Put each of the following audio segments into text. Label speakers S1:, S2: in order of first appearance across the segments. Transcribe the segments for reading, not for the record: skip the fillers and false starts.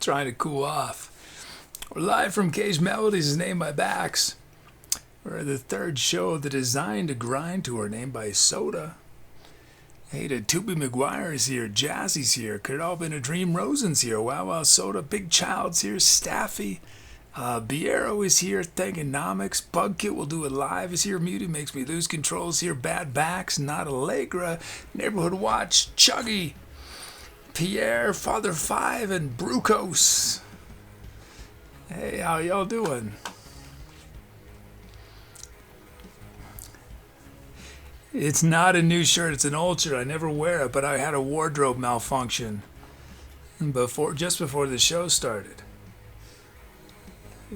S1: trying to cool off. We're live from Cage Melodies, is named by Bax. We're the third show of the Design to Grind tour, named by Soda. Hey, the Toopy McGuire's here, Jazzy's here, Could It All Been a Dream, Rosen's here, Wow Wow Soda, Big Child's here, Staffy, Biero is here, Thangonomics, Bugkit will do it live is here, Muty Makes Me Lose Control's here, Bad Backs, Not Allegra, Neighborhood Watch, Chuggy, Pierre, Father Five, and Brucos. Hey, how y'all doing? It's not a new shirt, it's an old shirt. I never wear it, but I had a wardrobe malfunction just before the show started.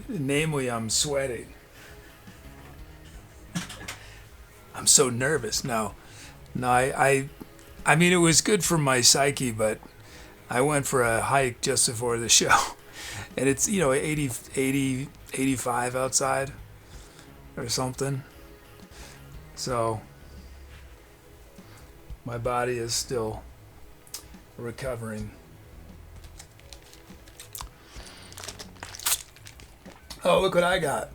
S1: Namely, I'm sweating. I'm so nervous. No, I mean, it was good for my psyche, but I went for a hike just before the show. And it's, 85 outside or something. So my body is still recovering. Oh, look what I got.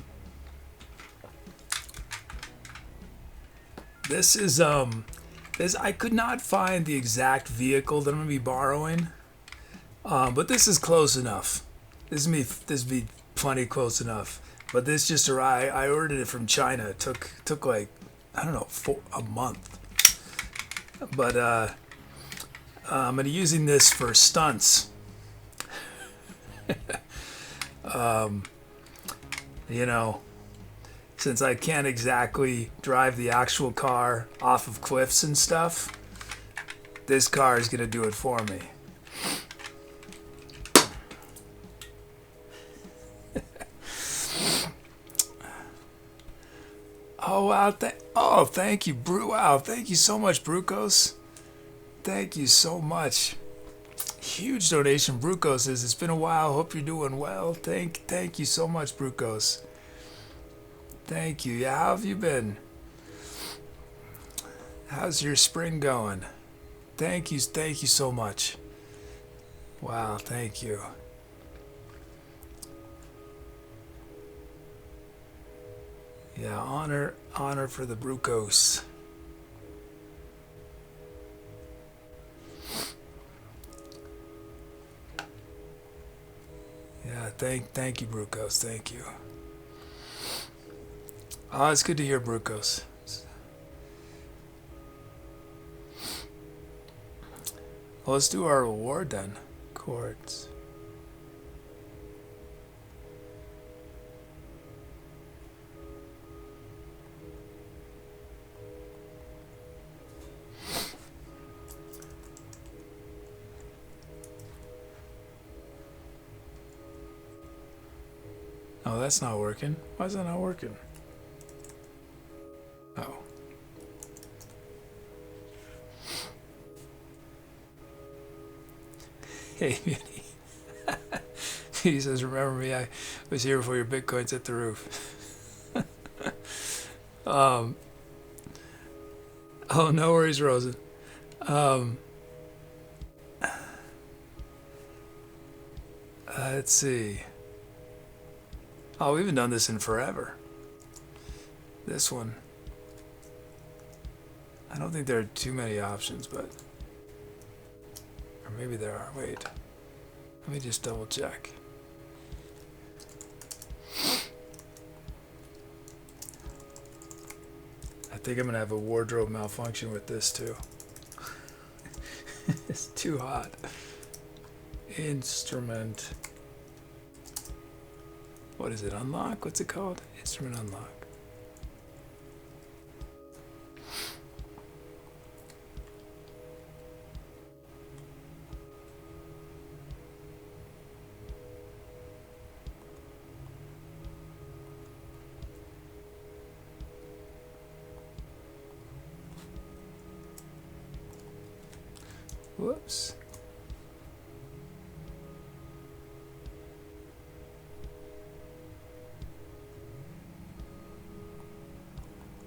S1: This is I could not find the exact vehicle that I'm gonna be borrowing, but this is close enough. This would be plenty close enough. But this just arrived. I ordered it from China. It took like, I don't know, a month. But I'm gonna be using this for stunts. Since I can't exactly drive the actual car off of cliffs and stuff, this car is gonna do it for me. Oh wow! Thank you, Wow! Thank you so much, Brucos. Thank you so much. Huge donation, Brucos says. It's been a while. Hope you're doing well. Thank you so much, Brucos. Thank you. Yeah, how have you been? How's your spring going? Thank you so much. Wow, thank you. Yeah, honor for the Brucos. Yeah, thank you, Brucos. Thank you. Oh, it's good to hear, Brucos. Well, let's do our award then. Chords. Oh, that's not working. Why is that not working? Oh. Hey, Beauty. Beauty says, remember me, I was here before your Bitcoins hit the roof. Oh, no worries, Rosen. Let's see. Oh, we haven't done this in forever. This one. I don't think there are too many options, but... Or maybe there are. Wait. Let me just double check. I think I'm going to have a wardrobe malfunction with this, too. It's too hot. Instrument... What is it? Unlock? What's it called? Instrument unlock. Whoops.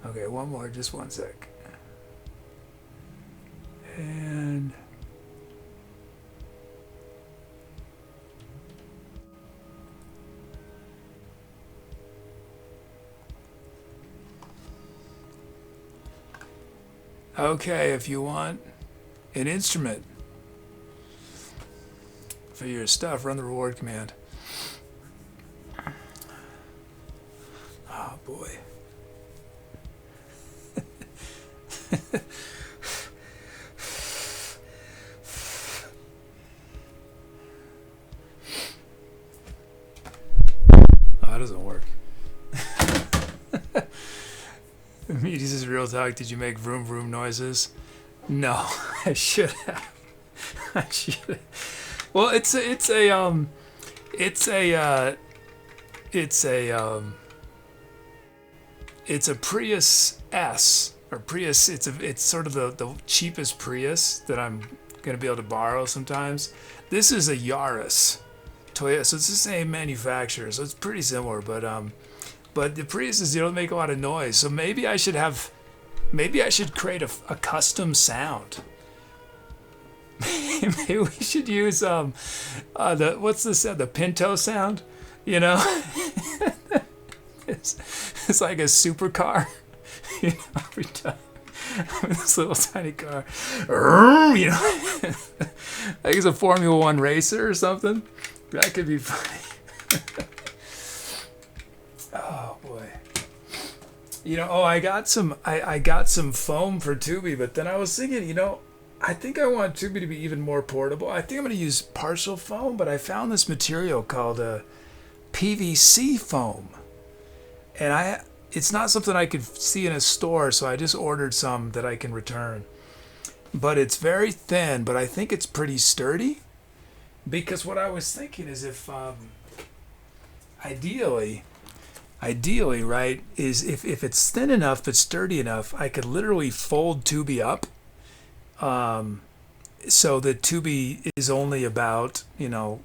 S1: Okay, one more, just one sec. And Okay, if you want an instrument for your stuff, run the reward command. Oh boy. Oh, that doesn't work. This is real talk. Did you make vroom vroom noises? No, I should have. I should have. Well, it's a Prius S or Prius. It's sort of the cheapest Prius that I'm gonna be able to borrow sometimes. This is a Yaris, Toyota, so it's the same manufacturer, so it's pretty similar. But the Priuses don't make a lot of noise, so maybe I should create a custom sound. Maybe we should use the Pinto sound, you know. It's like a supercar, you know, every time with this little tiny car, you know, like it's a Formula One racer or something. That could be funny. Oh boy. You know, I got some foam for Tubi, but then I was thinking, you know, I think I want Tubi to be even more portable. I think I'm going to use partial foam, but I found this material called PVC foam. And it's not something I could see in a store, so I just ordered some that I can return. But it's very thin, but I think it's pretty sturdy. Because what I was thinking is if, ideally, right, is if it's thin enough but sturdy enough, I could literally fold Tubi up. So the Tubi is only about, you know,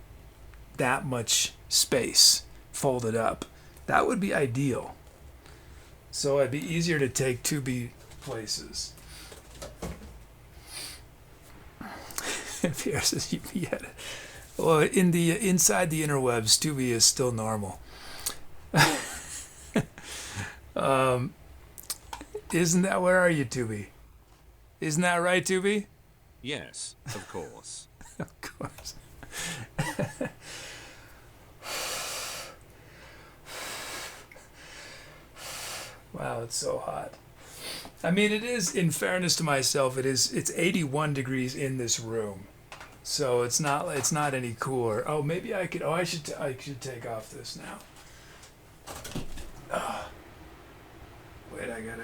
S1: that much space folded up. That would be ideal. So it'd be easier to take Tubi places. Pierre says yeah. Well, inside the interwebs, Tubi is still normal. Isn't that, where are you, Tubi? Isn't that right, Tubi?
S2: Yes, of course.
S1: Of course. Wow, it's so hot. I mean, it is, in fairness to myself, it's 81 degrees in this room. So it's not any cooler. Oh, maybe I could, I should take off this now. Wait, I gotta,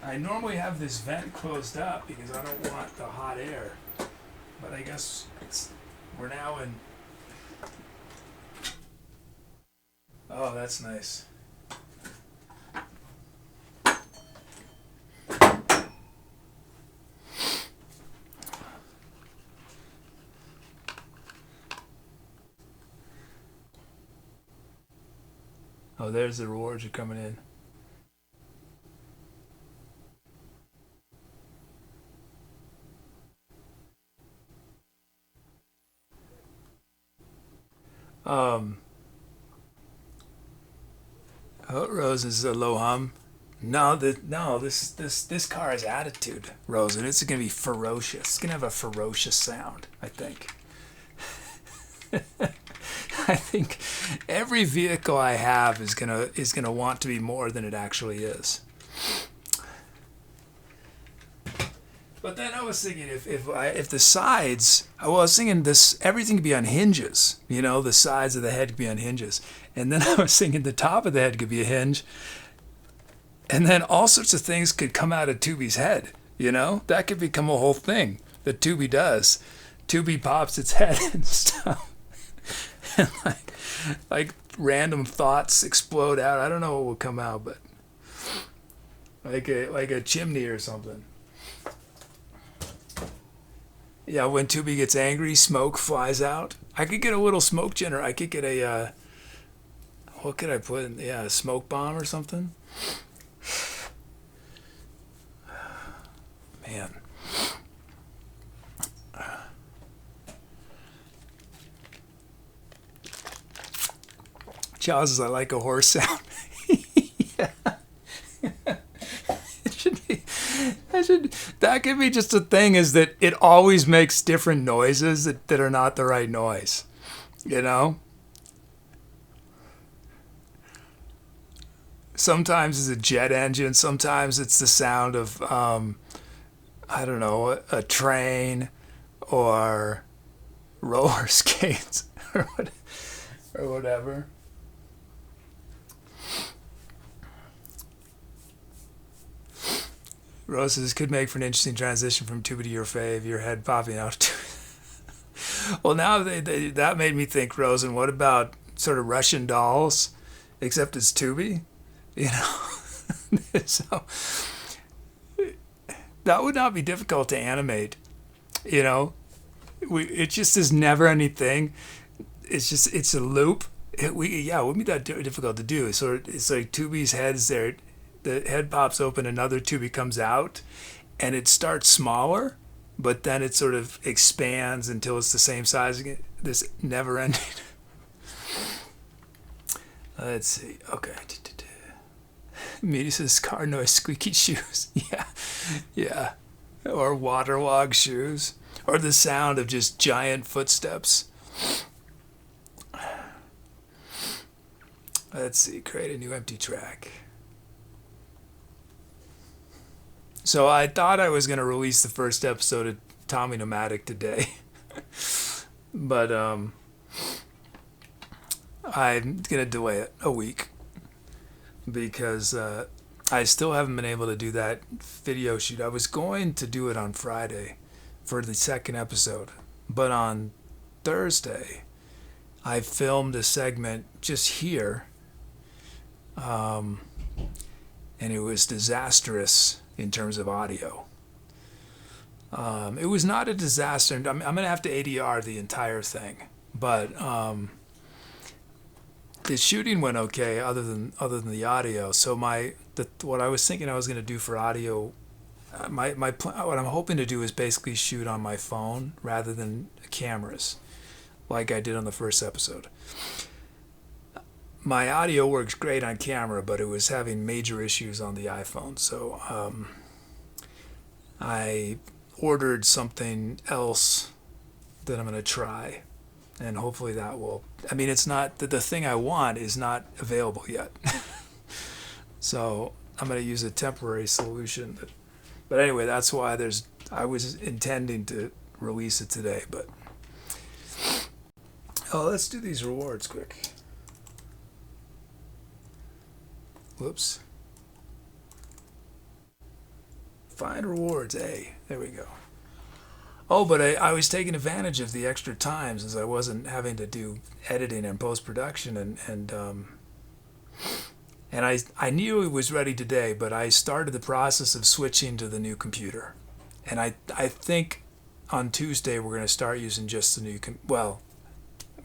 S1: I normally have this vent closed up because I don't want the hot air, but I guess we're now in. Oh, that's nice. Oh, there's the rewards are coming in. Oh, Rose is a low hum. No, this car has attitude, Rose, and it's gonna be ferocious. It's gonna have a ferocious sound, I think. I think every vehicle I have is gonna want to be more than it actually is. But then I was thinking if the sides, I was thinking this, everything could be on hinges, you know, the sides of the head could be on hinges. And then I was thinking the top of the head could be a hinge. And then all sorts of things could come out of Tubi's head, you know? That could become a whole thing that Tubi does. Tubi pops its head and stuff. And like random thoughts explode out. I don't know what will come out, but like a chimney or something. Yeah, when Tubi gets angry, smoke flies out. I could get a little smoke generator. I could get a, What could I put in? Yeah, a smoke bomb or something? Man. Charles says, I like a horse sound. Yeah. It should be. That could be just a thing, is that it always makes different noises that are not the right noise. You know? Sometimes it's a jet engine. Sometimes it's the sound of, I don't know, a train or roller skates or whatever. Roses could make for an interesting transition from tuba to your fave, your head popping out. Well, now that made me think, Rosen, what about sort of Russian dolls, except it's tubi? You know? So that would not be difficult to animate. You know? It just is never anything. It's a loop. It wouldn't be that difficult to do. So it's like tubi's head's there. The head pops open, another tubie comes out, and it starts smaller, but then it sort of expands until it's the same size again. This never ending. Let's see. Okay. Media says car noise, squeaky shoes. Yeah. Or waterlogged shoes. Or the sound of just giant footsteps. Let's see. Create a new empty track. So I thought I was going to release the first episode of Tommy Nomadic today. But I'm going to delay it a week because I still haven't been able to do that video shoot. I was going to do it on Friday for the second episode, but on Thursday I filmed a segment just here, and it was disastrous in terms of audio. It was not a disaster. I'm going to have to ADR the entire thing, but the shooting went okay other than the audio. So what I was thinking I was going to do for audio, what I'm hoping to do is basically shoot on my phone rather than cameras, like I did on the first episode. My audio works great on camera, but it was having major issues on the iPhone. So I ordered something else that I'm going to try, and hopefully that will. I mean, it's not the thing I want is not available yet. So I'm going to use a temporary solution. But anyway, that's why I was intending to release it today, but let's do these rewards quick. Whoops. Find rewards, there we go. Oh, but I was taking advantage of the extra time since I wasn't having to do editing and post-production, and I knew it was ready today, but I started the process of switching to the new computer. And I think on Tuesday we're going to start using just the new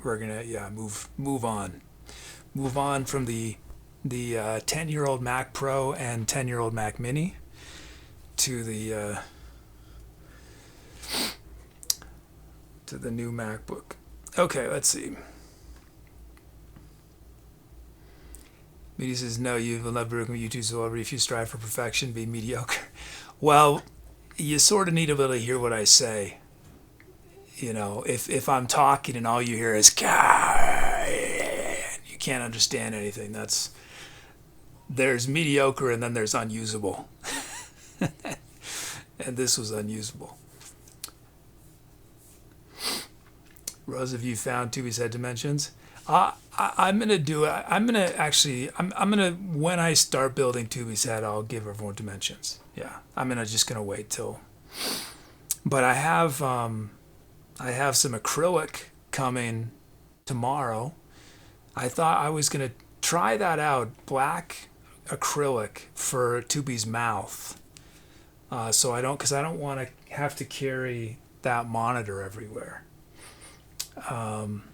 S1: we're going to move on. Move on from the 10-year-old Mac Pro and 10-year-old Mac Mini to the new MacBook. Okay, let's see. Media says, no, you will never become a YouTube celebrity if you strive for perfection, be mediocre. Well, you sort of need to be able to hear what I say. You know, if I'm talking and all you hear is you can't understand anything. There's mediocre and then there's unusable. And this was unusable. Rose, have you found Tubi's head dimensions? I'm gonna do it. I'm gonna when I start building Tubi's head, I'll give everyone dimensions. Yeah, I'm just gonna wait till. But I have some acrylic coming tomorrow. I thought I was gonna try that out, black acrylic for Tubi's mouth. So because I don't want to have to carry that monitor everywhere.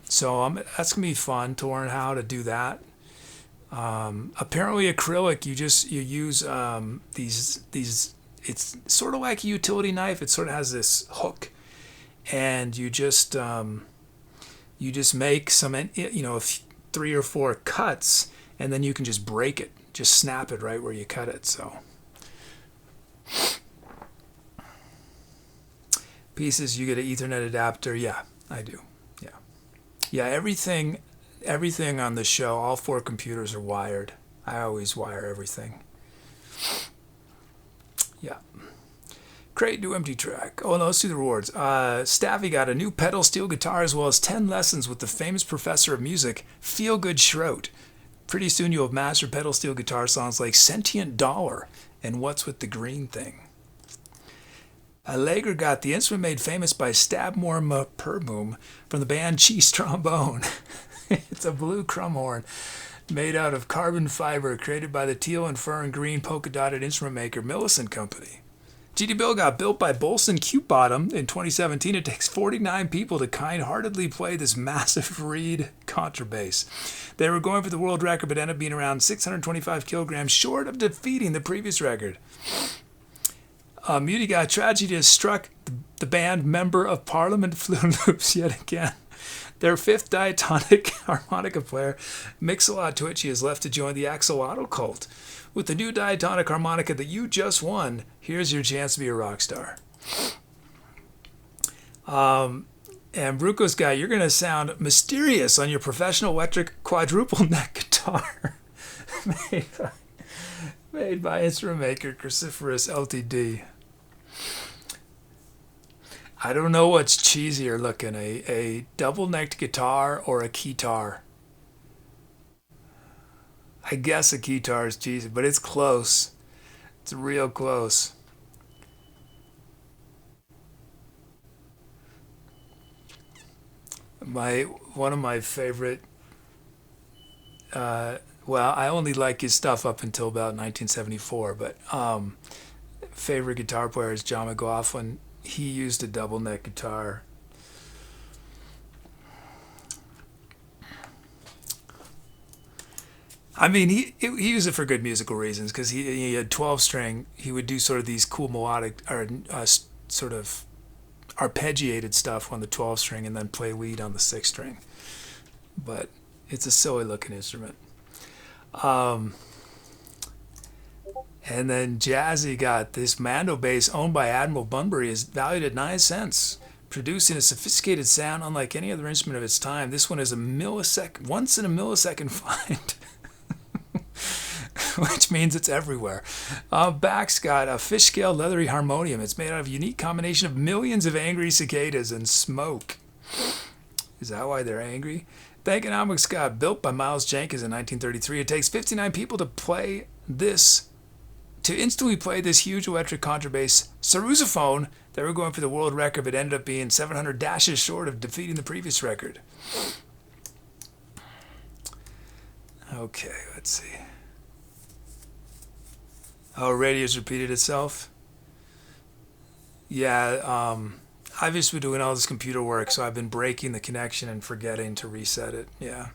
S1: So that's gonna be fun to learn how to do that. Apparently acrylic, you use these. It's sort of like a utility knife. It sort of has this hook, and you just make some, 3 or 4 cuts, and then you can just break it, just snap it right where you cut it. So pieces, you get an Ethernet adapter. Yeah, I do. Yeah, everything on the show, all 4 computers are wired. I always wire everything. Yeah. Great new empty track. Oh no, let's do the rewards. Staffy got a new pedal steel guitar as well as 10 lessons with the famous professor of music, Feelgood Schroet. Pretty soon you'll have mastered pedal steel guitar songs like Sentient Dollar and What's with the Green Thing. Allegra got the instrument made famous by Stabmore Perboom from the band Cheese Trombone. It's a blue crumb horn made out of carbon fiber created by the teal and fur and green polka dotted instrument maker Millicent Company. GD Bill got built by Bolson Cutebottom in 2017. It takes 49 people to kind-heartedly play this massive reed contrabass. They were going for the world record but ended up being around 625 kilograms short of defeating the previous record. Muty got tragedy has struck the band member of Parliament Flute Loops yet again. Their 5th diatonic harmonica player, Mix-a-Lot Twitchy, is left to join the Axolotl cult. With the new diatonic harmonica that you just won, here's your chance to be a rock star. And Bruco's guy, you're going to sound mysterious on your professional electric quadruple neck guitar. made by instrument maker Cruciferous Ltd. I don't know what's cheesier looking, a double-necked guitar or a keytar. I guess a keytar is cheesy, but it's close. It's real close. One of my favorite, well, I only like his stuff up until about 1974, but favorite guitar player is John McLaughlin. He used a double neck guitar. I mean, he used it for good musical reasons because he had 12-string. He would do sort of these cool melodic or sort of arpeggiated stuff on the 12-string and then play lead on the 6-string. But it's a silly looking instrument. And then Jazzy got this Mando bass owned by Admiral Bunbury, is valued at 9 cents, producing a sophisticated sound unlike any other instrument of its time. This one is once in a millisecond find, which means it's everywhere. Bax got a fish-scale leathery harmonium. It's made out of a unique combination of millions of angry cicadas and smoke. Is that why they're angry? The Economics got built by Miles Jenkins in 1933. It takes 59 people to instantly play this huge electric contrabass Saxophone. They were going for the world record, but ended up being 700 dashes short of defeating the previous record. Okay, let's see. Oh, radio's repeated itself? Yeah, I've just been doing all this computer work, so I've been breaking the connection and forgetting to reset it. Yeah.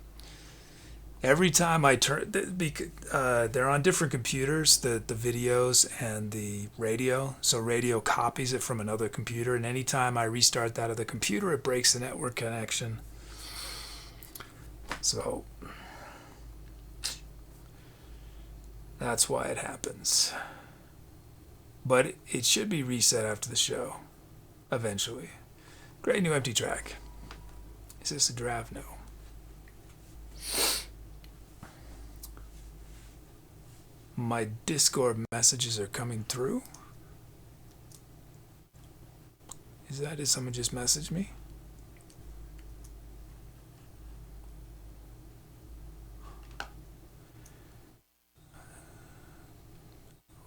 S1: Every time I turn, they're on different computers, the videos and the radio. So radio copies it from another computer, and anytime I restart that other computer, it breaks the network connection. So that's why it happens. But it should be reset after the show, eventually. Great new empty track. Is this a draft? No. My Discord messages are coming through. Did someone just message me?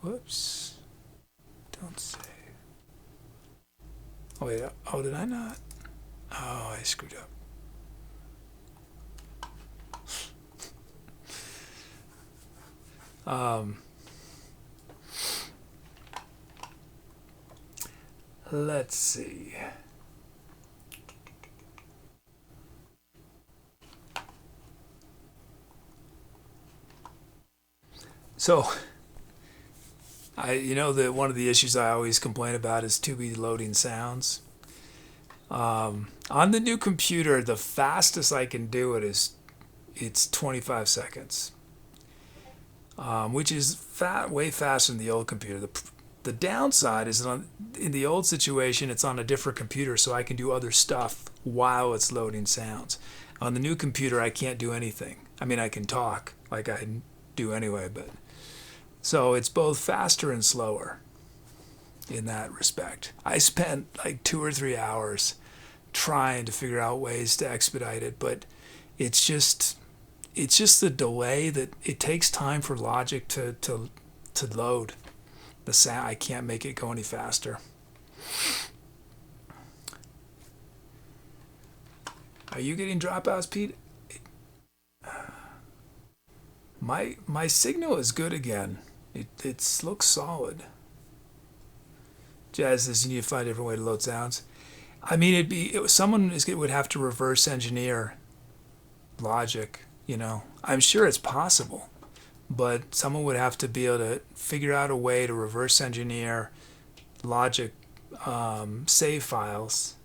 S1: Whoops. Don't say. Oh, wait. Oh, did I not? Oh, I screwed up. Let's see. So, that one of the issues I always complain about is Tubi loading sounds. On the new computer, the fastest I can do it is it's 25 seconds, which is way faster than the old computer. The downside is in the old situation, it's on a different computer, so I can do other stuff while it's loading sounds. On the new computer, I can't do anything. I mean, I can talk like I do anyway, but so it's both faster and slower in that respect. I spent like 2 or 3 hours trying to figure out ways to expedite it, but it's just the delay that it takes time for Logic to load the sound. I can't make it go any faster. Are you getting dropouts, Pete? My signal is good again. It looks solid. Jazz says you need to find a different way to load sounds. I mean, someone would have to reverse engineer Logic. I'm sure it's possible, but someone would have to be able to figure out a way to reverse engineer Logic save files.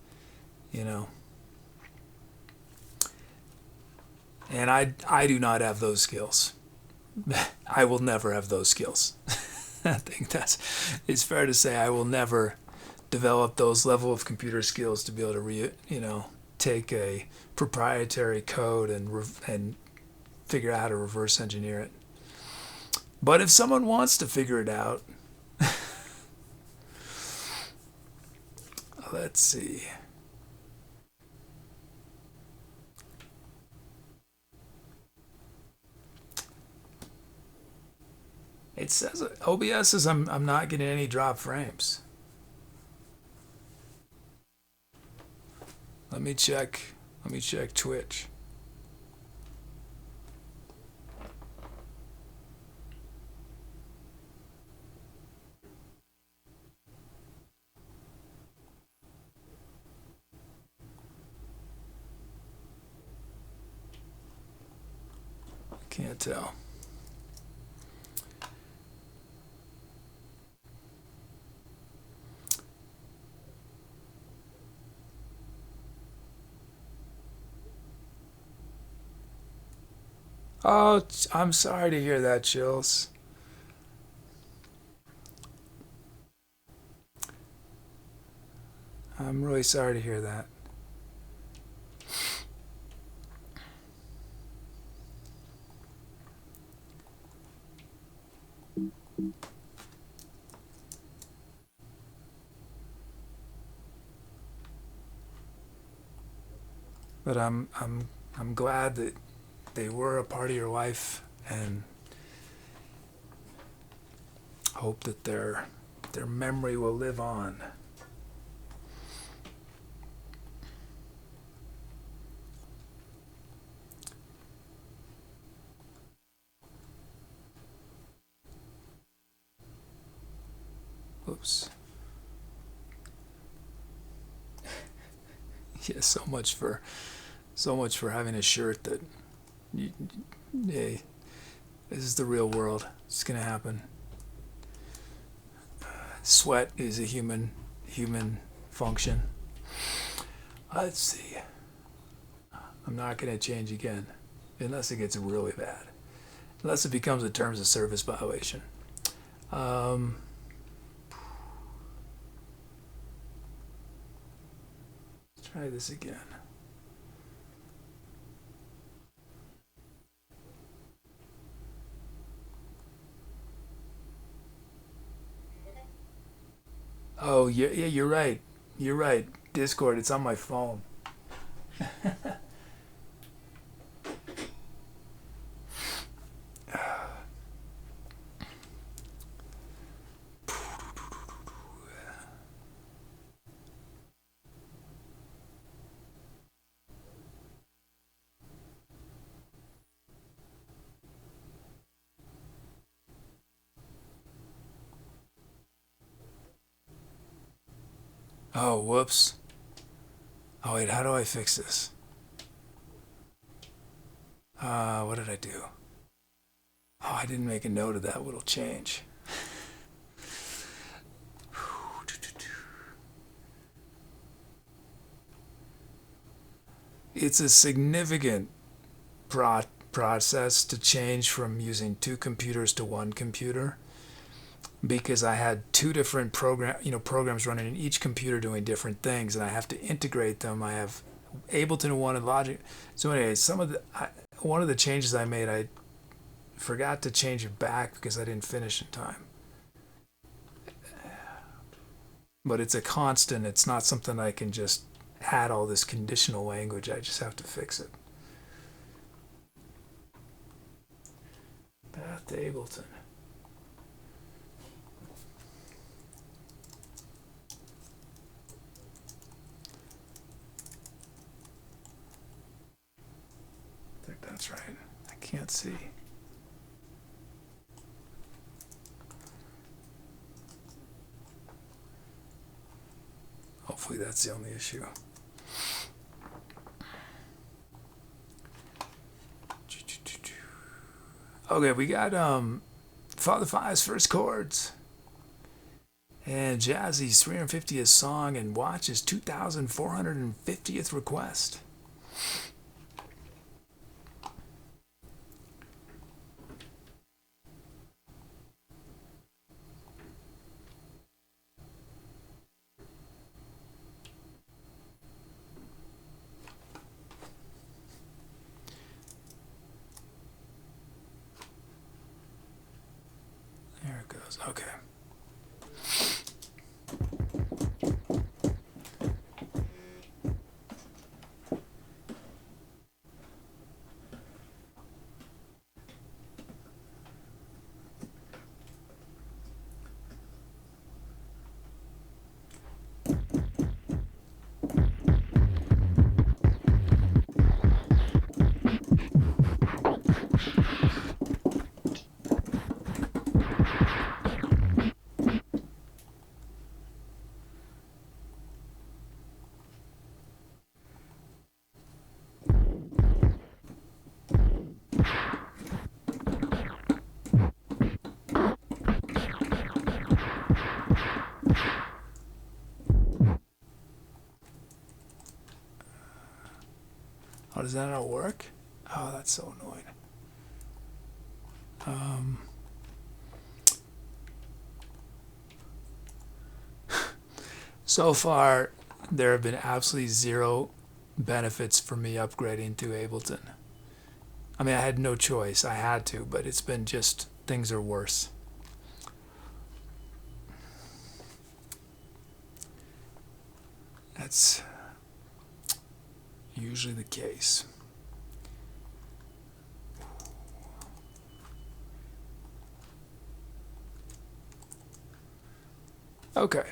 S1: And I do not have those skills. I will never have those skills. I think it's fair to say I will never develop those level of computer skills to be able to take a proprietary code and figure out how to reverse engineer it. But if someone wants to figure it out, let's see. It says OBS says I'm not getting any drop frames. Let me check Twitch. Can't tell. Oh, I'm sorry to hear that, Chills. I'm really sorry to hear that. But I'm glad that they were a part of your life, and hope that their memory will live on. Oops. Yeah, so much for having a shirt that hey, this is the real world. It's gonna happen. Sweat is a human function. Let's see. I'm not gonna change again, unless it gets really bad. Unless it becomes a terms of service violation. Let's try this again. Oh, yeah, you're right. You're right. Discord, it's on my phone. Oh, whoops. Oh, wait, how do I fix this? What did I do? Oh, I didn't make a note of that little change. It's a significant process to change from using two computers to one computer, because I had two different programs running in each computer doing different things, and I have to integrate them. I have Ableton in one and Logic. So anyway, one of the changes I made, I forgot to change it back because I didn't finish in time. But it's a constant. It's not something I can just add all this conditional language. I just have to fix it. Path to Ableton. I think that's right. I can't see. Hopefully that's the only issue. Okay, we got Father Five's first chords, and Jazzy's 350th song, and Watch's 2,450th request. There it goes. Okay. Oh, does that not work? Oh, that's so annoying. So far, there have been absolutely zero benefits for me upgrading to Ableton. I mean, I had no choice. I had to, but it's been just, things are worse. That's usually the case. Okay.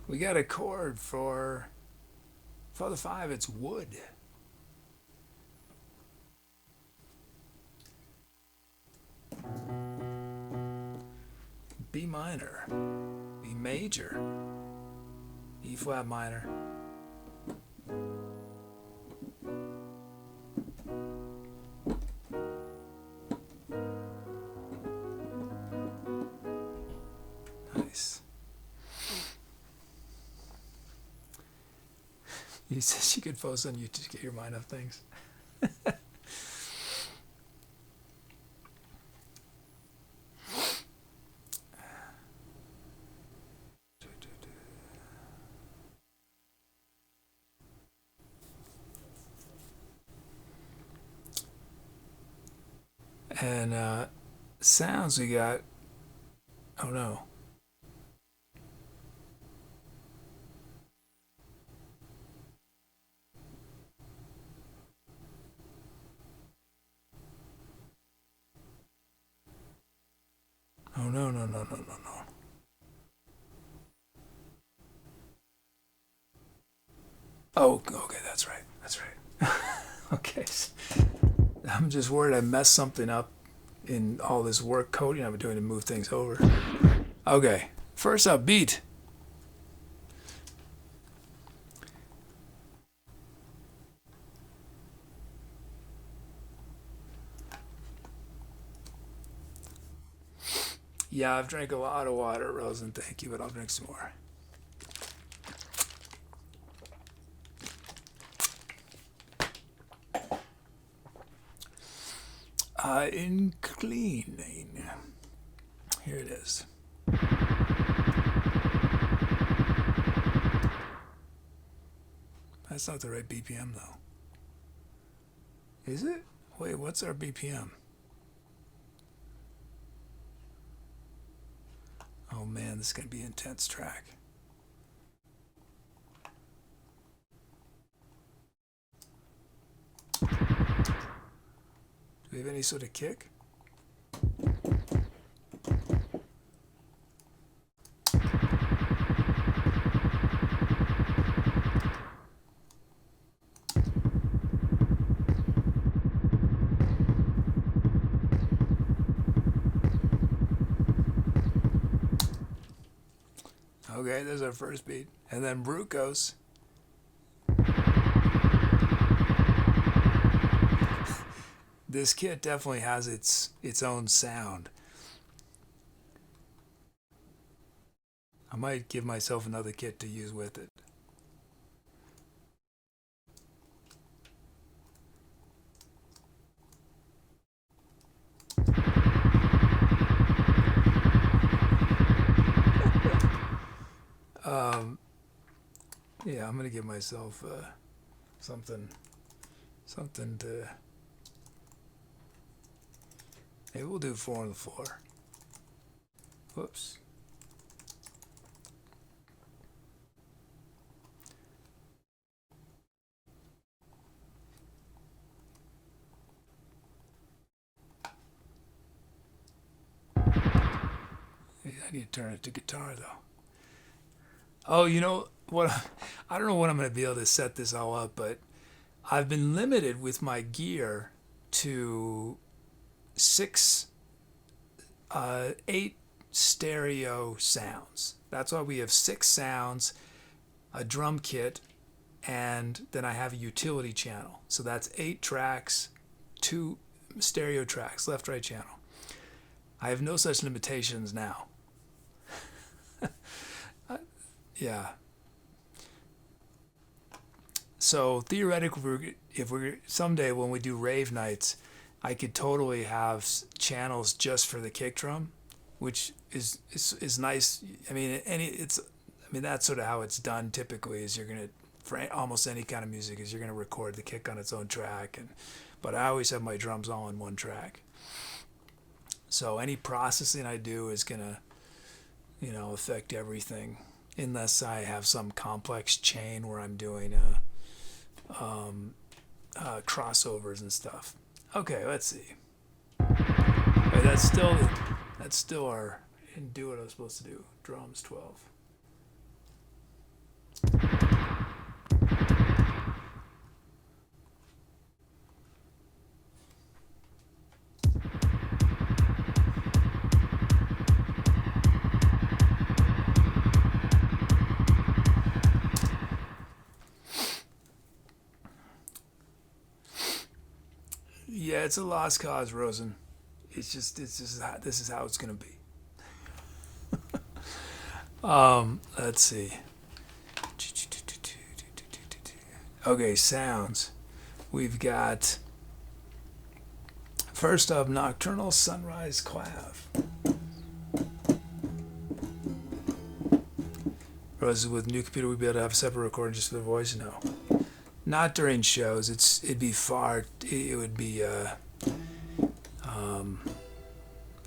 S1: We got a chord for the 5. It's wood. B minor, B major, E flat minor. Nice. You said she could post on YouTube to get your mind off things. And sounds we got, oh no. Oh no, no, no, no, no, no. Oh, okay, that's right, that's right. Okay. I'm just worried I messed something up in all this work coding I've been doing to move things over. Okay, first up, beat. Yeah, I've drank a lot of water, Rosen. Thank you, but I'll drink some more. In cleaning. Here it is. That's not the right BPM, though. Is it? Wait, what's our BPM? Oh man, this is going to be an intense track. Do we have any sort of kick? Okay, there's our first beat. And then Brute goes. This kit definitely has its own sound. I might give myself another kit to use with it. Yeah, I'm gonna give myself something to. Maybe we'll do 4 on the floor. Whoops. I need to turn it to guitar though. Oh, you know what? I don't know when I'm going to be able to set this all up, but I've been limited with my gear to 8 stereo sounds. That's why we have 6 sounds, a drum kit, and then I have a utility channel. So that's 8 tracks, 2 stereo tracks, left, right channel. I have no such limitations now. Yeah. So theoretically, if we're someday when we do rave nights, I could totally have channels just for the kick drum, which is nice. I mean, that's sort of how it's done typically. Is you're gonna, for almost any kind of music, is you're gonna record the kick on its own track, but I always have my drums all in one track. So any processing I do is gonna, affect everything, unless I have some complex chain where I'm doing crossovers and stuff. Okay, let's see. Wait, that's still our. I didn't do what I was supposed to do. Drums 12. Yeah, it's a lost cause, Rosen. It's just this is how it's gonna be. Let's see. Okay, sounds. We've got first up Nocturnal Sunrise Clav. Roses with new computer, we'd be able to have a separate recording just for the voice. No, not during shows. It would be.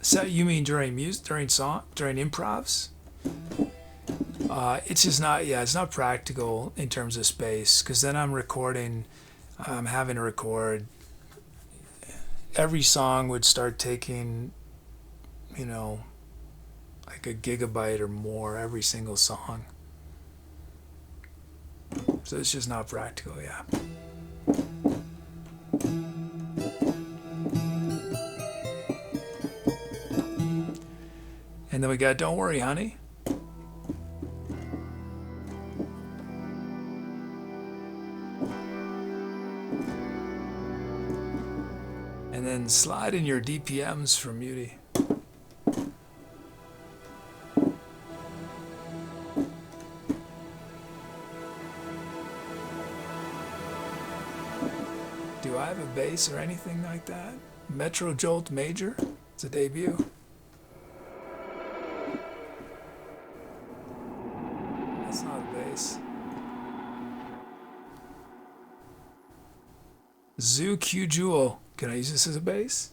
S1: So you mean during improvs? It's just not. Yeah, it's not practical in terms of space, because then I'm having to record. Every song would start taking, like a gigabyte or more every single song. So it's just not practical, yeah. And then we got Don't Worry, Honey. And then Slide in Your DPMs from Muti. bass or anything like that. Metro Jolt Major. It's a debut. That's not a bass. Zoo Q Jewel. Can I use this as a bass?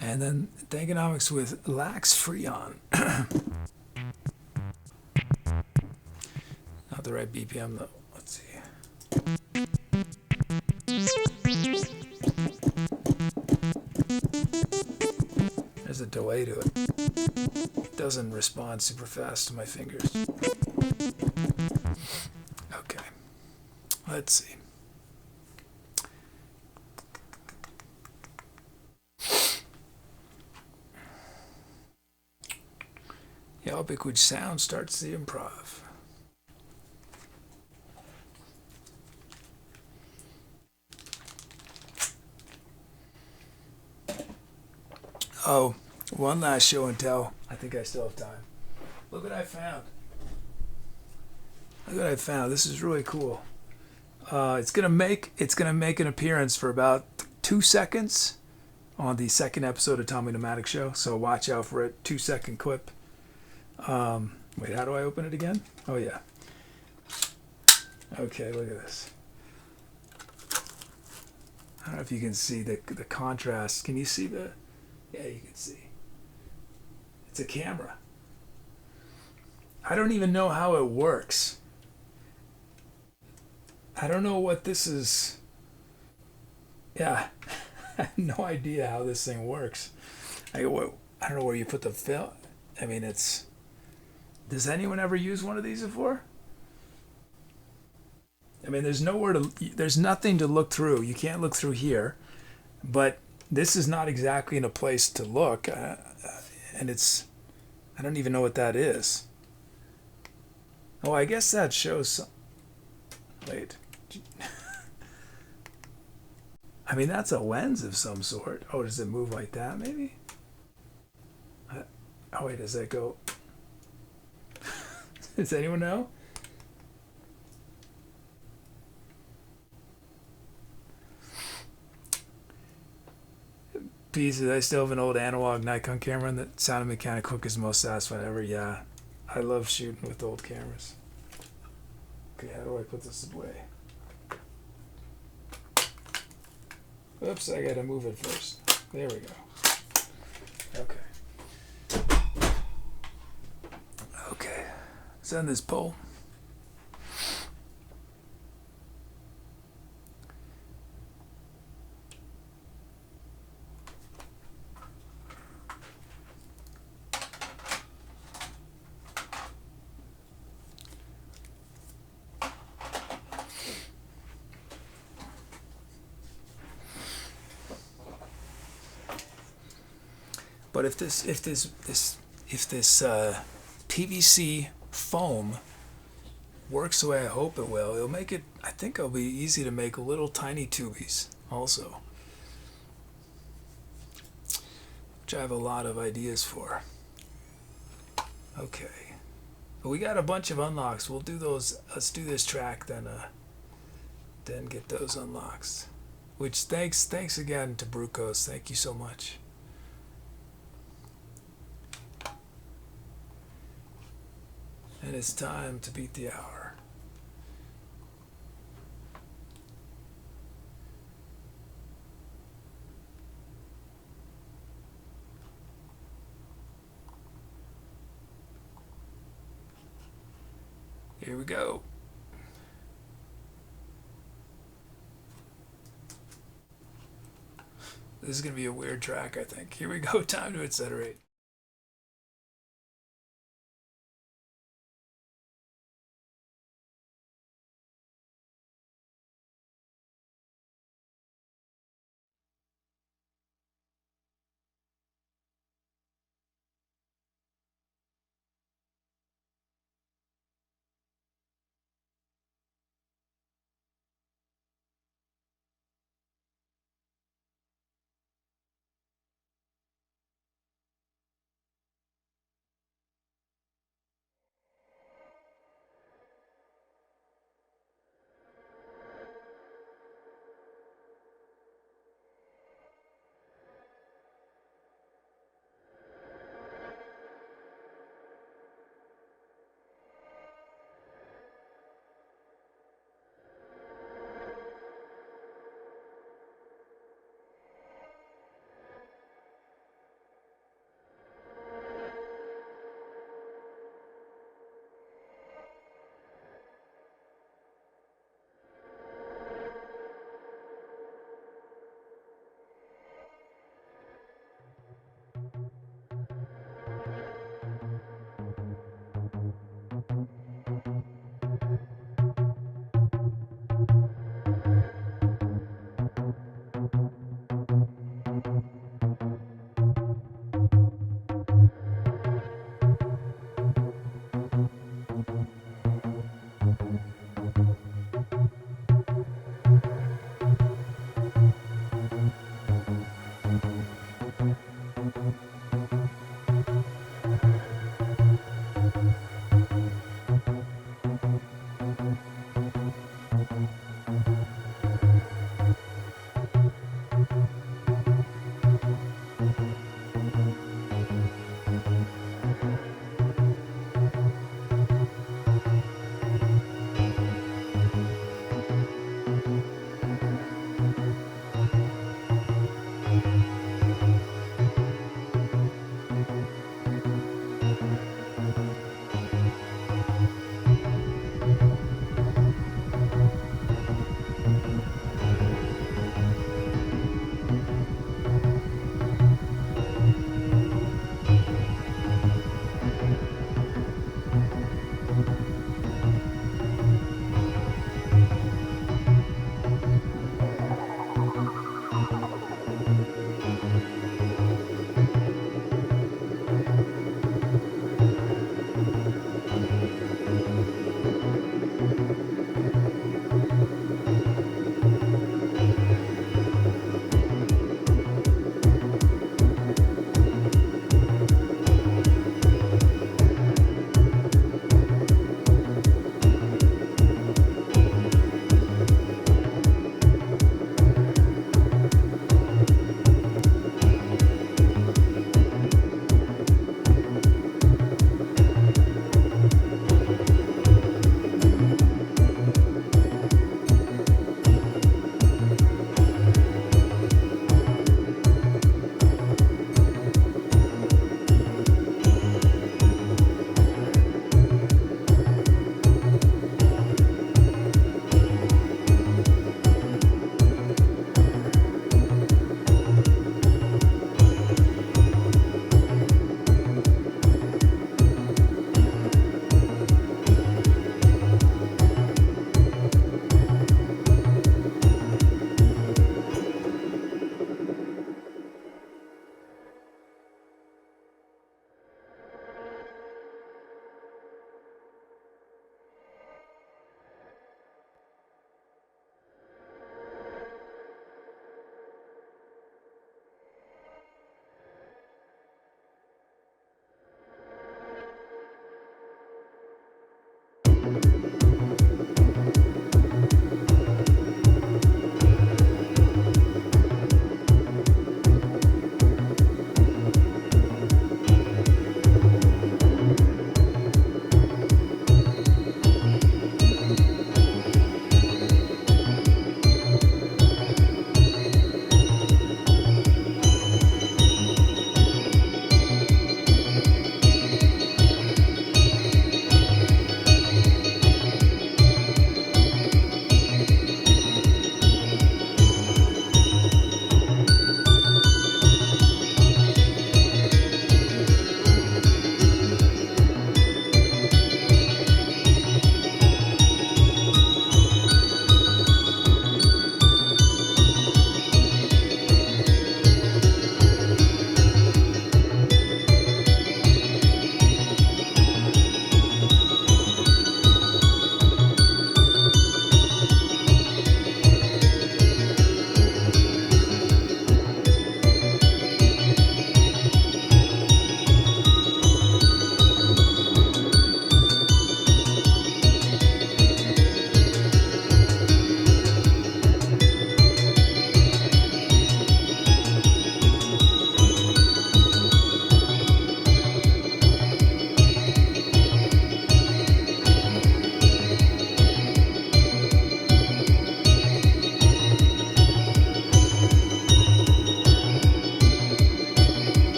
S1: And then Dangonomics with Lax Freon. Not the right BPM though. Let's see. There's a delay to it. It doesn't respond super fast to my fingers. Okay. Let's see. Yelpic, which sound starts the improv. Oh, one last show and tell. I think I still have time. Look what I found. Look what I found. This is really cool. It's gonna make an appearance for about 2 seconds on the second episode of Tommy Pneumatic Show. So watch out for it. 2-second clip. Wait, how do I open it again? Oh yeah. Okay, look at this. I don't know if you can see the contrast. Can you see the? Yeah, you can see. It's a camera. I don't even know how it works. I don't know what this is. Yeah, I have no idea how this thing works. I don't know where you put the film. I mean, it's. Does anyone ever use one of these before? I mean, there's nothing to look through. You can't look through here, but this is not exactly in a place to look, and it's. I don't even know what that is. Oh, I guess that shows. Wait. I mean, that's a lens of some sort. Oh, does it move like that, maybe? Oh, wait, does that go? Does anyone know? Pieces. I still have an old analog Nikon camera, and the sound of mechanic hook is the most satisfying ever. Yeah, I love shooting with old cameras. Okay, how do I put this away? Oops, I gotta move it first. There we go. Okay. Okay. Send this pole. But if this PVC foam works the way I hope it will, it'll make it. I think it'll be easy to make little tiny tubies also, which I have a lot of ideas for. Okay, but we got a bunch of unlocks. We'll do those. Let's do this track, then get those unlocks. Which thanks again to Brucos. Thank you so much. And it's time to beat the hour. Here we go. This is going to be a weird track, I think. Here we go. Time to accelerate.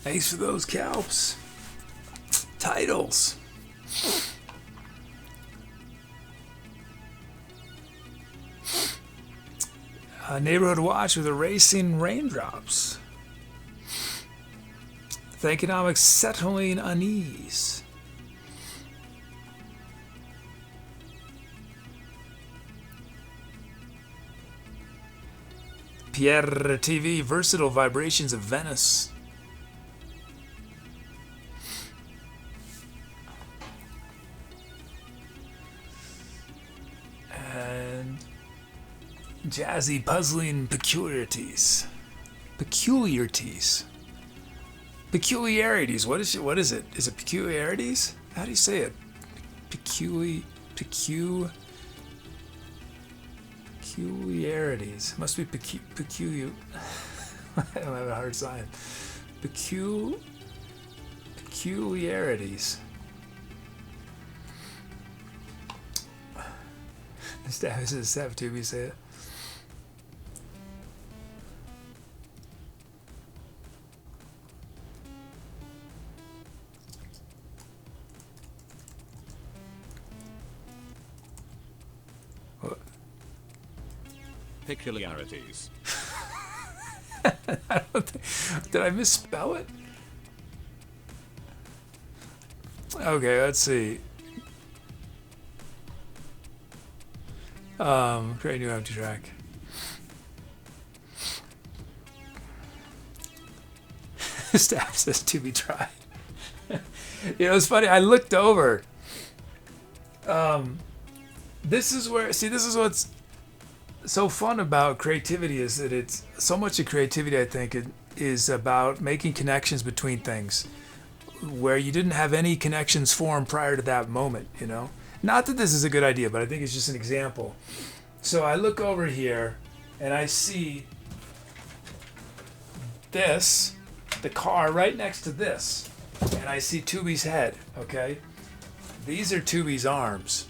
S1: Thanks for those calps. Titles. Neighborhood watch with erasing raindrops. Thankonomics settling unease. Pierre TV versatile vibrations of Venice. And jazzy puzzling peculiarities. Peculiarities. Peculiarities. What is it? Is it peculiarities? How do you say it? Peculiarities. Must be peculiar. I don't have a hard sign. Peculiarities. This is have to be say it.
S2: Peculiarities.
S1: I don't think, did I misspell it? Okay, let's see. Create new empty track. Staff says to be tried. You know, it's funny. I looked over. This is what's so fun about creativity is that it's so much of creativity. I think it is about making connections between things where you didn't have any connections formed prior to that moment. You know, not that this is a good idea, but I think it's just an example. So I look over here and I see this, the car right next to this, and I see Tubi's head. Okay, these are Tubi's arms.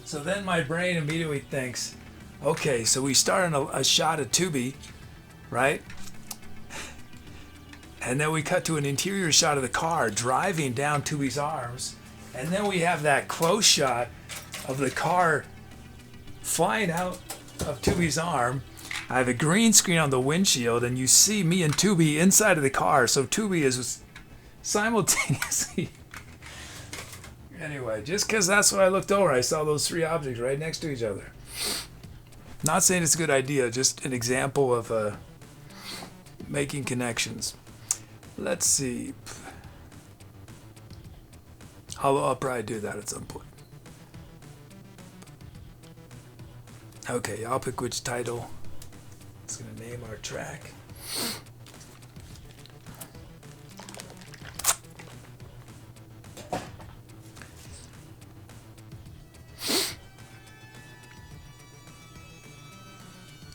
S1: So then my brain immediately thinks, okay, so we start on a shot of Tubi, right? And then we cut to an interior shot of the car driving down Tubi's arms. And then we have that close shot of the car flying out of Tubi's arm. I have a green screen on the windshield, and you see me and Tubi inside of the car. So Tubi is simultaneously... Anyway, just because that's what I looked over, I saw those three objects right next to each other. Not saying it's a good idea, just an example of making connections. Let's see. I'll probably do that at some point. Okay, I'll pick which title. It's going to name our track.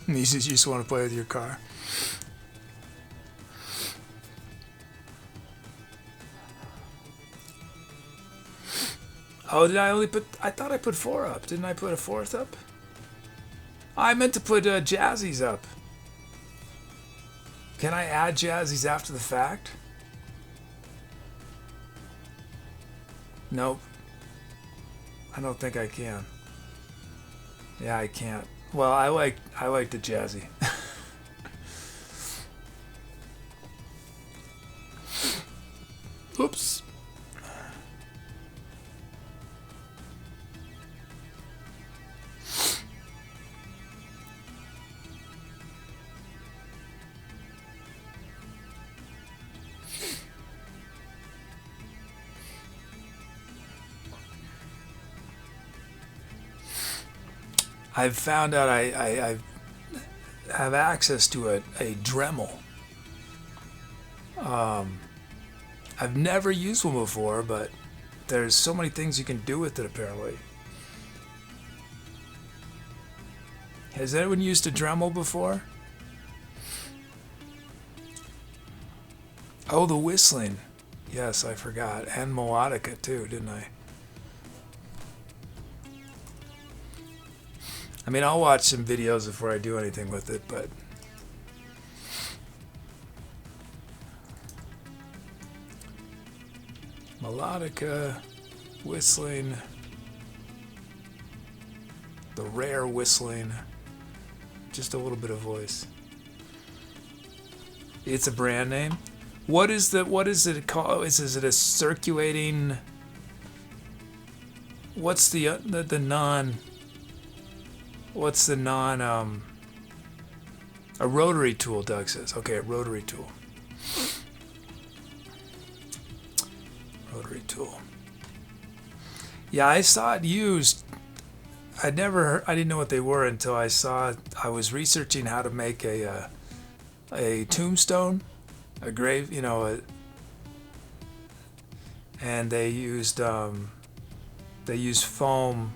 S1: You just want to play with your car. Oh, did I only put... I thought I put 4 up. Didn't I put a 4th up? I meant to put Jazzy's up. Can I add Jazzy's after the fact? Nope. I don't think I can. Yeah, I can't. Well, I like the Jazzy. Oops. I've found out I have access to a Dremel. I've never used one before, but there's so many things you can do with it apparently. Has anyone used a Dremel before? Oh, the whistling. Yes, I forgot. And Melodica too, didn't I? I mean, I'll watch some videos before I do anything with it, but... Melodica, whistling, the rare whistling, just a little bit of voice. It's a brand name. What is it called? Is it a circulating? What's the non? What's the non? A rotary tool. Doug says. Okay, a rotary tool. Rotary tool. Yeah, I saw it used. I didn't know what they were until I was researching how to make a tombstone, a grave, and they used foam,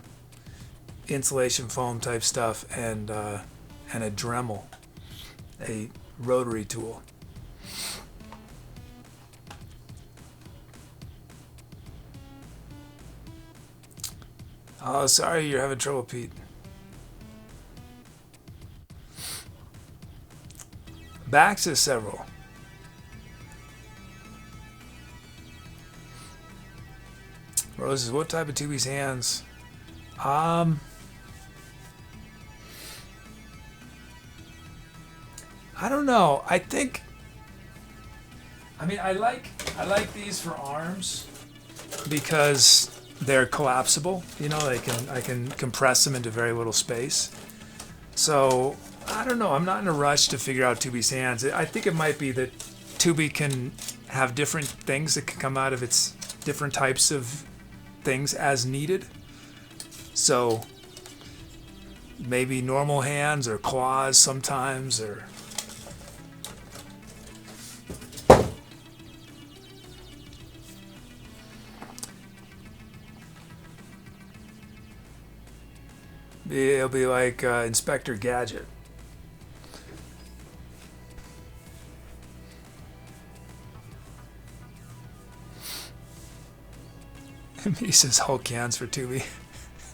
S1: insulation foam type stuff, and a Dremel, a rotary tool. Oh, sorry you're having trouble, Pete. Bax is several. Roses, what type of tubies hands? I don't know. I like these for arms because they're collapsible. I can compress them into very little space. So I don't know. I'm not in a rush to figure out Tubi's hands. I think it might be that Tubi can have different things that can come out of its different types of things as needed. So maybe normal hands or claws sometimes, or it'll be like Inspector Gadget. He says Hulk hands for Tubi.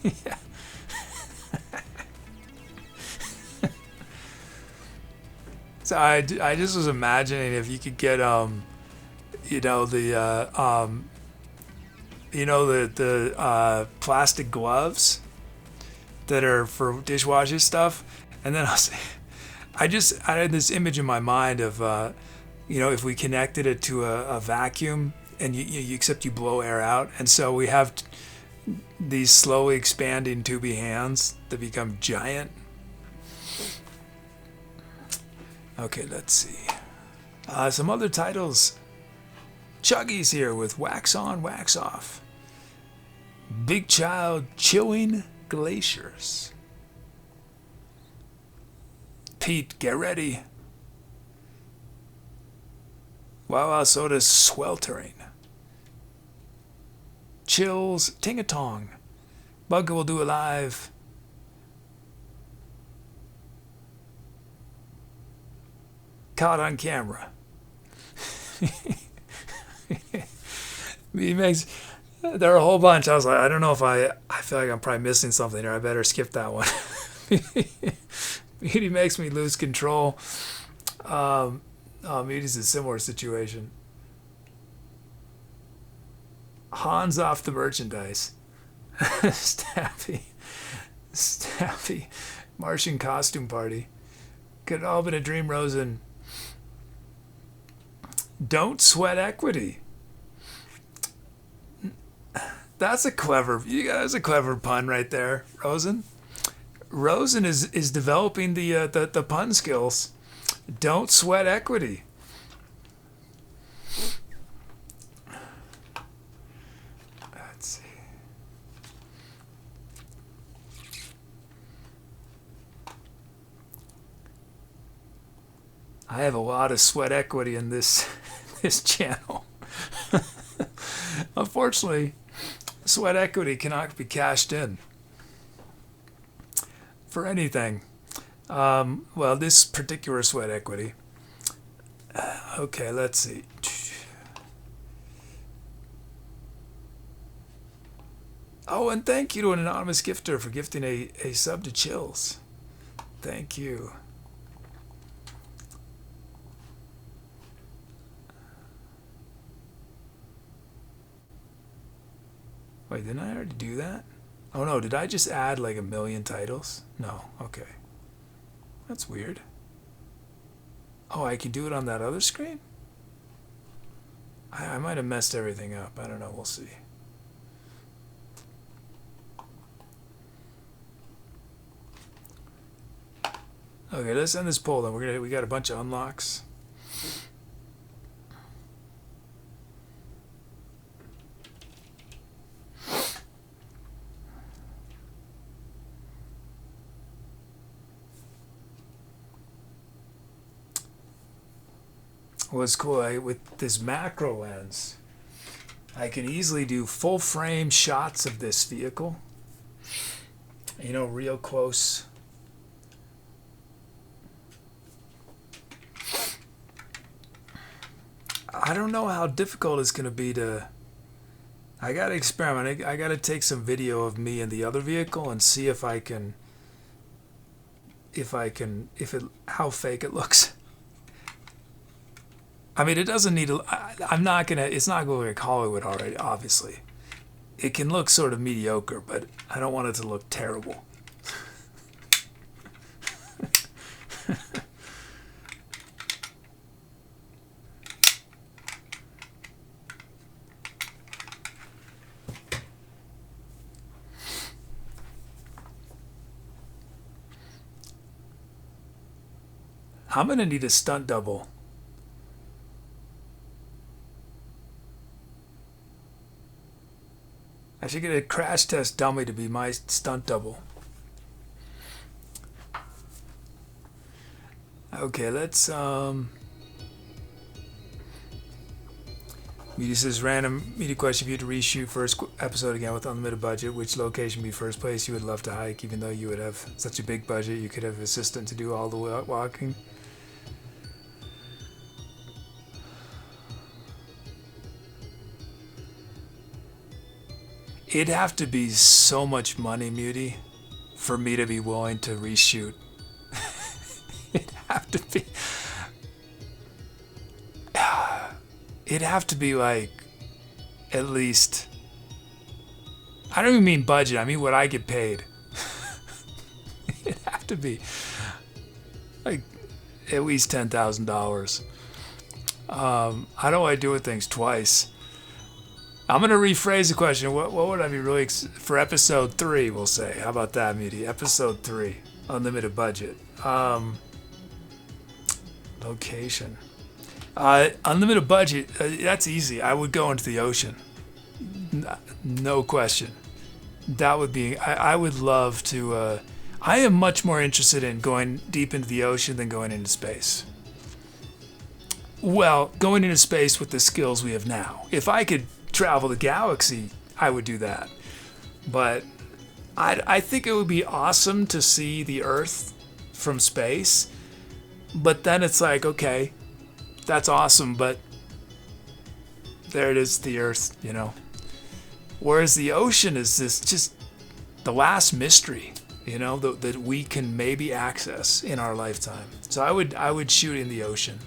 S1: Yeah. So I just was imagining if you could get the plastic gloves that are for dishwasher stuff, and then I had this image in my mind of if we connected it to a vacuum, and except you blow air out, and so we have these slowly expanding Tubi hands that become giant. Okay, let's see. Some other titles. Chuggy's here with Wax On, Wax Off. Big Child Chilling Glaciers. Pete, get ready. Wow Soda's Sweltering. Chills, Ting-a-Tong. Bugger will do a live. Caught on camera. There are a whole bunch. I was like, I don't know if I feel like I'm probably missing something, or I better skip that one. He makes me lose control. Meaty's a similar situation. Hans off the merchandise. Staffy. Martian costume party. Could have all been a dream, Rosen. Don't sweat equity. That's a clever pun right there, Rosen. Rosen is developing the pun skills. Don't sweat equity. Let's see. I have a lot of sweat equity in this channel. Unfortunately, sweat equity cannot be cashed in for anything. Well, this particular sweat equity. Okay, let's see. Oh, and thank you to an anonymous gifter for gifting a sub to Chills. Thank you. Wait, didn't I already do that? Oh no, did I just add like 1,000,000 titles? No, okay. That's weird. Oh, I can do it on that other screen? I might have messed everything up. I don't know, we'll see. Okay, let's end this poll then. We got a bunch of unlocks. What's cool, with this macro lens, I can easily do full frame shots of this vehicle. You know, real close. I don't know how difficult it's going to be to... I got to experiment. I got to take some video of me in the other vehicle and see if I can... how fake it looks. I mean, it doesn't need to... I'm not going to... It's not going to look like Hollywood already, obviously. It can look sort of mediocre, but I don't want it to look terrible. I'm going to need a stunt double. I should get a crash test dummy to be my stunt double. Okay, let's Media says random media question for you to reshoot first episode again with unlimited budget. Which location would be first place you would love to hike, even though you would have such a big budget you could have an assistant to do all the walking? It'd have to be so much money, Muty, for me to be willing to reshoot. It'd have to be... It'd have to be like, at least... I don't even mean budget, I mean what I get paid. It'd have to be like at least $10,000. How do I do things twice? I'm going to rephrase the question. What would I be really... for episode 3, we'll say. How about that, Muty? Episode 3. Unlimited budget. Location. Unlimited budget. That's easy. I would go into the ocean. No question. That would be... I would love to... I am much more interested in going deep into the ocean than going into space. Well, going into space with the skills we have now. If I could travel the galaxy, I would do that. But I think it would be awesome to see the Earth from space. But then it's like, okay, that's awesome, but there it is, the Earth, you know. Whereas the ocean is this just the last mystery, you know, that we can maybe access in our lifetime. So I would shoot in the ocean.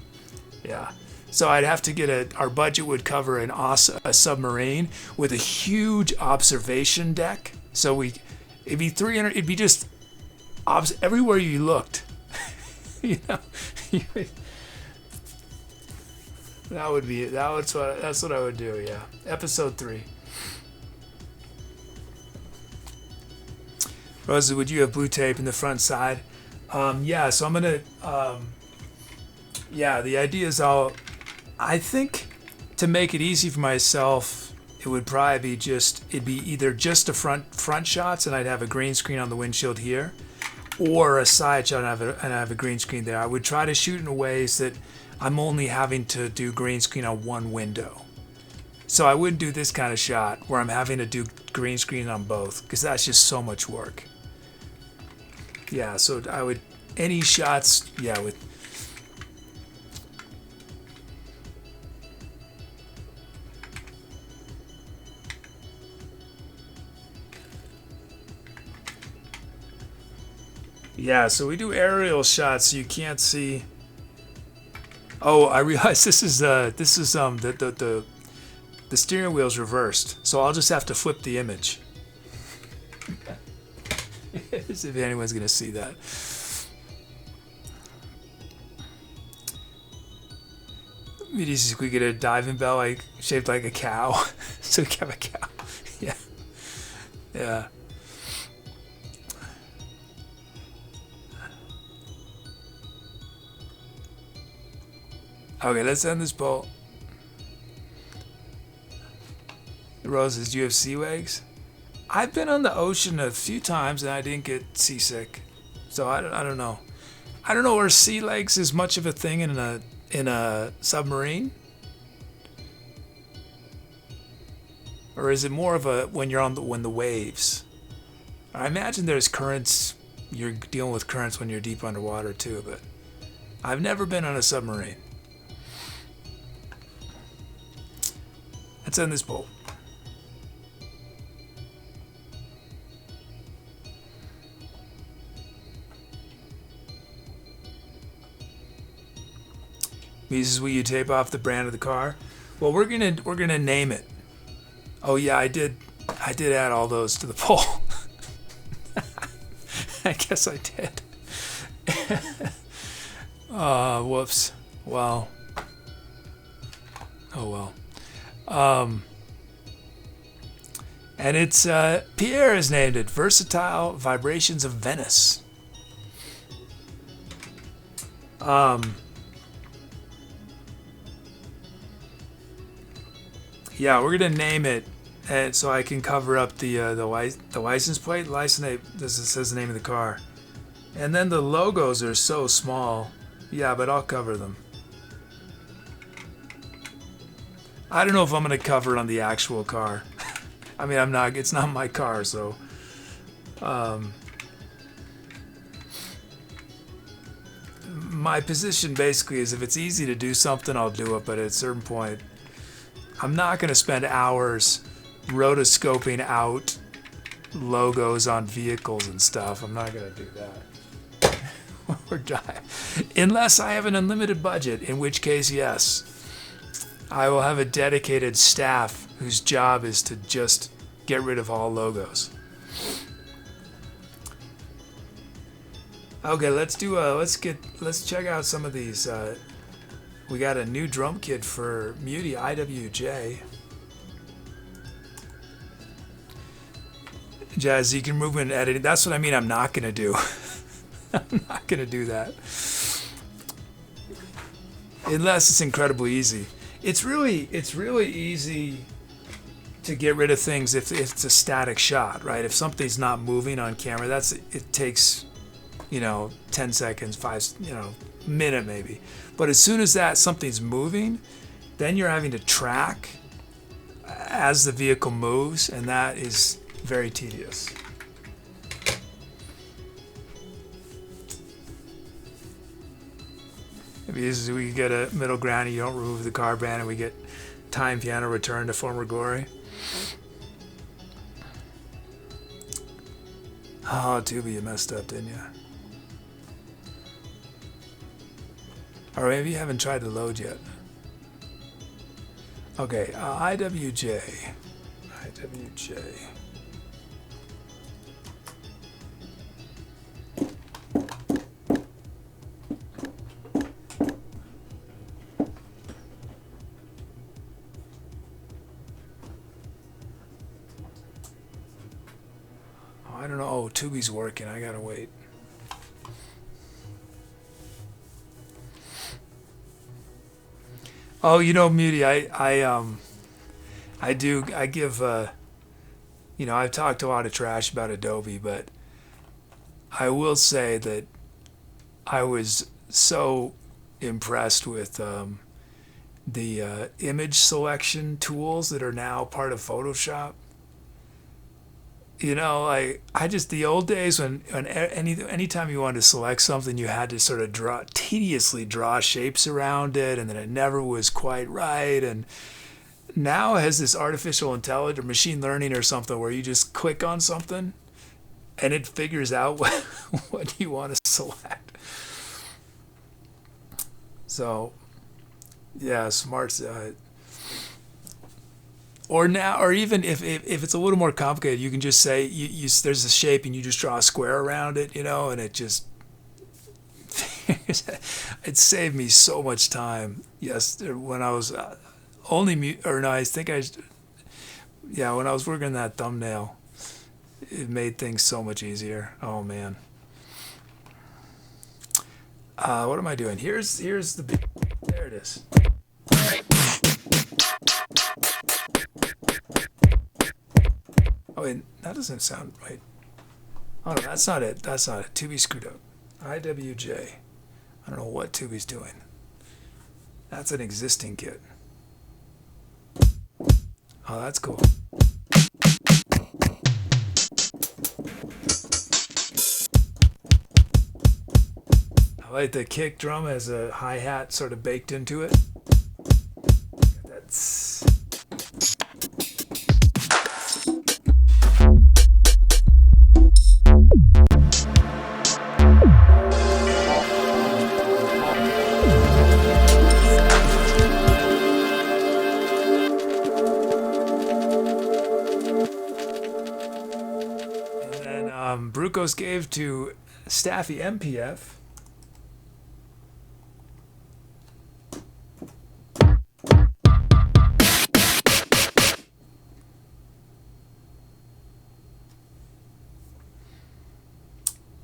S1: Yeah. So I'd have to get our budget would cover a submarine with a huge observation deck. So it'd be 300, it'd be just everywhere you looked. You know, that's what I would do. Yeah. Episode 3. Rosa, would you have blue tape in the front side? Yeah, so I'm gonna yeah, the idea is I think to make it easy for myself, it would probably be it'd be either just the front shots and I'd have a green screen on the windshield here, or a side shot and I have a green screen there. I would try to shoot in ways that I'm only having to do green screen on one window. So I wouldn't do this kind of shot where I'm having to do green screen on both, because that's just so much work. Yeah, so I would, any shots, yeah, with... Yeah, so we do aerial shots so you can't see. Oh, I realize this is the the steering wheel's reversed, so I'll just have to flip the image. As if anyone's gonna see that. We get a diving bell like shaped like a cow, so we have a cow. Yeah, yeah. Okay, let's end this poll. Roses, do you have sea legs? I've been on the ocean a few times and I didn't get seasick, so I don't know. I don't know where sea legs is much of a thing in a submarine, or is it more of a when you're on when the waves? I imagine there's currents. You're dealing with currents when you're deep underwater too, but I've never been on a submarine. Let's end this poll. Mises, will you tape off the brand of the car? Well, we're gonna name it. Oh yeah, I did add all those to the poll. I guess I did. Whoops. Well. Oh well. And it's Pierre has named it Versatile Vibrations of Venice. Yeah, we're gonna name it, and so I can cover up the license plate. This says the name of the car, and then the logos are so small. Yeah, but I'll cover them. I don't know if I'm gonna cover it on the actual car. I mean, I'm not. It's not my car, so. My position basically is if it's easy to do something, I'll do it. But at a certain point, I'm not going to spend hours rotoscoping out logos on vehicles and stuff. I'm not going to do that. Or die. Unless I have an unlimited budget, in which case, yes. I will have a dedicated staff whose job is to just get rid of all logos. Okay, let's check out some of these. We got a new drum kit for Muti IWJ. Jazz, you can move in editing. That's what I mean. I'm not gonna do. I'm not gonna do that unless it's incredibly easy. It's really easy to get rid of things if it's a static shot, right? If something's not moving on camera, it takes 10 seconds, minute maybe. But as soon as something's moving, then you're having to track as the vehicle moves, and that is very tedious. Maybe we get a middle ground and you don't remove the car band, and we get Tine piano return to former glory. Oh, Tuba, you messed up, didn't you? Or maybe you haven't tried to load yet. Okay, IWJ. Oh, I don't know. Oh, Tubi's working. I gotta wait. Oh, Muti, I give, I've talked a lot of trash about Adobe, but I will say that I was so impressed with the image selection tools that are now part of Photoshop. The old days when anytime you wanted to select something, you had to sort of tediously draw shapes around it, and then it never was quite right. And now it has this artificial intelligence or machine learning or something where you just click on something and it figures out what you want to select. So, yeah, smart. Or now, or even if it's a little more complicated, you can just say there's a shape and you just draw a square around it, and it just it saved me so much time. Yes, when I was I think when I was working on that thumbnail, it made things so much easier. Oh man. What am I doing? Here's the big. There it is. Oh wait, that doesn't sound right. Oh no, that's not it. That's not it. Tubi screwed up. IWJ. I don't know what Tubi's doing. That's an existing kit. Oh, that's cool. I like the kick drum has a hi-hat sort of baked into it. That's... Brucos gave to Staffy MPF.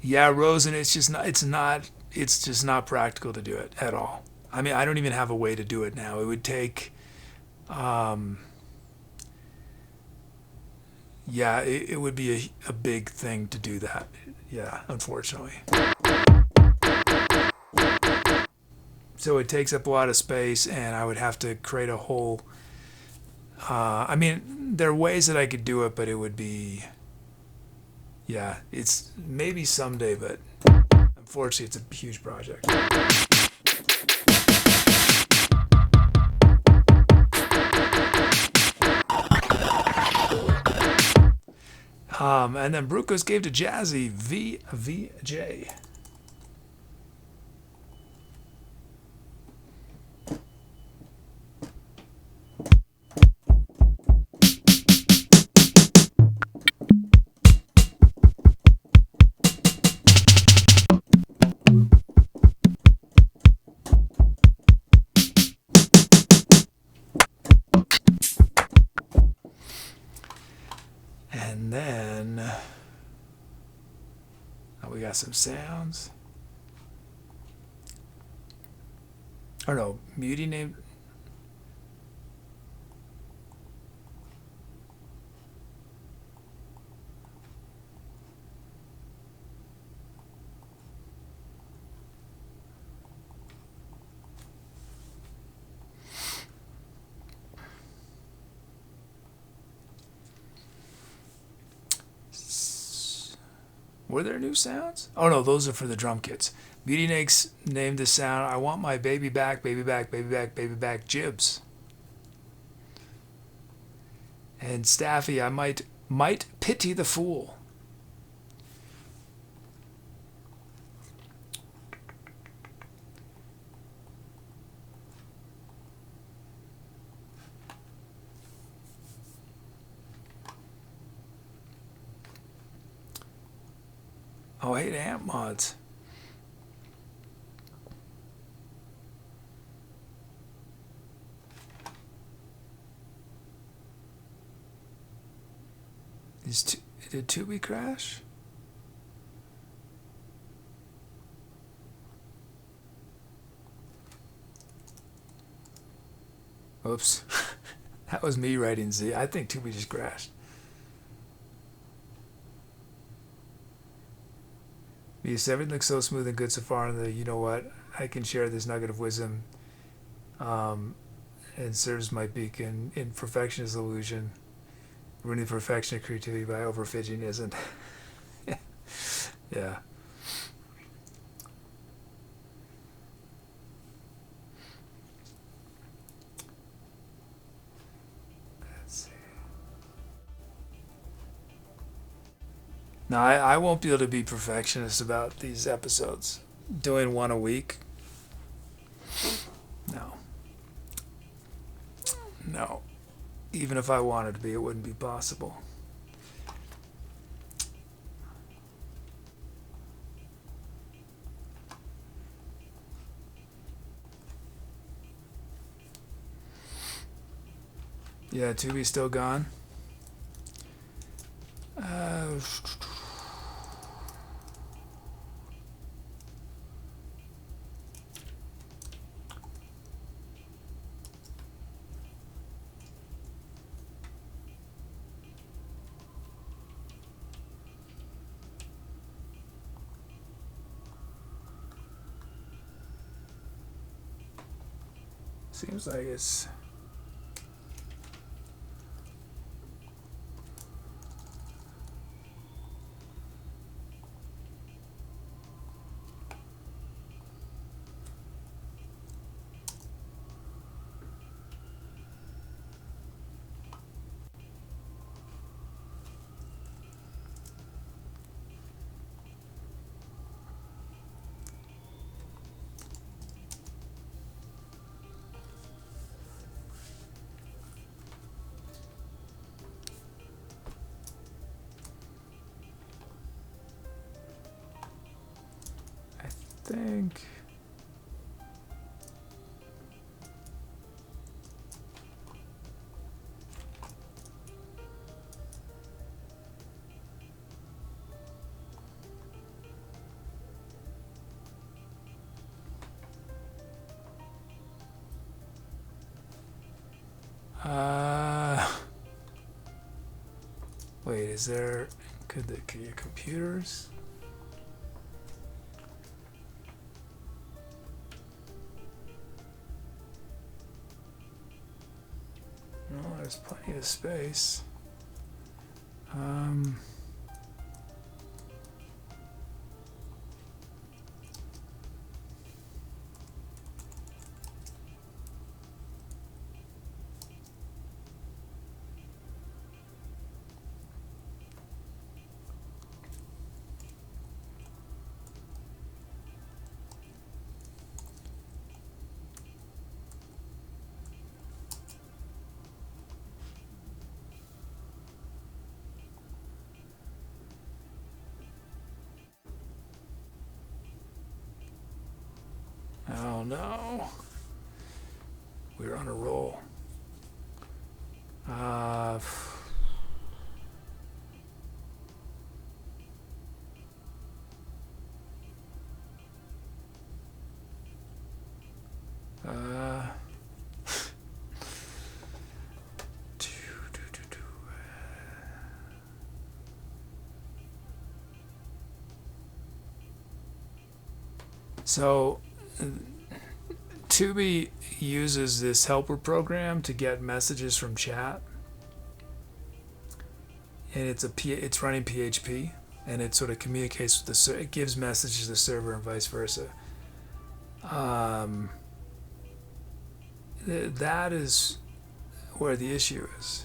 S1: Yeah, Rosen, it's just not practical to do it at all. I mean, I don't even have a way to do it now. It would take it would be a big thing to do that. Yeah, unfortunately. So it takes up a lot of space, and I would have to create a whole... I mean, there are ways that I could do it, but it would be... Yeah, it's maybe someday, but unfortunately it's a huge project. And then Brucos gave to Jazzy VJ. And then we got some sounds. Oh no, Muty name. Were there new sounds? Oh no, those are for the drum kits. Beauty Nakes named the sound, I want my baby back, baby back, baby back, baby back, jibs. And Staffy, I might pity the fool. Oh, I hate amp mods. Did Tubi crash? Oops. That was me writing Z. I think Tubi just crashed. Because everything looks so smooth and good so far, and you know what? I can share this nugget of wisdom, and serves my beacon in perfection is illusion. Ruining the perfection of creativity by overfitting isn't. Yeah. Let's see. Now, I won't be able to be perfectionist about these episodes. Doing one a week? No. No. even if I wanted to be, it wouldn't be possible. Yeah, Tubi's still gone. Seems like it's... think wait, is there could your computers? No, there's plenty of space. Oh no. We're on a roll. So Tubi uses this helper program to get messages from chat, and it's running PHP, and it sort of communicates with the it gives messages to the server and vice versa. That is where the issue is,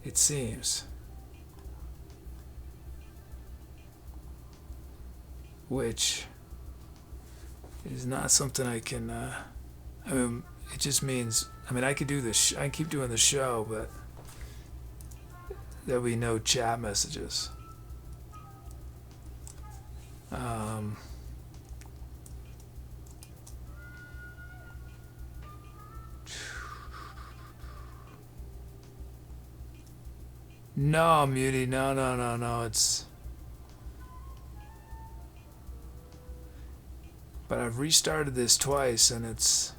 S1: it seems. Which is not something I can, I mean, it just means, I mean, I could do this, I keep doing the show, but there'll be no chat messages. No, Muty, no, it's... But I've restarted this twice and it's...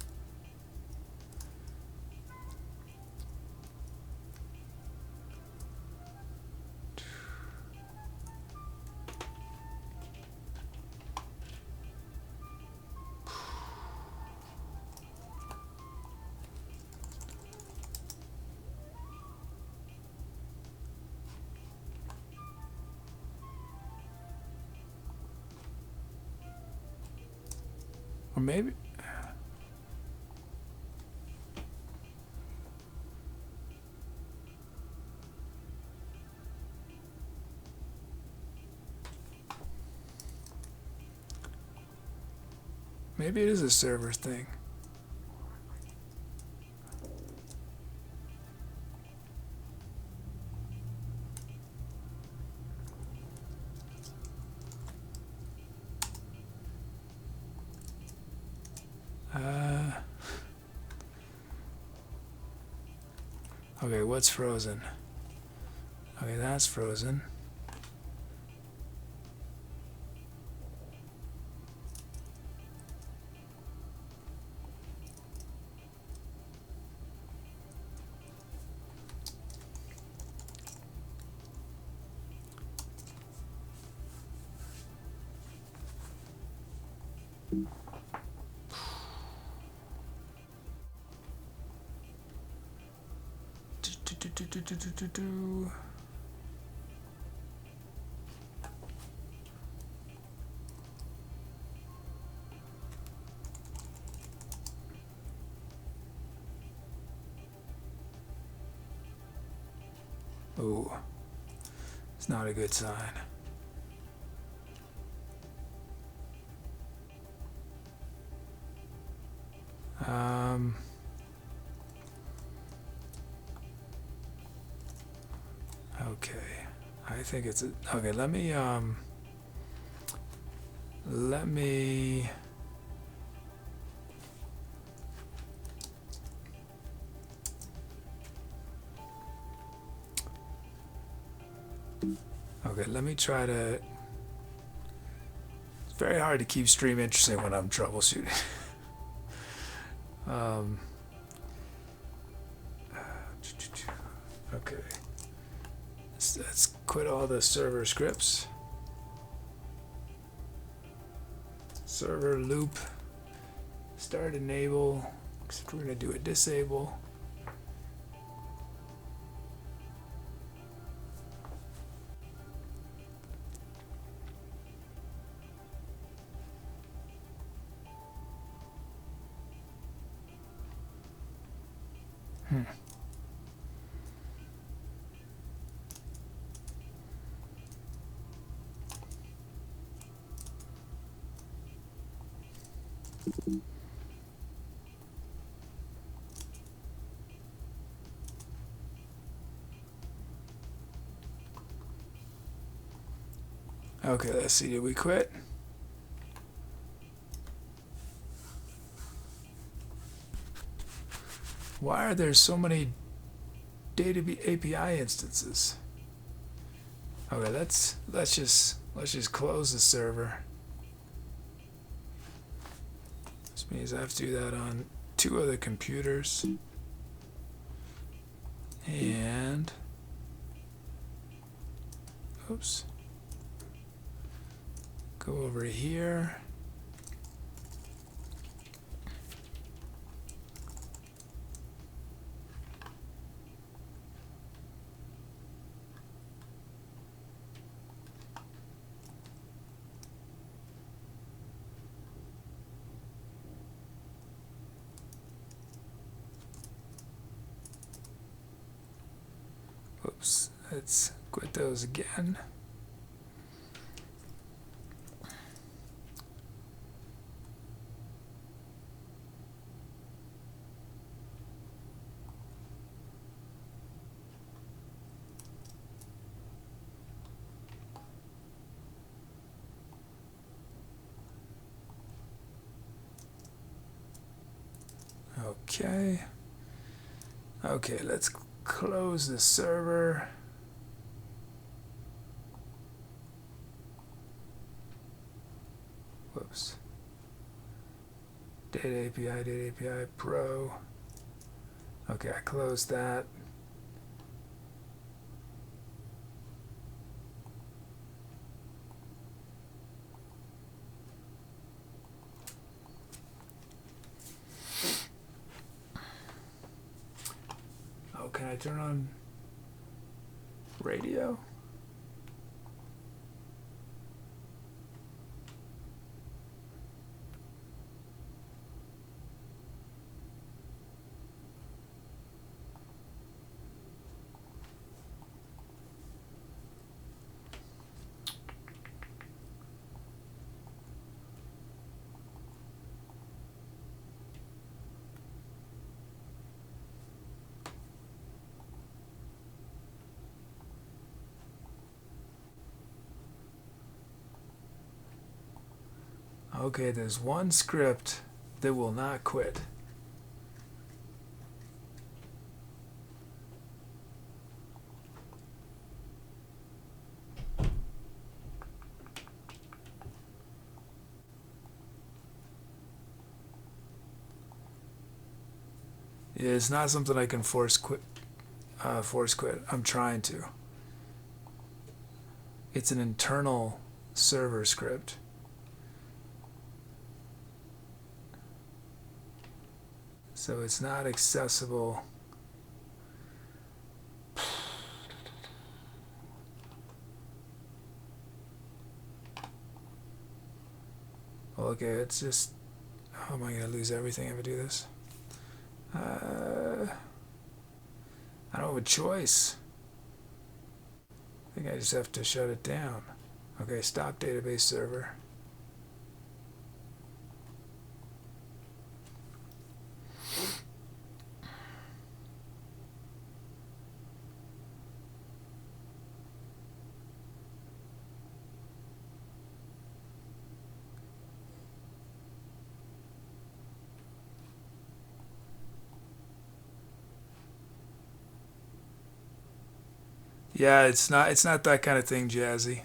S1: Or maybe... Maybe it is a server thing. Okay, what's frozen? Okay, that's frozen. Ooh, it's not a good sign. Okay, I think it's okay. Let me okay, let me try to. It's very hard to keep stream interesting when I'm troubleshooting. Okay, let's quit all the server scripts. Server loop, start enable, except we're going to do a disable. Okay, let's see, did we quit? Why are there so many data API instances? Okay, let's just close the server. This means I have to do that on 2 other computers. And oops. Go over here. Oops, let's quit those again. Okay. Okay, let's close the server. Whoops. Data API Pro. Okay, I closed that. Oh, can I turn on radio? Okay, there's one script that will not quit. It's not something I can force quit. I'm trying to. It's an internal server script. So it's not accessible. Well, okay, it's just... How am I going to lose everything if I do this? I don't have a choice. I think I just have to shut it down. Okay, stop database server. Yeah, it's not that kind of thing, Jazzy.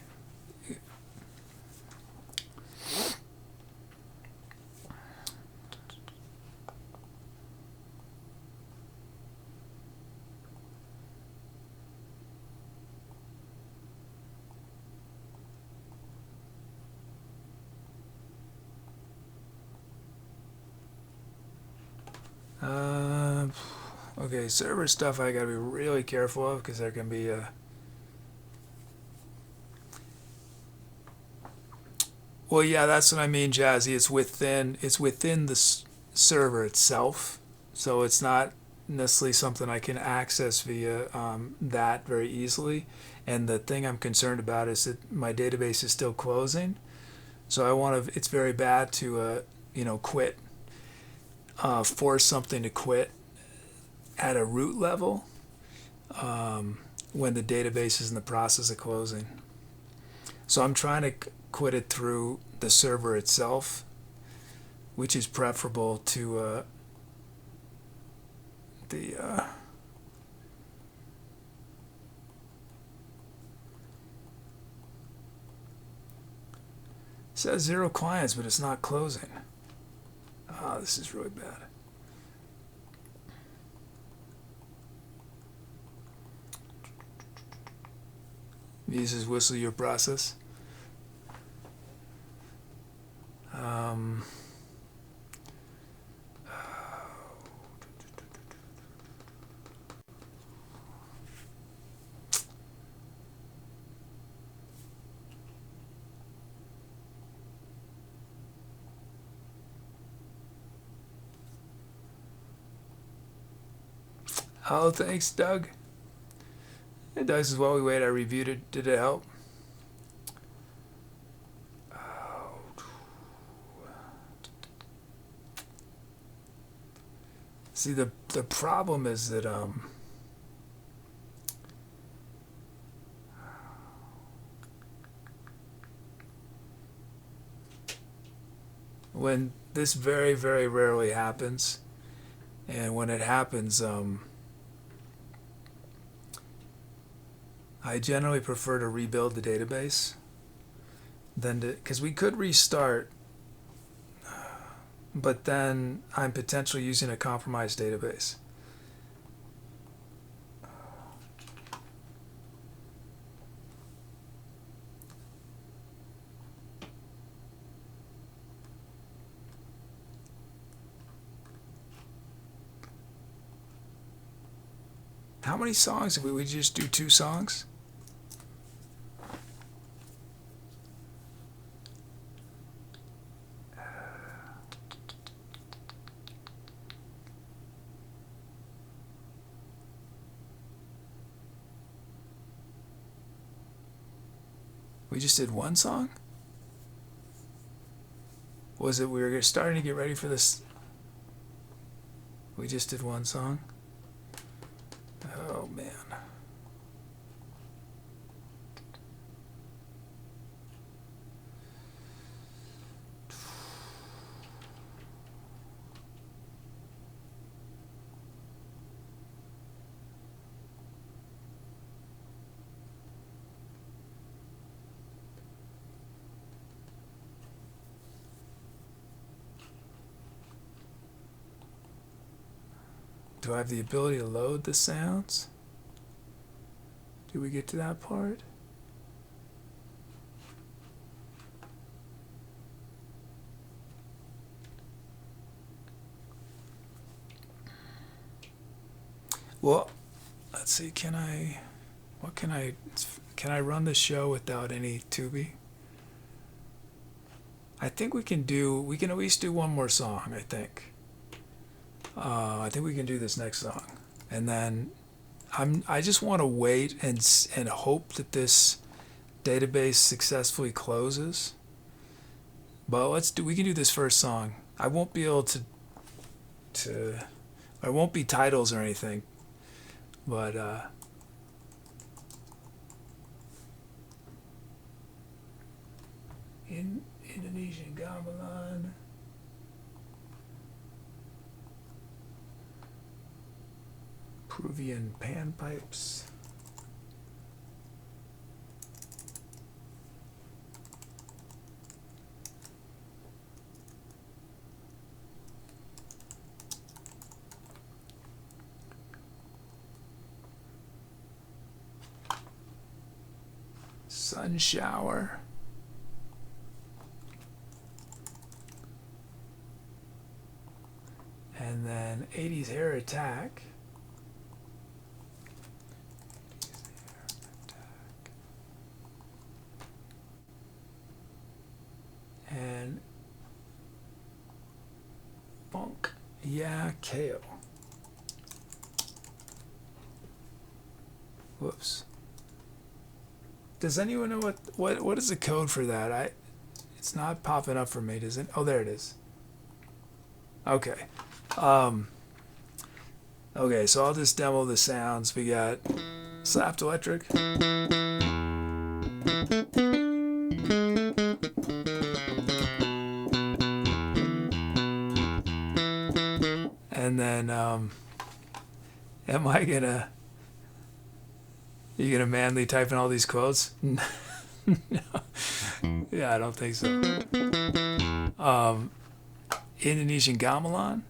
S1: Okay, server stuff I gotta be really careful of because there can be well, yeah, that's what I mean, Jazzy. It's within the server itself, so it's not necessarily something I can access via that very easily. And the thing I'm concerned about is that my database is still closing, so I want to. It's very bad to quit, force something to quit at a root level when the database is in the process of closing. So I'm trying to quit it through the server itself, which is preferable to the it says 0 clients, but it's not closing. Ah, this is really bad. Uses whistle your process. Oh, thanks, Doug. It does as well. We wait. I reviewed it. Did it help? See, the problem is that when this very, very rarely happens, and when it happens, I generally prefer to rebuild the database than to, because we could restart, but then I'm potentially using a compromised database. How many songs did we just do? 2 songs? We just did 1 song? Was it we were starting to get ready for this? We just did 1 song? Oh, man. Do I have the ability to load the sounds? Did we get to that part? Well, let's see, can I run the show without any Tubi? I think we can at least do one more song, I think. I think we can do this next song. And then I just want to wait and hope that this database successfully closes. But we can do this first song. I won't be able to it won't be titles or anything. But in Indonesian gamelan. Peruvian panpipes. Sun shower. And then 80s hair attack. And funk. Yeah, KO. Whoops. Does anyone know what is the code for that? It's not popping up for me, does it? Oh, there it is. Okay. Okay, so I'll just demo the sounds. We got slapped electric. And then, am I gonna... You gonna manly type in all these quotes? No. Yeah, I don't think so. Indonesian gamelan.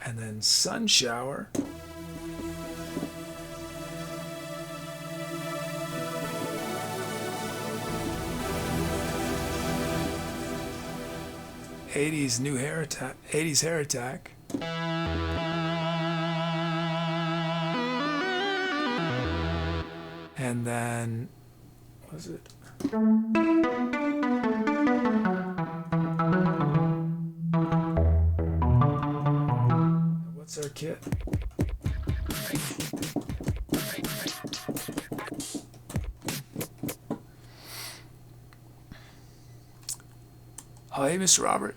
S1: And then sun shower. '80s hair attack. And then, what was it? What's our kit? Oh, hey, Mr. Robert.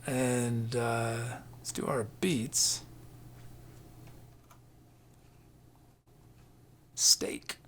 S1: And let's do our beats. Steak.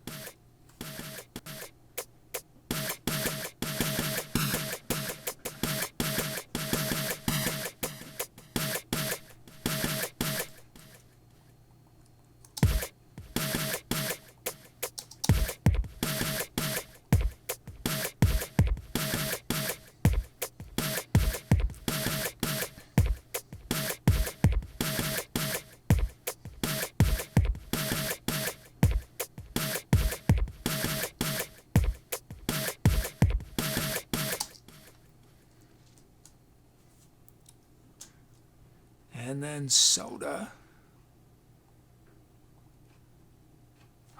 S1: And then soda.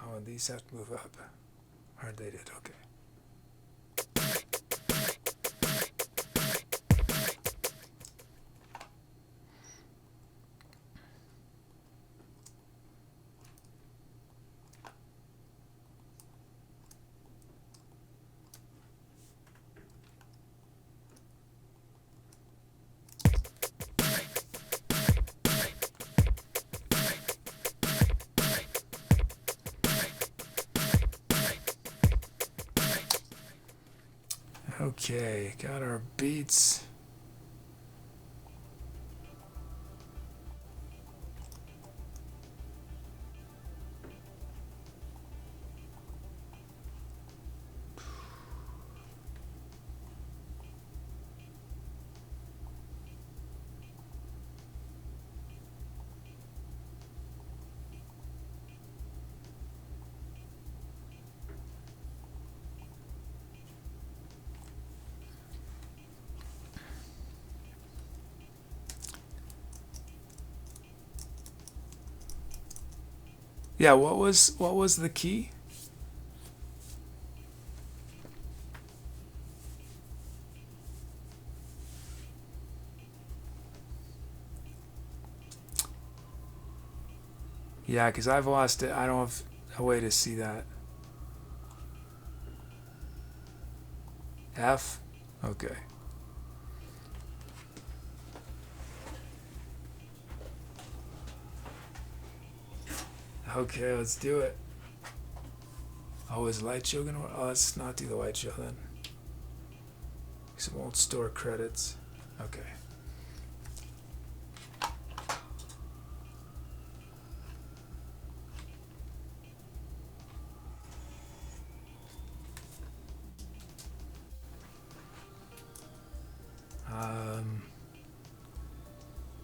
S1: Oh, and these have to move up. Or they did, okay. Okay, got our beats. Yeah, what was the key? Yeah, because I've lost it. I don't have a way to see that. F? Okay. Okay, let's do it. Oh, is light show gonna work? Oh, let's not do the light show then. Because it won't store credits. Okay.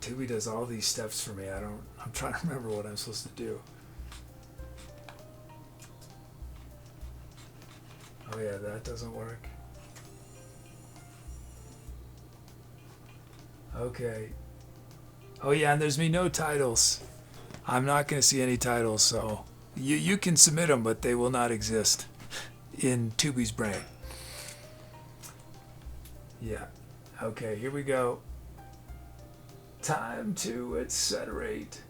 S1: Tubi does all these steps for me. I'm trying to remember what I'm supposed to do. Oh yeah, that doesn't work. Okay. Oh yeah, and there's no titles. I'm not going to see any titles, so you can submit them, but they will not exist in Tubi's brain. Yeah. Okay, here we go. Time to accelerate.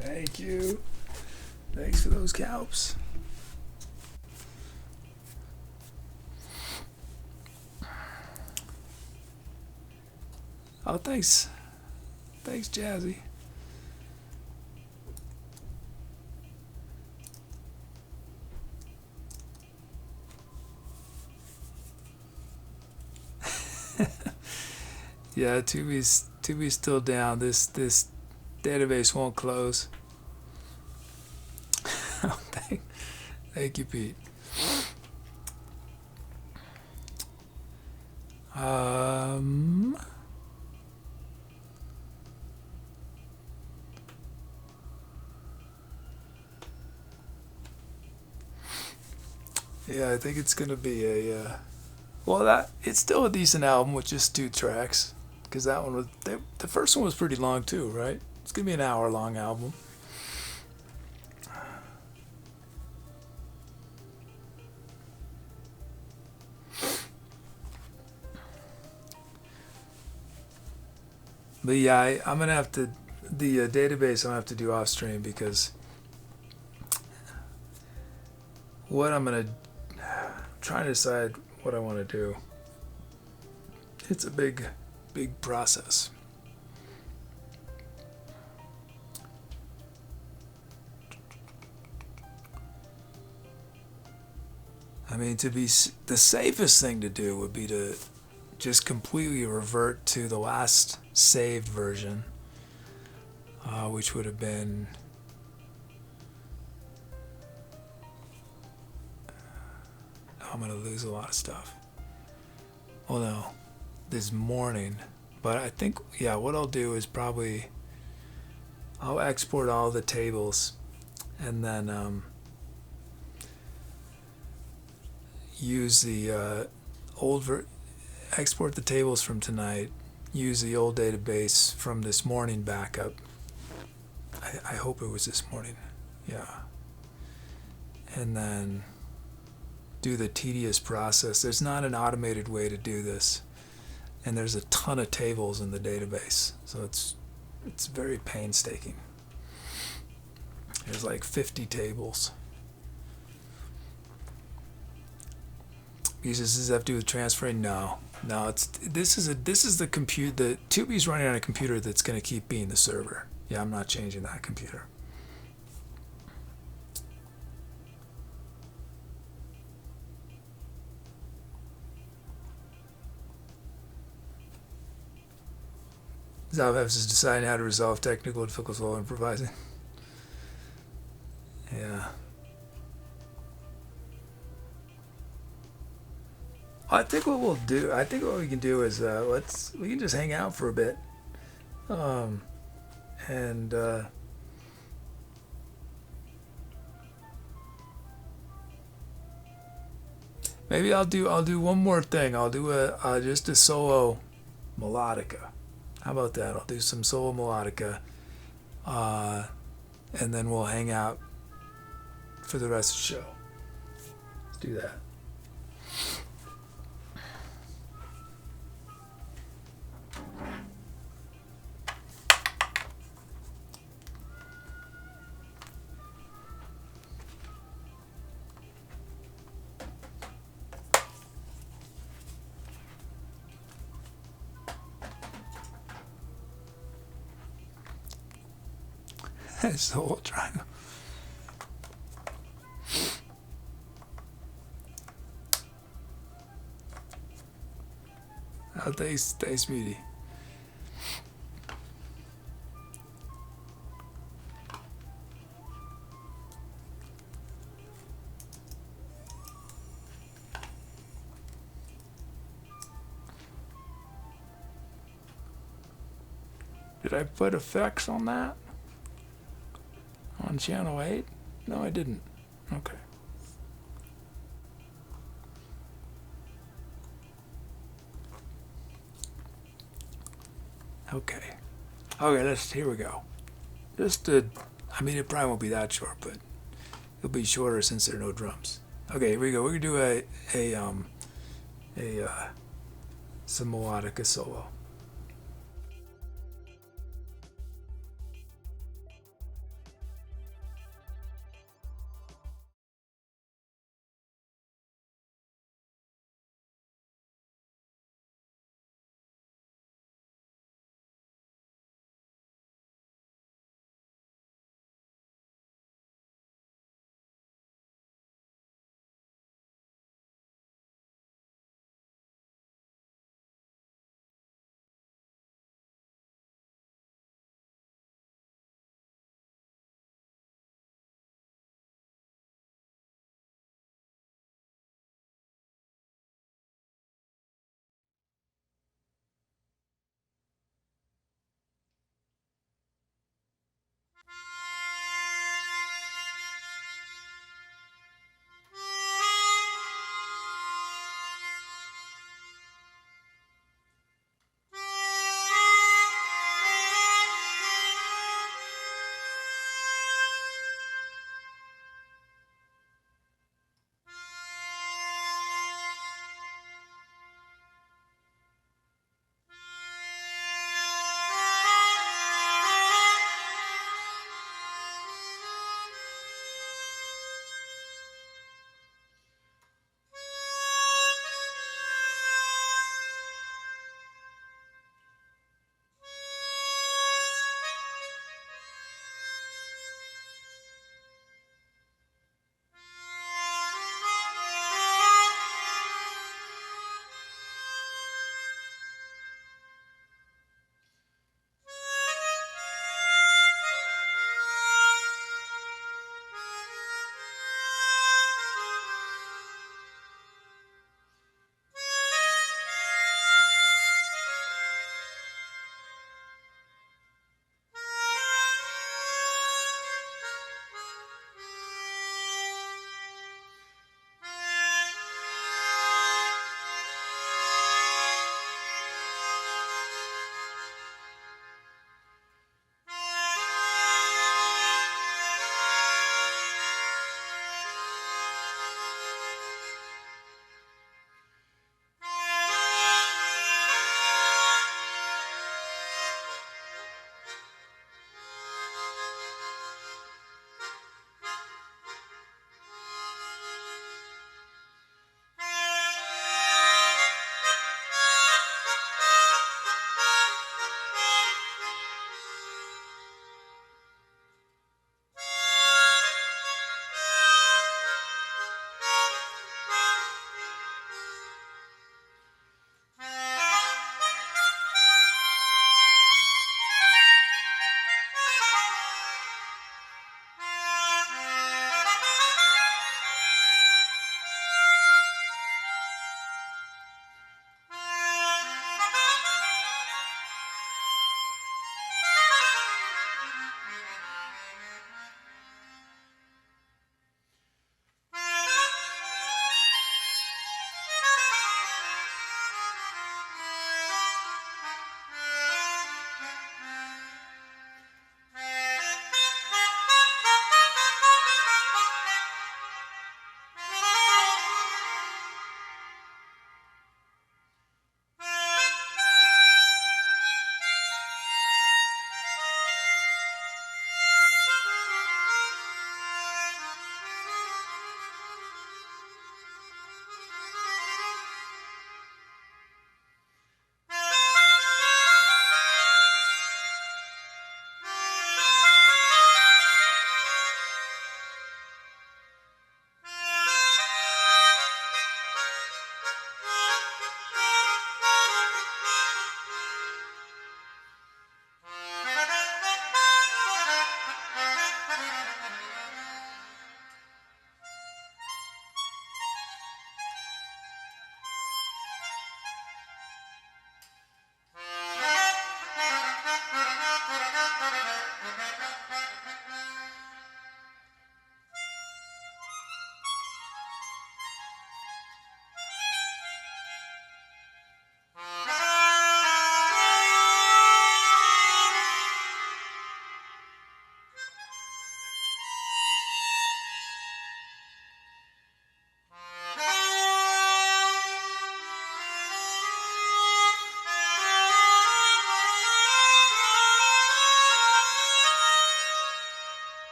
S1: Thank you. Thanks for those calps. Oh, thanks. Thanks, Jazzy. Yeah, Tubi's still down. This database won't close. Oh, thank you, Pete. Yeah, I think it's gonna be a. Well, it's still a decent album with just 2 tracks, because that one was the first one was pretty long too, right? It's gonna be an hour-long album. But yeah, I'm gonna have to the database. I'm gonna have to do off stream because what I'm trying to decide what I want to do. It's a big process. I mean, the safest thing to do would be to just completely revert to the last saved version, which would have been I'm gonna lose a lot of stuff. Oh no, this morning. But I think, yeah, what I'll do is probably I'll export all the tables and then use the export the tables from tonight, use the old database from this morning backup. I hope it was this morning. Yeah. And then do the tedious process. There's not an automated way to do this. And there's a ton of tables in the database. So it's very painstaking. There's like 50 tables. Because does this have to do with transferring? No. This is the compute. The Tubi's running on a computer that's going to keep being the server. Yeah, I'm not changing that computer. Zalvevs is deciding how to resolve technical difficulties while improvising. Yeah. I think what we'll do, I think what we can do is we can just hang out for a bit, and maybe I'll do one more thing. I'll do just a solo melodica. How about that? I'll do some solo melodica, and then we'll hang out for the rest of the show. Let's do that. So we'll try. Oh, thanks, Meaty. Did I put effects on that? On channel 8? No, I didn't. Okay. Okay, here we go. I mean, it probably won't be that short, but it'll be shorter since there are no drums. Okay, here we go. We're gonna do some melodica solo.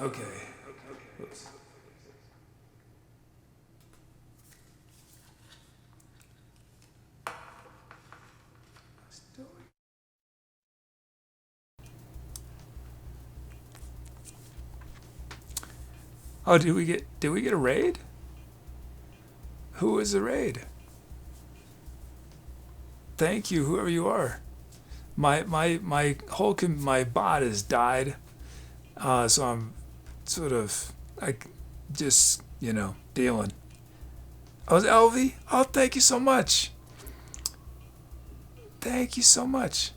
S1: Okay. Oops. Oh, did we get a raid? Who is the raid? Thank you, whoever you are. My bot has died, so I'm sort of just dealing. Oh, LV? Oh, thank you so much. Thank you so much.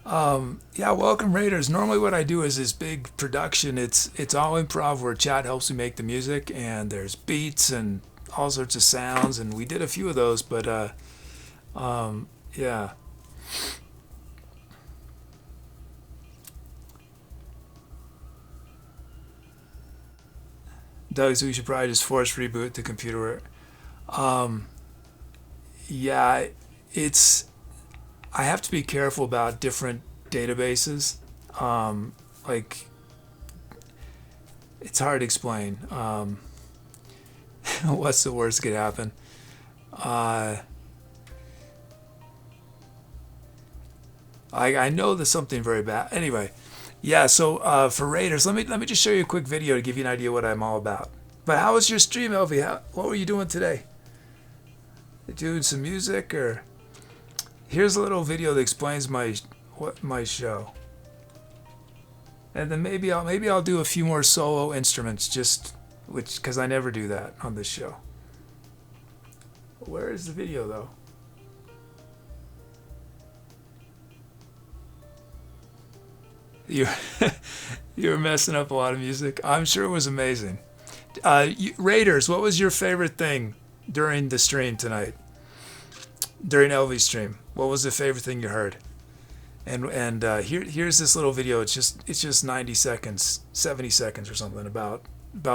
S1: Yeah, welcome Raiders. Normally what I do is this big production. It's all improv where chat helps me make the music, and there's beats and all sorts of sounds, and we did a few of those, but yeah. Doug, so we should probably just force reboot the computer. Yeah, I have to be careful about different databases. Like, it's hard to explain. What's the worst that could happen? I know there's something very bad. Anyway, yeah. So for Raiders, let me just show you a quick video to give you an idea what I'm all about. But how was your stream, LV? What were you doing today? Doing some music, or here's a little video that explains my show, and then maybe I'll do a few more solo instruments, because I never do that on this show. Where is the video though? You're messing up a lot of music. I'm sure it was amazing. Raiders, what was your favorite thing during the stream tonight? During LV's stream, what was the favorite thing you heard? And here's this little video. It's just 90 seconds, 70 seconds or something about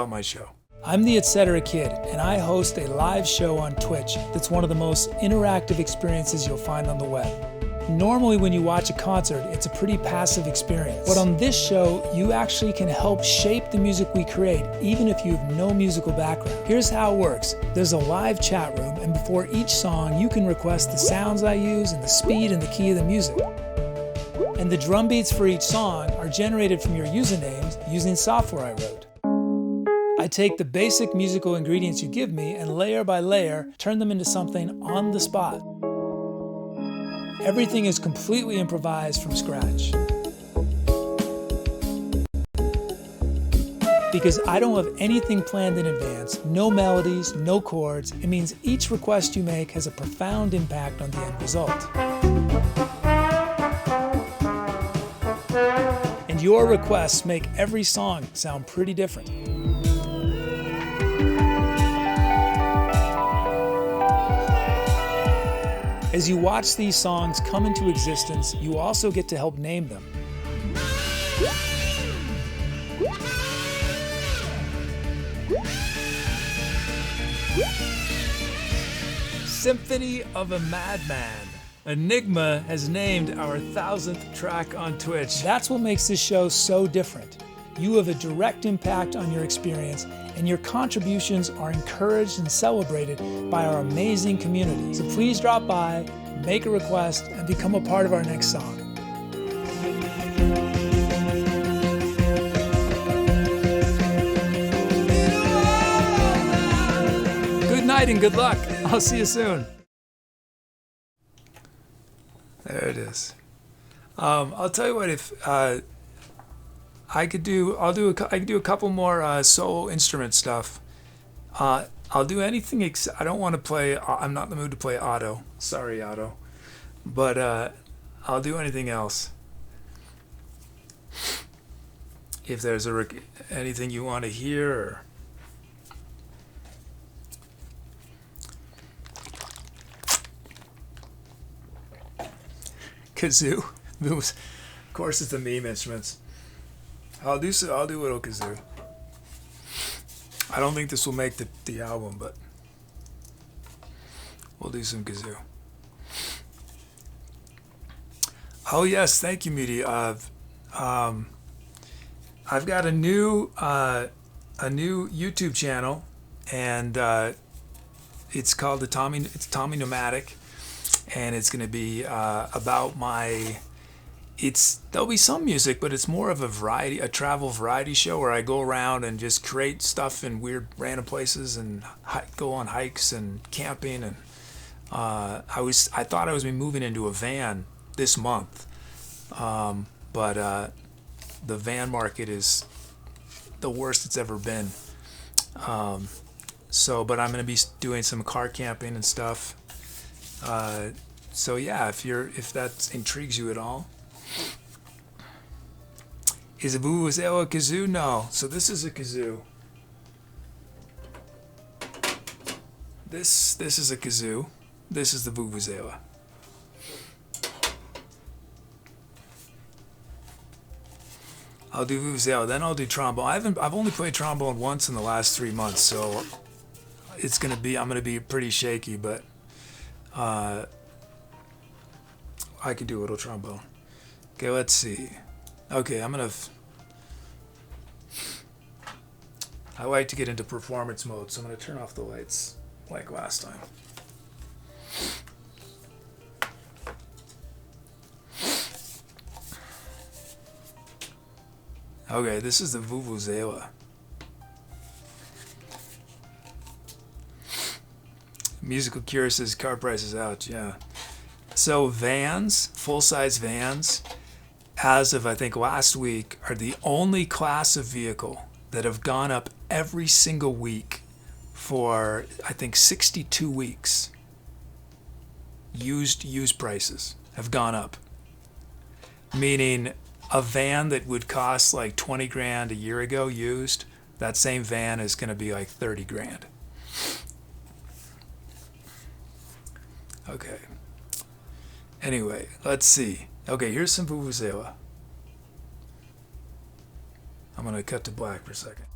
S1: my show. I'm the Etc. Kid, and I host a live show on Twitch that's one of the most interactive experiences you'll find on the web. Normally when you watch a concert, it's a pretty passive experience. But on this show, you actually can help shape the music we create, even if you have no musical background. Here's how it works. There's a live chat room, and before each song, you can request the sounds I use and the speed and the key of the music. And the drum beats for each song are generated from your usernames using software I wrote. I take the basic musical ingredients you give me and layer by layer, turn them into something on the spot. Everything is completely improvised from scratch. Because I don't have anything planned in advance, no melodies, no chords, it means each request you make has a profound impact on the end result. And your requests make every song sound pretty different. As you watch these songs come into existence, you also get to help name them. Symphony of a Madman. Enigma has named our 1000th track on Twitch. That's what makes this show so different. You have a direct impact on your experience, and your contributions are encouraged and celebrated by our amazing community. So please drop by, make a request, and become a part of our next song. Good night and good luck. I'll see you soon. There it is. I'll tell you what, if I could do a couple more solo instrument stuff. I'll do anything. I don't want to play. I'm not in the mood to play Otto. Sorry, Otto. But I'll do anything else. If there's anything you want to hear. Or kazoo. Of course, it's the meme instruments. I'll do a little kazoo. I don't think this will make the album, but we'll do some kazoo. Oh yes, thank you, Meaty. I've got a new YouTube channel, and it's called Tommy Nomadic, and it's going to be about my. There'll be some music, but it's more of a travel variety show where I go around and just create stuff in weird random places and go on hikes and camping. And I thought I was moving into a van this month, but the van market is the worst it's ever been. But I'm going to be doing some car camping and stuff. So yeah, if that intrigues you at all. Is a vuvuzela a kazoo? No. So this is a kazoo. This is a kazoo. This is the vuvuzela. I'll do vuvuzela, then I'll do trombone. I've only played trombone once in the last 3 months, so I'm gonna be pretty shaky, but I can do a little trombone. Okay, let's see. Okay, I like to get into performance mode, so I'm gonna turn off the lights like last time. Okay, this is the vuvuzela. Musical Cure says car prices out, yeah. So vans, full-size vans, as of I think last week, are the only class of vehicle that have gone up every single week for I think 62 weeks. Used prices have gone up. Meaning a van that would cost like 20 grand a year ago used, that same van is going to be like 30 grand. Okay. Anyway, let's see. Okay, here's some vuvuzela. I'm going to cut to black for a second.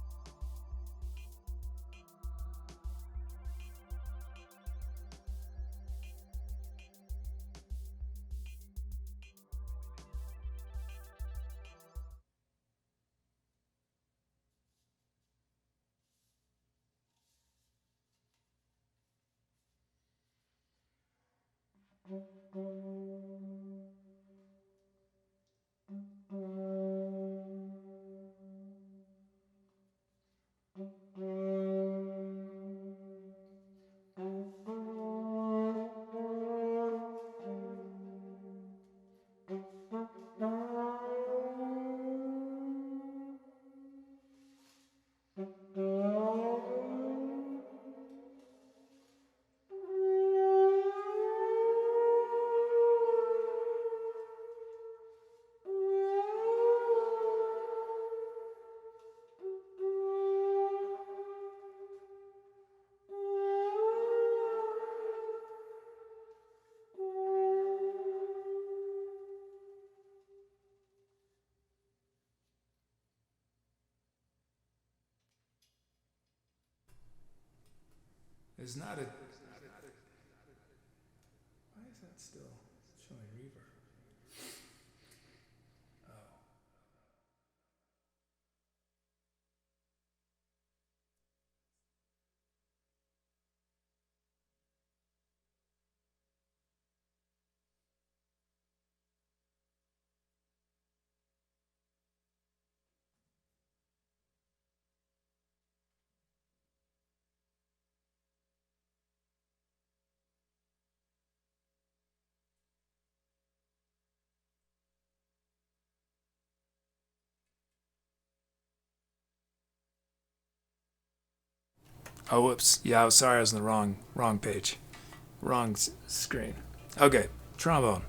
S1: It's not a. Why is that still showing reverb? Oh, whoops. Yeah, I'm sorry, I was on the wrong page. Wrong screen. Okay, trombone.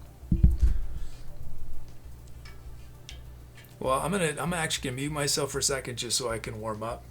S1: Well, I'm actually gonna mute myself for a second just so I can warm up.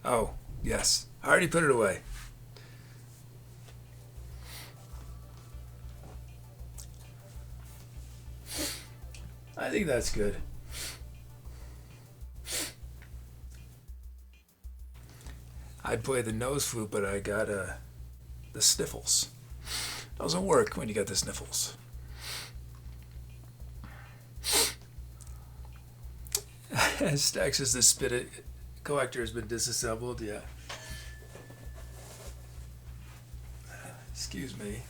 S1: Oh, yes. I already put it away. I think that's good. I'd play the nose flute, but I got the sniffles. Doesn't work when you got the sniffles. Stax says the spit collector has been disassembled. Yeah. Excuse me.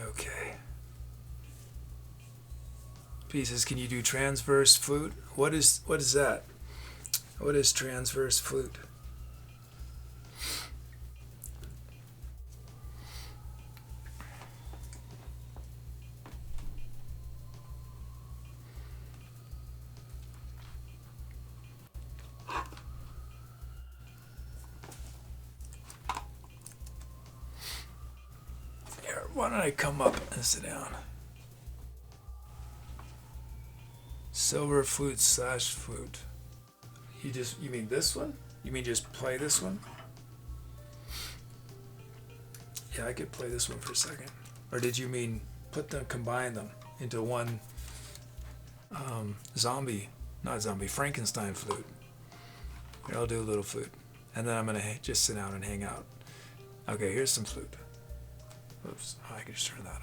S1: Okay. Pieces, can you do transverse flute? What is that? What is transverse flute? Here, why don't I come up and sit down? Silver flute / flute. You mean this one? You mean just play this one? Yeah, I could play this one for a second. Or did you mean combine them into one Frankenstein flute? Here, I'll do a little flute. And then I'm gonna just sit down and hang out. Okay, here's some flute. Oops, I can just turn that on.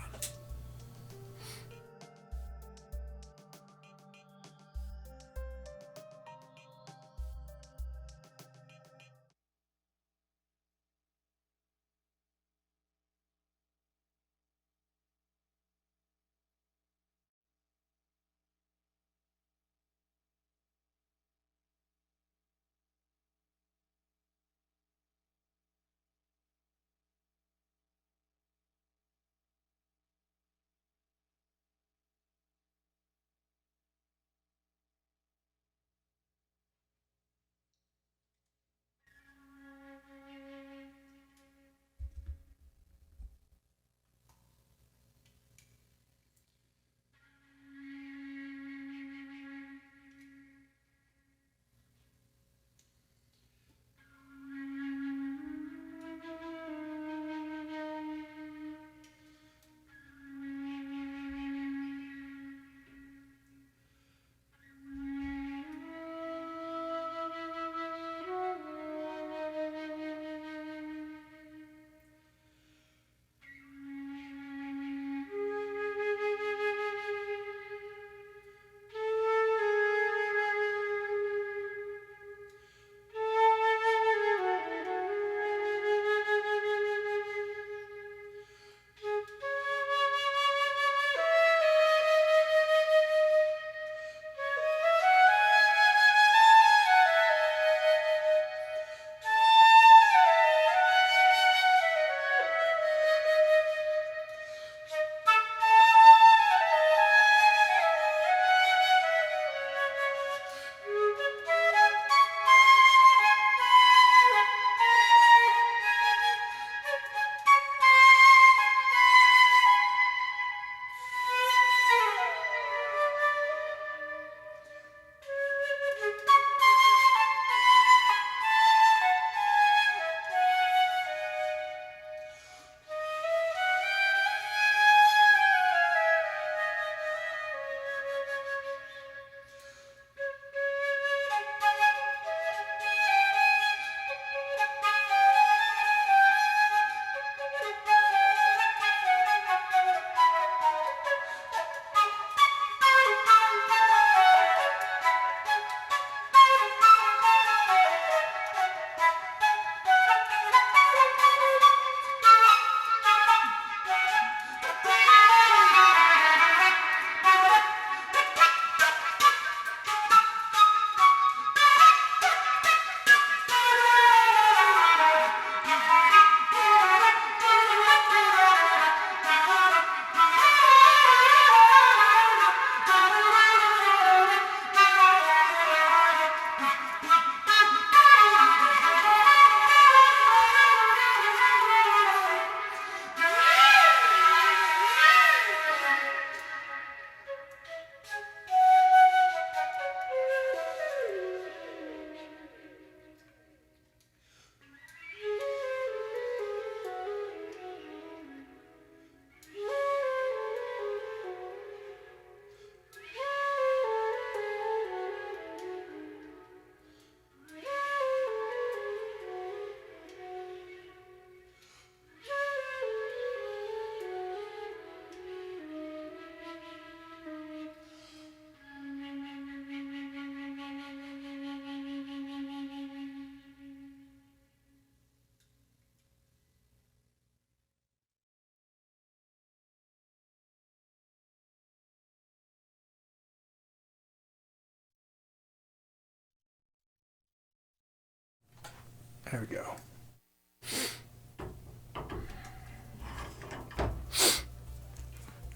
S1: There we go.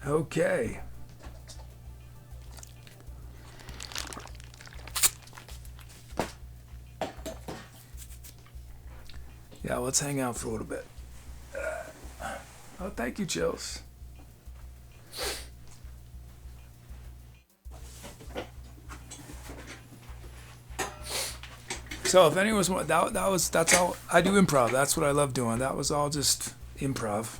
S1: Okay. Yeah, let's hang out for a little bit. Oh, thank you, Chills. So if anyone's that's all I do improv. That's what I love doing. That was all just improv.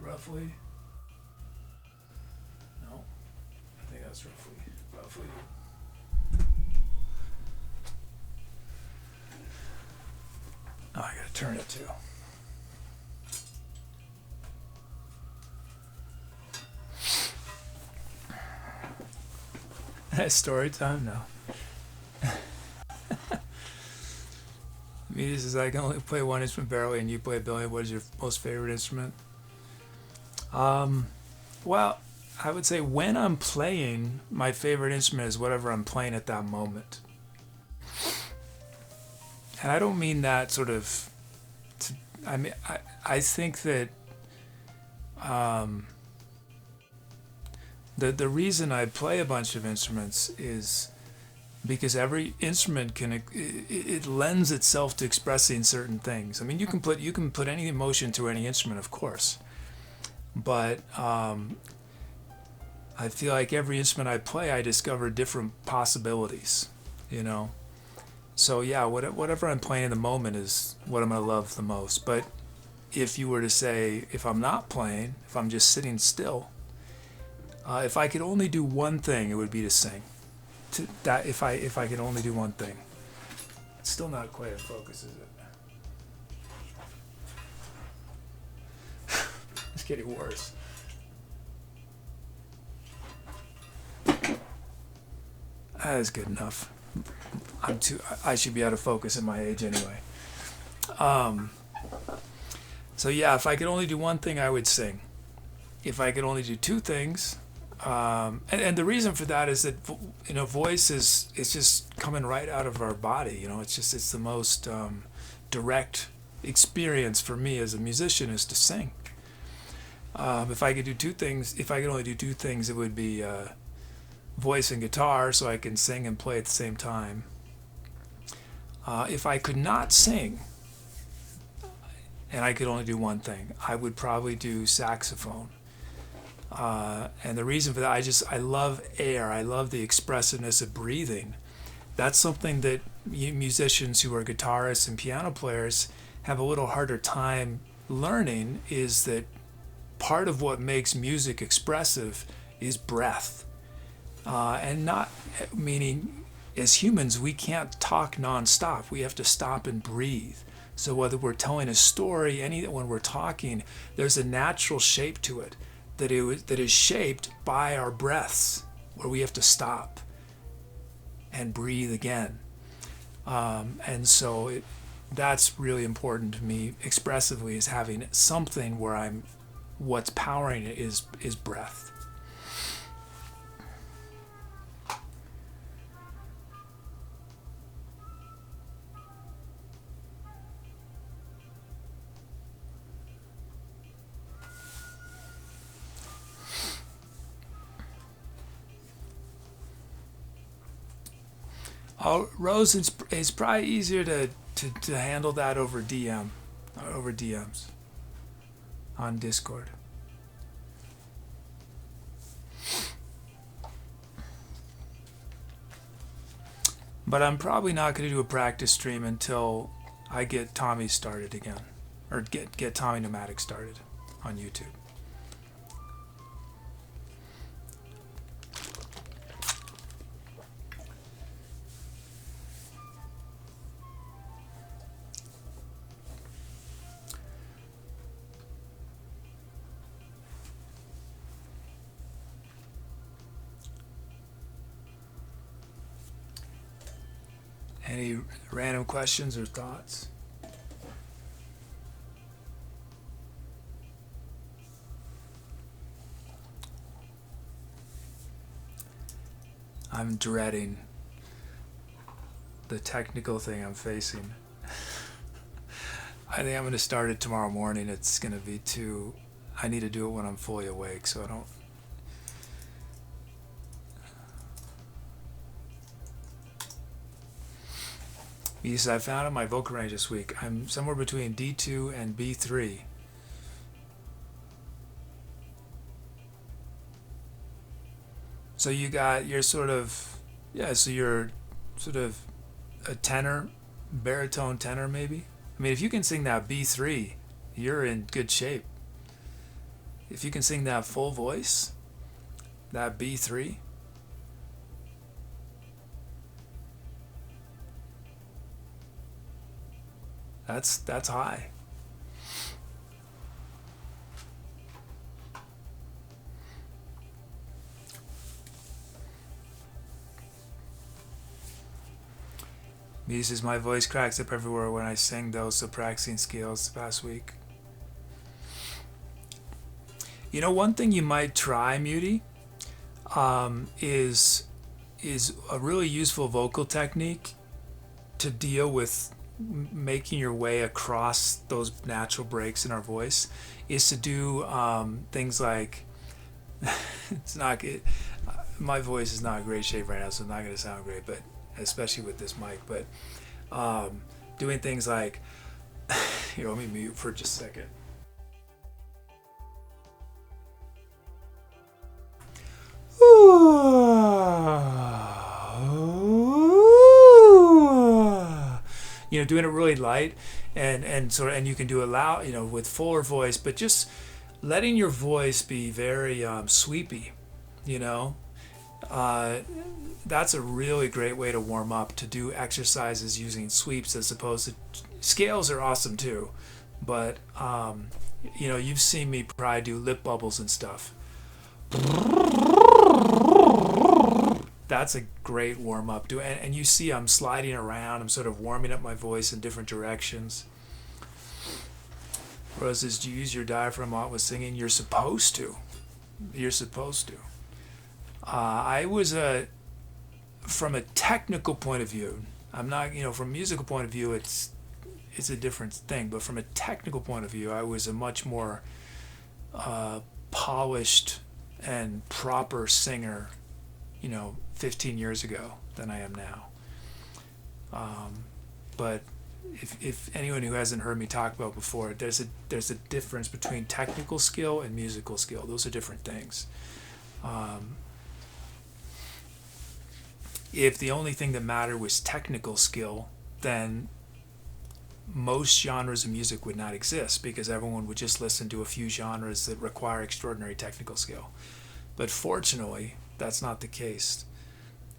S1: Roughly. No, I think that's roughly. Oh, I gotta turn it too. Story time? No. Me says I can only play one instrument barely, and you play a billion. What is your most favorite instrument? Well, I would say when I'm playing, my favorite instrument is whatever I'm playing at that moment. And I don't mean that sort of. I think that the reason I play a bunch of instruments is because every instrument it lends itself to expressing certain things. I mean, you can put any emotion through any instrument, of course. But I feel like every instrument I play, I discover different possibilities, you know. So yeah, whatever I'm playing in the moment is what I'm gonna love the most. But if you were to say, if I'm not playing, if I'm just sitting still, if I could only do one thing, it would be to sing. If I could only do one thing, it's still not quite in focus, is it? It's getting worse. That is good enough. I should be out of focus at my age anyway. So yeah, if I could only do one thing, I would sing. If I could only do two things, and the reason for that is that, you know, voice is just coming right out of our body. You know, it's the most direct experience for me as a musician is to sing. If I could only do two things, it would be voice and guitar, so I can sing and play at the same time. If I could not sing, and I could only do one thing, I would probably do saxophone. And the reason for that, I love air. I love the expressiveness of breathing. That's something that musicians who are guitarists and piano players have a little harder time learning, is that part of what makes music expressive is breath. And not meaning, as humans, we can't talk nonstop. We have to stop and breathe. So whether we're telling a story, when we're talking, there's a natural shape to it that is shaped by our breaths, where we have to stop and breathe again. And so that's really important to me expressively, is having something where what's powering it is breath. Rose, it's probably easier to handle that over DMs on Discord. But I'm probably not going to do a practice stream until I get Tommy started again, or get Tommy Pneumatic started on YouTube. Any random questions or thoughts? I'm dreading the technical thing I'm facing. I think I'm going to start it tomorrow morning. It's going to be too... I need to do it when I'm fully awake, so I don't... Because I found out my vocal range this week, I'm somewhere between D2 and B3. So you're sort of, yeah, so you're sort of a tenor, baritone tenor maybe. I mean, if you can sing that B3, you're in good shape. If you can sing that full voice, that B3, that's high. Me says my voice cracks up everywhere when I sing those, so practicing scales the past week. You know, one thing you might try, Muty, is a really useful vocal technique to deal with making your way across those natural breaks in our voice, is to do things like it's not good. My voice is not in great shape right now, so it's not going to sound great, but especially with this mic. But doing things like here, let me mute for just a second. You know, doing it really light and sort of, and you can do it loud, you know, with fuller voice, but just letting your voice be very sweepy, you know. That's a really great way to warm up, to do exercises using sweeps as opposed to scales are awesome too, but you know, you've seen me probably do lip bubbles and stuff. That's a great warm up. And you see I'm sliding around. I'm sort of warming up my voice in different directions. Rose says, do you use your diaphragm a lot with singing? You're supposed to. You're supposed to. I was from a technical point of view, I'm not, you know, from a musical point of view, it's a different thing. But from a technical point of view, I was a much more polished and proper singer, you know, 15 years ago than I am now. But if anyone who hasn't heard me talk about before, there's a difference between technical skill and musical skill. Those are different things. If the only thing that mattered was technical skill, then most genres of music would not exist, because everyone would just listen to a few genres that require extraordinary technical skill. But fortunately, that's not the case.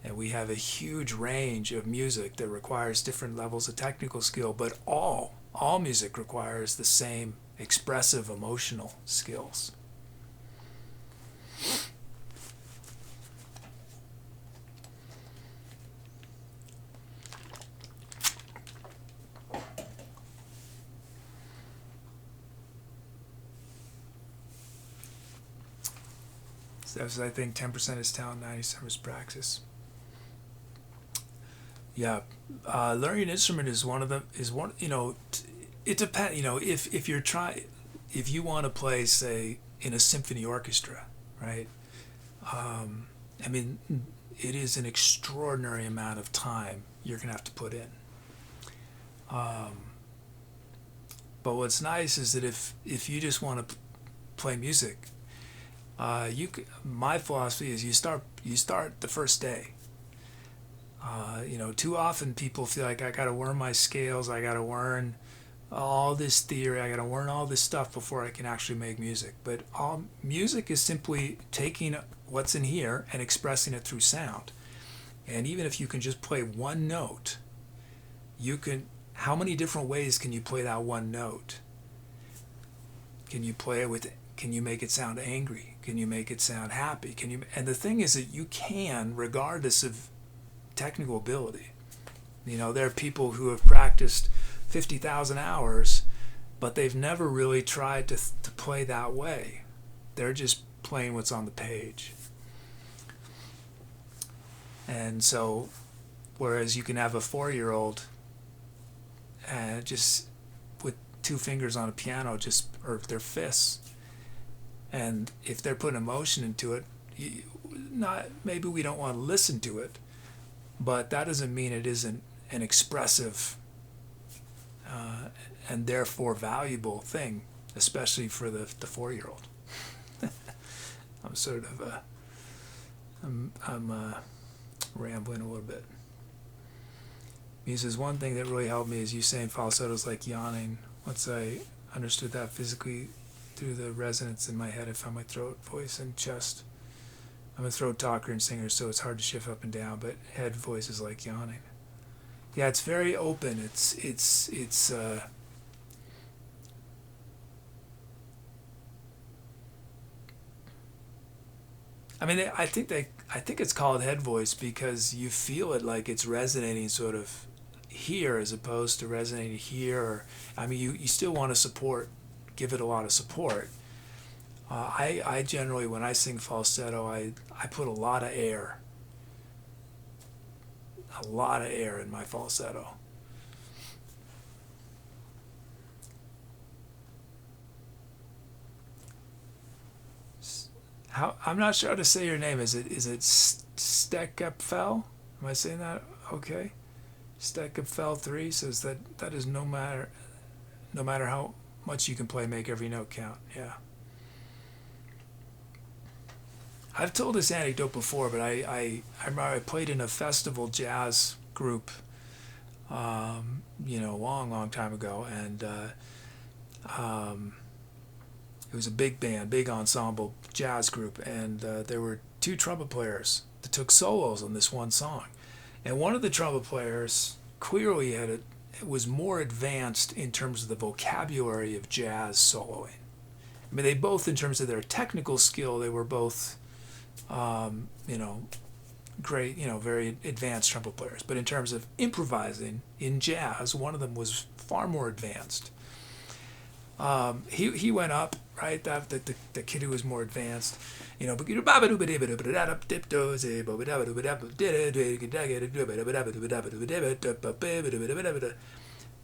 S1: And we have a huge range of music that requires different levels of technical skill, but all music requires the same expressive emotional skills. So I think 10% is talent, 97% is praxis. Yeah, learning an instrument is one of them. Is one, you know, it depends. You know, if you want to play, say, in a symphony orchestra, right? I mean, it is an extraordinary amount of time you're gonna have to put in. But what's nice is that if you just want to play music, my philosophy is you start the first day. You know, too often people feel like I gotta learn my scales, I gotta learn all this theory, I gotta learn all this stuff before I can actually make music. But all music is simply taking what's in here and expressing it through sound. And even if you can just play one note, how many different ways can you play that one note? Can you play it with? Can you make it sound angry? Can you make it sound happy? And the thing is that you can, regardless of technical ability. There are people who have practiced 50,000 hours, but they've never really tried to play that way. They're just playing what's on the page. And so, whereas you can have a 4-year-old just with 2 fingers on a piano, or their fists, and if they're putting emotion into it, maybe we don't want to listen to it, but that doesn't mean it isn't an expressive and therefore valuable thing, especially for the 4-year-old. I'm sort of I'm rambling a little bit. He says, one thing that really helped me is you saying falsetto is like yawning. Once I understood that physically through the resonance in my head, I found my throat, voice, and chest. I'm a throat talker and singer, so it's hard to shift up and down, but head voice is like yawning. Yeah, it's very open. It's I mean, I think it's called head voice because you feel it like it's resonating sort of here as opposed to resonating here. Or, I mean, you still want to give it a lot of support. I generally, when I sing falsetto, I put a lot of air in my falsetto. I'm not sure how to say your name. Is it Stekapfel? Am I saying that okay? Stekapfel 3 says that is no matter how much you can play, make every note count. Yeah. I've told this anecdote before, but I remember I played in a festival jazz group, a long time ago, and it was a big band, big ensemble jazz group, and there were 2 trumpet players that took solos on this one song. And one of the trumpet players clearly was more advanced in terms of the vocabulary of jazz soloing. I mean, they both, in terms of their technical skill, they were both, great, very advanced trumpet players. But in terms of improvising in jazz, one of them was far more advanced. He went up, right? The kid who was more advanced,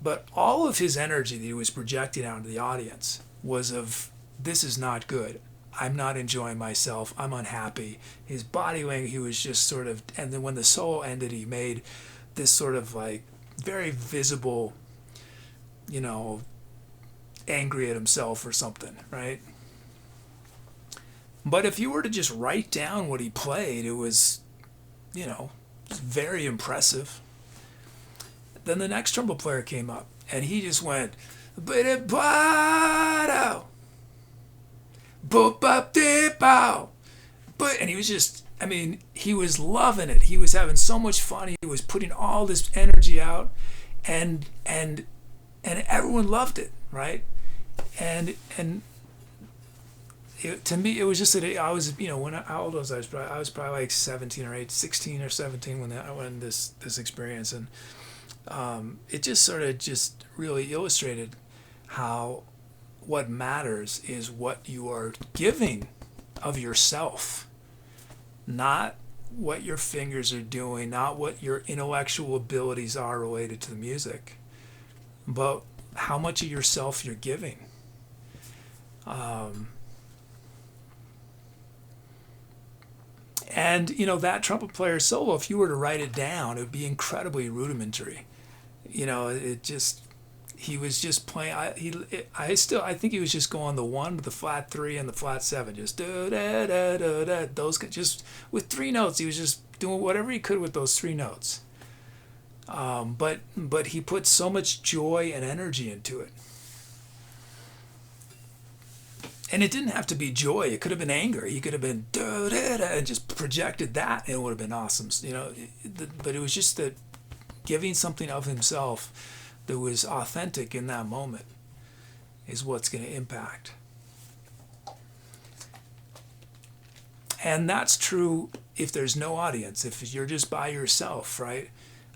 S1: but all of his energy that he was projecting out into the audience was of, this is not good. I'm not enjoying myself. I'm unhappy. His body language, he was just sort of, and then when the solo ended, he made this sort of like very visible, angry at himself or something, right? But if you were to just write down what he played, it was, very impressive. Then the next trumpet player came up, and he just went, and he was just, he was loving it. He was having so much fun. He was putting all this energy out, and everyone loved it, right? And to me, it was just that I was, how old was I? I was probably like 16 or 17 when this experience, and it just sort of just really illustrated how what matters is what you are giving of yourself, not what your fingers are doing, not what your intellectual abilities are related to the music, but how much of yourself you're giving. And that trumpet player solo, if you were to write it down, it would be incredibly rudimentary. He was just playing. I think he was just going the 1 with the flat 3 and the flat 7, just da da da da da. Those just with 3 notes. He was just doing whatever he could with those 3 notes. But he put so much joy and energy into it. And it didn't have to be joy. It could have been anger. He could have been da da da and just projected that, and it would have been awesome. But it was just that giving something of himself that was authentic in that moment is what's going to impact. And that's true if there's no audience, if you're just by yourself, right?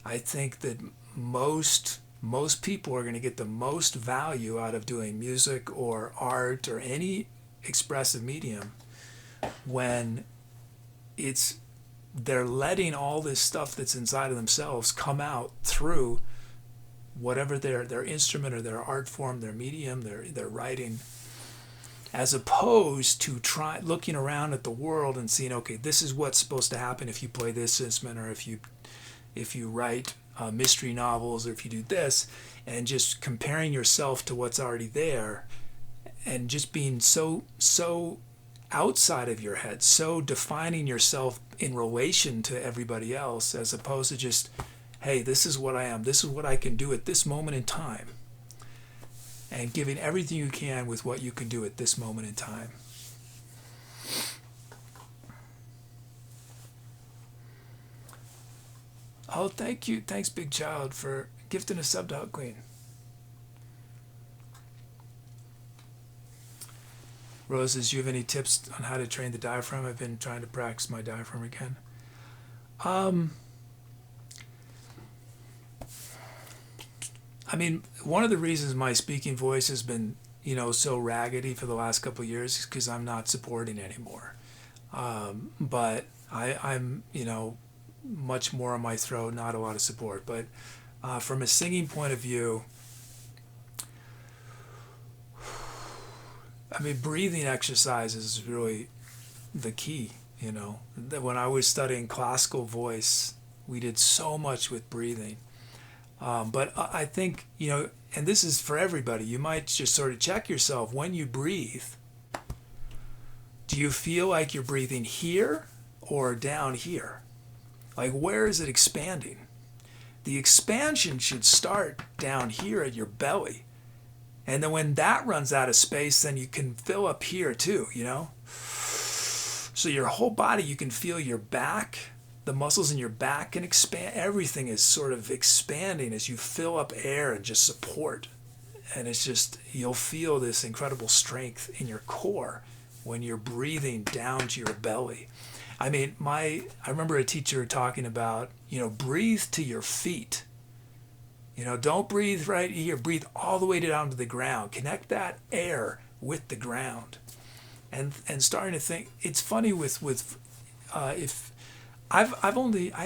S1: I think that most people are going to get the most value out of doing music or art or any expressive medium when they're letting all this stuff that's inside of themselves come out through whatever their instrument or their art form, their medium, their writing, as opposed to looking around at the world and seeing, okay, this is what's supposed to happen if you play this instrument, or if you write mystery novels, or if you do this, and just comparing yourself to what's already there, and just being so outside of your head, so defining yourself in relation to everybody else, as opposed to just, hey, this is what I am, this is what I can do at this moment in time, and giving everything you can with what you can do at this moment in time. Oh, thank you. Thanks, Big Child, for gifting a sub to Hug Queen. Roses, do you have any tips on how to train the diaphragm? I've been trying to practice my diaphragm again. I mean, one of the reasons my speaking voice has been, so raggedy for the last couple of years is because I'm not supporting anymore. But I'm, much more on my throat, not a lot of support. But from a singing point of view, I mean, breathing exercises is really the key, When I was studying classical voice, we did so much with breathing. But I think, and this is for everybody, you might just sort of check yourself when you breathe. Do you feel like you're breathing here or down here? Like, where is it expanding? The expansion should start down here at your belly. And then when that runs out of space, then you can fill up here too, So your whole body, you can feel your back, the muscles in your back can expand. Everything is sort of expanding as you fill up air and just support. And it's just, you'll feel this incredible strength in your core when you're breathing down to your belly. I mean, I remember a teacher talking about, breathe to your feet. Don't breathe right here. Breathe all the way down to the ground. Connect that air with the ground. And starting to think, it's funny if I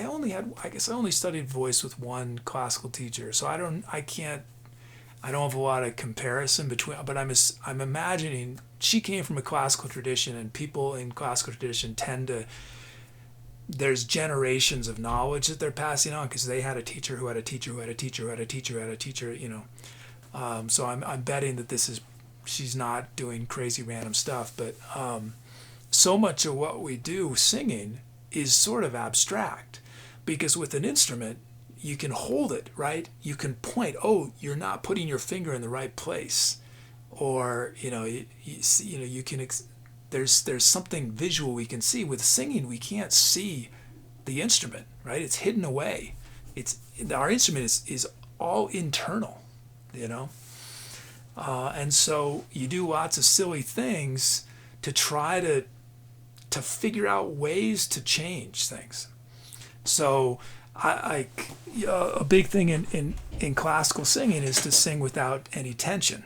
S1: only studied voice with one classical teacher, so I don't have a lot of comparison between, but I'm imagining she came from a classical tradition, and people in classical tradition there's generations of knowledge that they're passing on because they had a teacher who had a teacher who had a teacher who had a teacher who had a teacher, So I'm betting that she's not doing crazy random stuff, but so much of what we do singing is sort of abstract, because with an instrument you can hold it, right? You can point, oh, you're not putting your finger in the right place, or you can. There's something visual we can see. With singing, we can't see the instrument, right? It's hidden away. Our instrument is all internal, and so you do lots of silly things to try to figure out ways to change things. So a big thing in classical singing is to sing without any tension,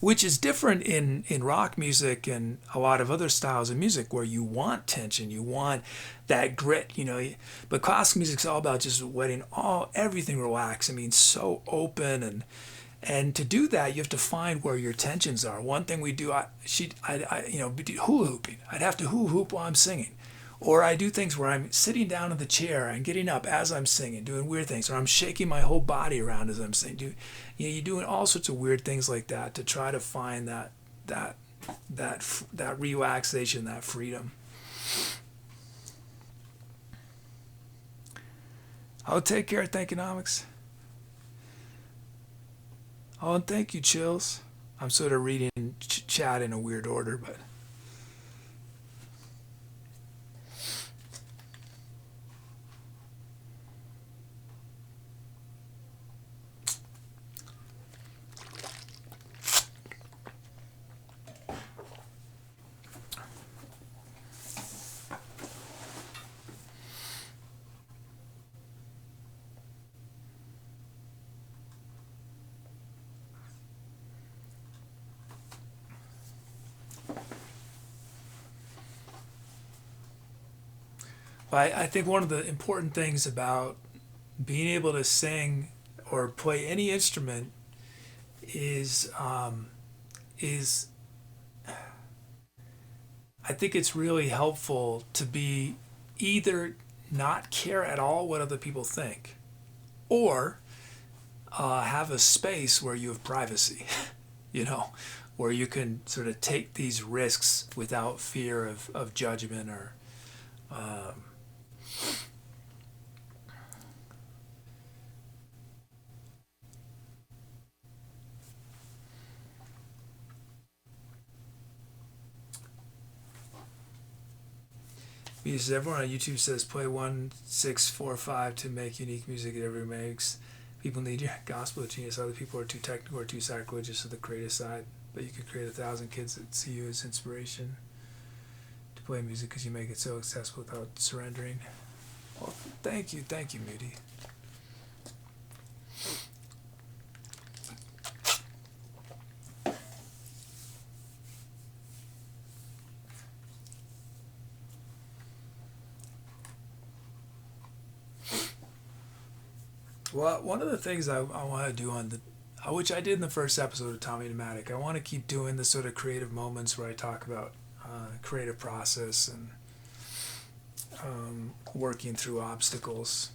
S1: which is different in rock music and a lot of other styles of music where you want tension, you want that grit, But classical music's all about just letting everything relax. I mean, so open, and to do that, you have to find where your tensions are. One thing we do, do hula hooping. I'd have to hula hoop while I'm singing. Or I do things where I'm sitting down in the chair and getting up as I'm singing, doing weird things, or I'm shaking my whole body around as I'm singing. You're doing all sorts of weird things like that to try to find that relaxation, that freedom. Oh, take care, Thankonomics. Oh, and thank you, Chills. I'm sort of reading chat in a weird order, but. But I think one of the important things about being able to sing or play any instrument is I think it's really helpful to be either not care at all what other people think, or have a space where you have privacy, you know, where you can sort of take these risks without fear of judgment or. Um, Because everyone on YouTube says play 1-6-4-5 to make unique music that everyone makes. People need your gospel genius. Other people are too technical or too sacrilegious to the creative side. But you could create 1,000 kids that see you as inspiration to play music because you make it so accessible without surrendering. Well, thank you, Moody. Well, one of the things I want to do on the, which I did in the first episode of Tommy Pneumatic, I want to keep doing the sort of creative moments where I talk about creative process and working through obstacles.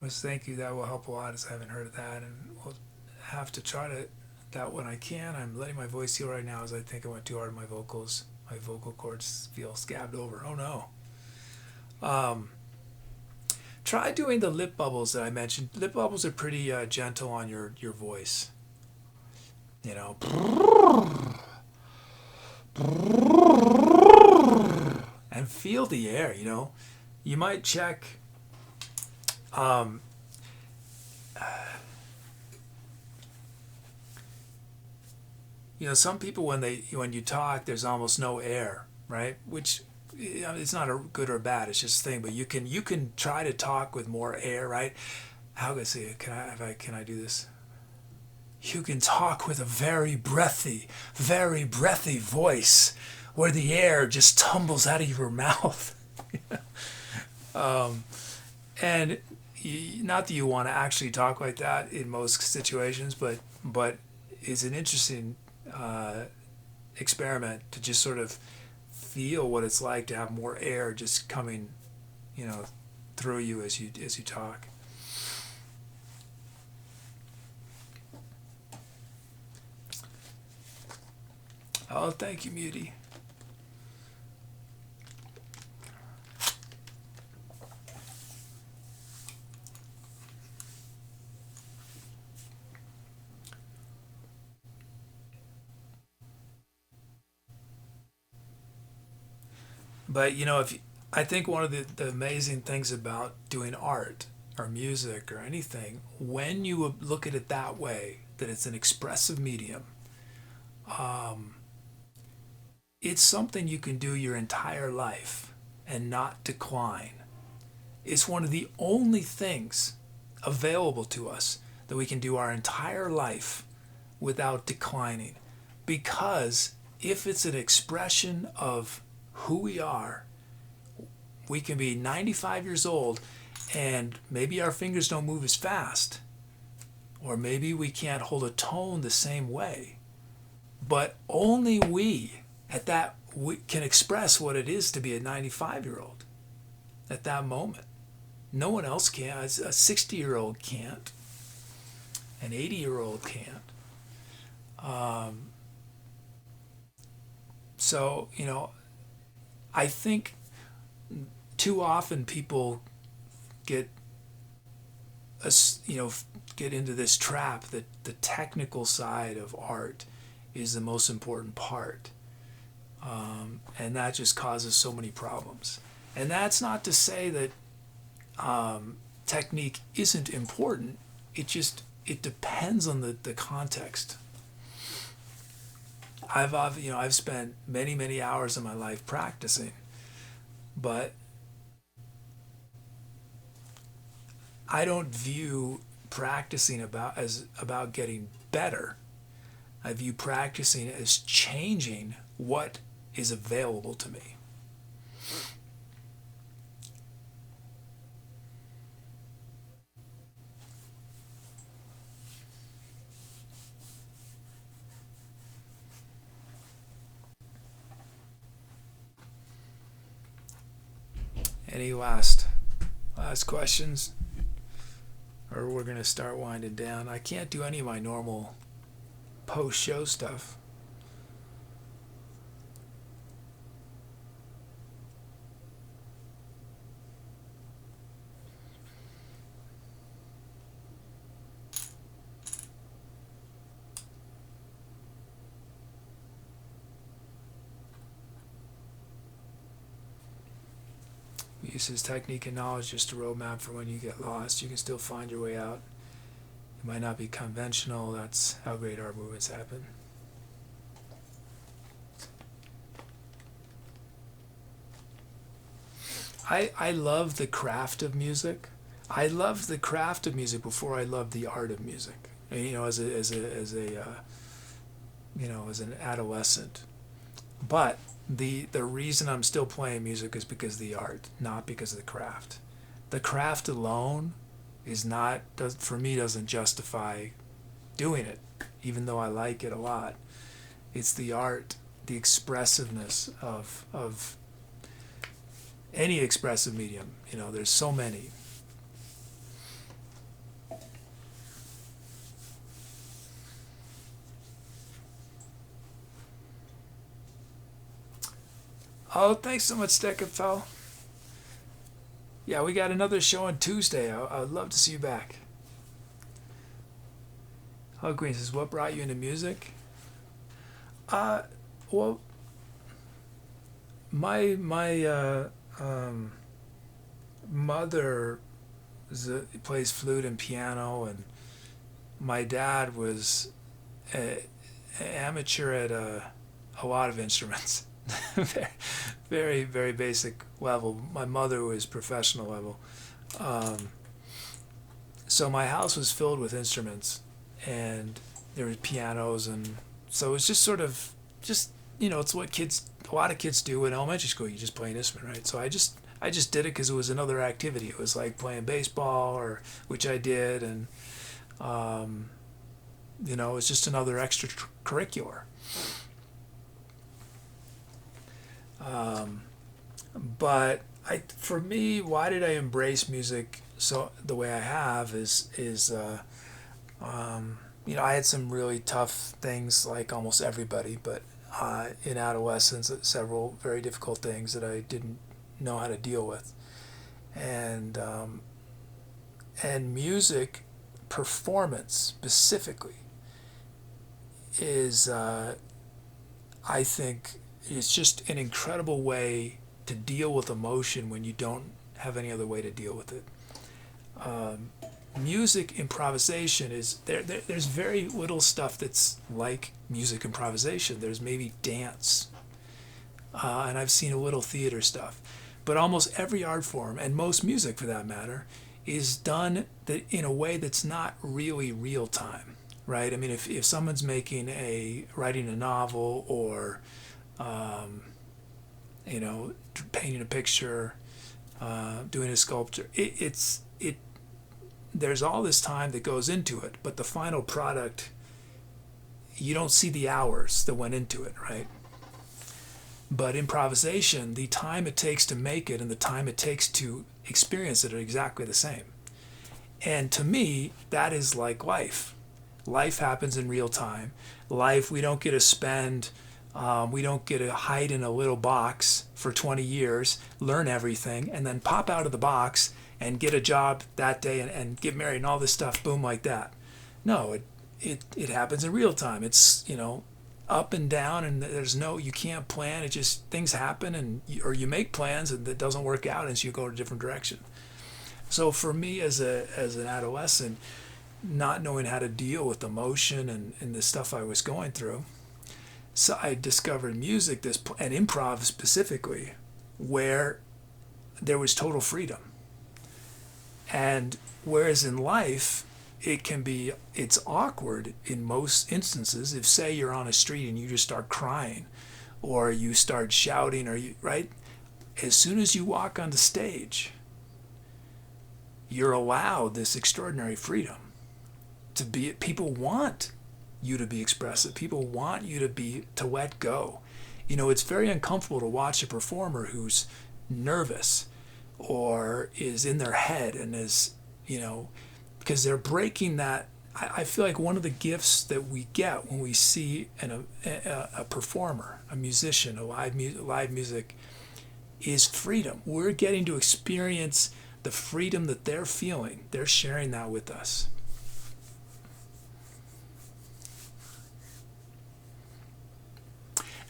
S1: Thank you. That will help a lot, as I haven't heard of that, and we'll have to try to that when I can. I'm letting my voice heal right now, as I think I went too hard on my vocals. My vocal cords feel scabbed over. Oh no. Try doing the lip bubbles that I mentioned. Lip bubbles are pretty gentle on your voice. You know. And feel the air. You know. You might check. You know, some people when you talk, there's almost no air, right? Which, you know, it's not a good or bad. It's just a thing. But you can try to talk with more air, right? How can I say it? Can I do this? You can talk with a very breathy voice, where the air just tumbles out of your mouth. And not that you want to actually talk like that in most situations, but it's an interesting experiment to just sort of feel what it's like to have more air just coming, you know, through you as you talk. Oh, thank you, Muty. But you know, I think one of the amazing things about doing art or music or anything, when you look at it that way, that it's an expressive medium, it's something you can do your entire life and not decline. It's one of the only things available to us that we can do our entire life without declining. Because if it's an expression of who we are, we can be 95 years old and maybe our fingers don't move as fast, or maybe we can't hold a tone the same way, but only we can express what it is to be a 95-year-old at that moment. No one else can. A 60-year-old can't. An 80-year-old can't. So, you know, I think too often people get into this trap that the technical side of art is the most important part, and that just causes so many problems. And that's not to say that technique isn't important. It depends on the context. I've spent many hours of my life practicing, but I don't view practicing about getting better. I view practicing as changing what is available to me. Any last questions? Or we're going to start winding down. I can't do any of my normal post-show stuff. Uses technique and knowledge just a roadmap for when you get lost. You can still find your way out. It might not be conventional. That's how great art movements happen. I love the craft of music. I loved the craft of music before I loved the art of music. You know, as an adolescent. But the reason I'm still playing music is because of the art, not because of the craft. The craft alone for me doesn't justify doing it, even though I like it a lot. It's the art, the expressiveness of any expressive medium. You know, there's so many. Oh, thanks so much, Steckenfell. Yeah, we got another show on Tuesday. I would love to see you back. Hug Queen says, what brought you into music? Well, my mother plays flute and piano, and my dad was an amateur at a lot of instruments. Very, very basic level. My mother was professional level. So my house was filled with instruments, and there were pianos, and so it was just sort of it's what a lot of kids do in elementary school. You just play an instrument, right? So I just did it because it was another activity. It was like playing baseball, which I did, and it was just another extracurricular. But for me, why did I embrace music so the way I have is I had some really tough things, like almost everybody, but in adolescence, several very difficult things that I didn't know how to deal with, and music performance specifically is I think it's just an incredible way to deal with emotion when you don't have any other way to deal with it. Music improvisation is there's very little stuff that's like music improvisation. There's maybe dance, and I've seen a little theater stuff, but almost every art form, and most music for that matter, is done in a way that's not really real time, right? I mean, if someone's writing a novel, or painting a picture, doing a sculpture, there's all this time that goes into it, but the final product, you don't see the hours that went into it, right? But improvisation, the time it takes to make it and the time it takes to experience it are exactly the same. And to me, that is like life. Life happens in real time. Life, we don't get to spend, we don't get to hide in a little box for 20 years, learn everything, and then pop out of the box and get a job that day and get married and all this stuff, boom, like that. No, it happens in real time. It's, up and down, and you can't plan. It just, things happen, or you make plans and it doesn't work out, and so you go in a different direction. So for me as an— not knowing how to deal with emotion and the stuff I was going through, So I discovered music, and improv specifically, where there was total freedom. And whereas in life, it's awkward in most instances. If, say, you're on a street and you just start crying, or you start shouting, right? As soon as you walk on the stage, you're allowed this extraordinary freedom to be. People want you to be expressive. People want you to let go. It's very uncomfortable to watch a performer who's nervous or is in their head and is, because they're breaking that. I feel like one of the gifts that we get when we see a performer, a musician, live music, is freedom. We're getting to experience the freedom that they're feeling. They're sharing that with us.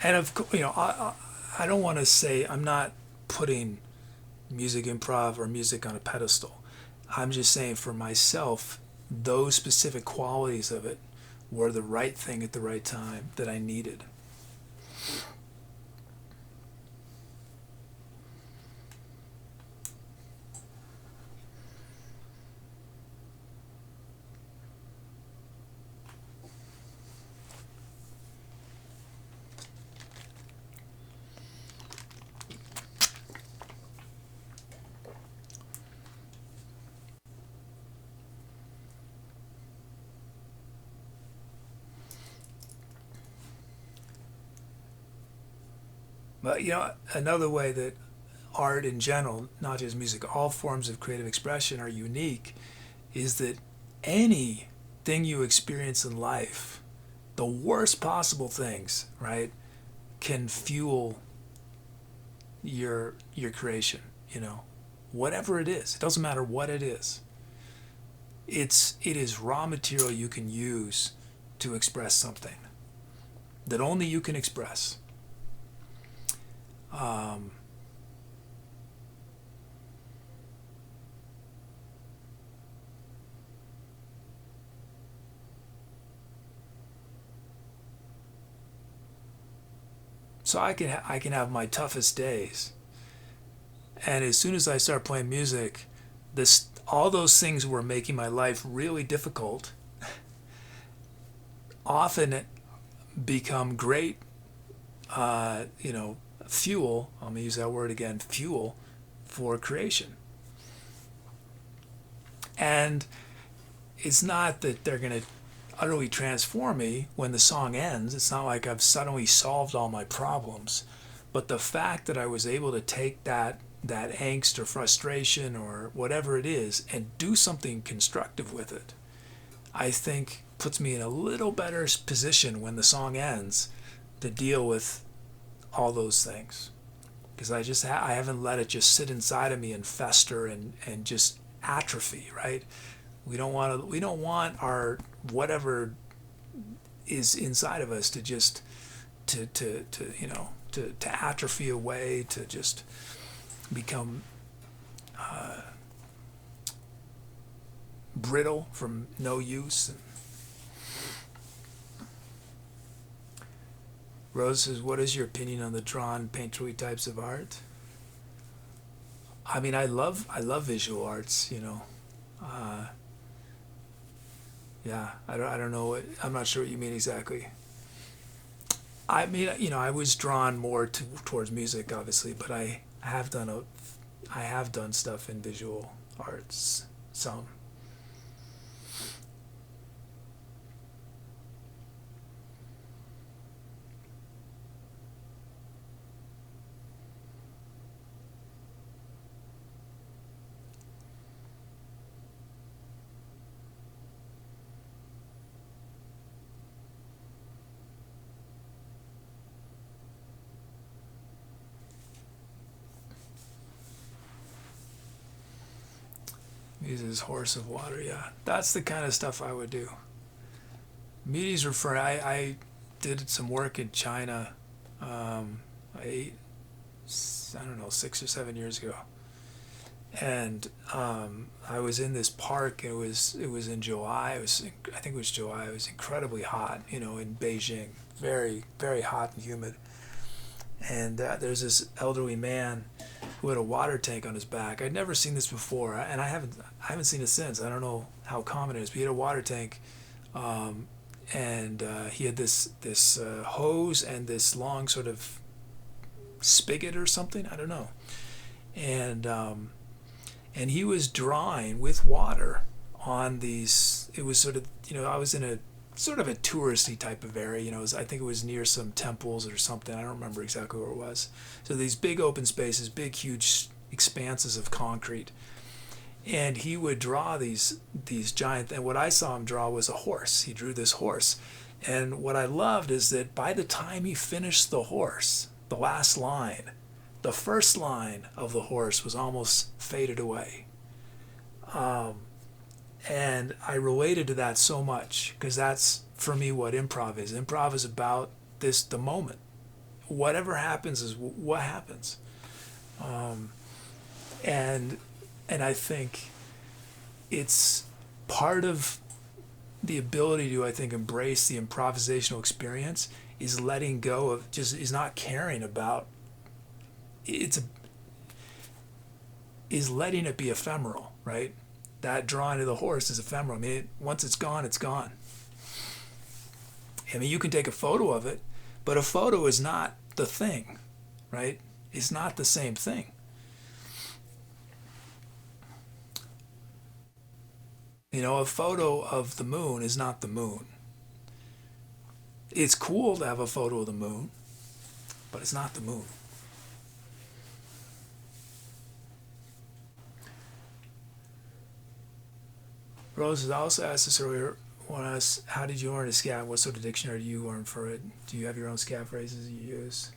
S1: And of course, I don't want to say, I'm not putting music improv or music on a pedestal. I'm just saying, for myself, those specific qualities of it were the right thing at the right time that I needed. But another way that art in general, not just music, all forms of creative expression are unique, is that anything you experience in life, the worst possible things, right, can fuel your creation. Whatever it is, it doesn't matter what it is. It is raw material you can use to express something that only you can express. So I can have my toughest days, and as soon as I start playing music, all those things were making my life really difficult often become great fuel. I'm gonna use that word again, fuel, for creation. And it's not that they're gonna utterly transform me when the song ends. It's not like I've suddenly solved all my problems, but the fact that I was able to take that angst or frustration or whatever it is and do something constructive with it, I think puts me in a little better position when the song ends to deal with all those things, because I haven't let it just sit inside of me and fester and just atrophy, right? We don't want our whatever is inside of us to just to atrophy away, to just become brittle from no use. Rose says, what is your opinion on the drawn painterly types of art? I mean, I love visual arts, yeah, I don't know what, I'm not sure what you mean exactly. I mean, I was drawn more towards music, obviously, but I have done stuff in visual arts, some. Uses horse of water, yeah. That's the kind of stuff I would do. Melodies refer. I did some work in China. I don't know, 6 or 7 years ago, and I was in this park. It was in July. I think it was July. It was incredibly hot, in Beijing, very, very hot and humid. And there's this elderly man who had a water tank on his back. I'd never seen this before, and I haven't seen it since. I don't know how common it is, but he had a water tank, and he had this hose and this long sort of spigot or something. I don't know, and he was drawing with water on these. It was sort of, I was in a sort of a touristy type of area. I think it was near some temples or something. I don't remember exactly where it was. So these big open spaces, big huge expanses of concrete, and he would draw these giant. And what I saw him draw was a horse. He drew this horse, and what I loved is that by the time he finished the horse, the last line, the first line of the horse was almost faded away. And I related to that so much, because that's, for me, what improv is. Improv is about the moment. Whatever happens is what happens. And I think it's part of the ability to, I think, embrace the improvisational experience is letting go of, is not caring about, is letting it be ephemeral, right? That drawing of the horse is ephemeral. I mean, once it's gone, it's gone. I mean, you can take a photo of it, but a photo is not the thing, right? It's not the same thing. A photo of the moon is not the moon. It's cool to have a photo of the moon, but it's not the moon. Rose also asked us earlier, how did you learn to scat? What sort of dictionary do you learn for it? Do you have your own scat phrases you use?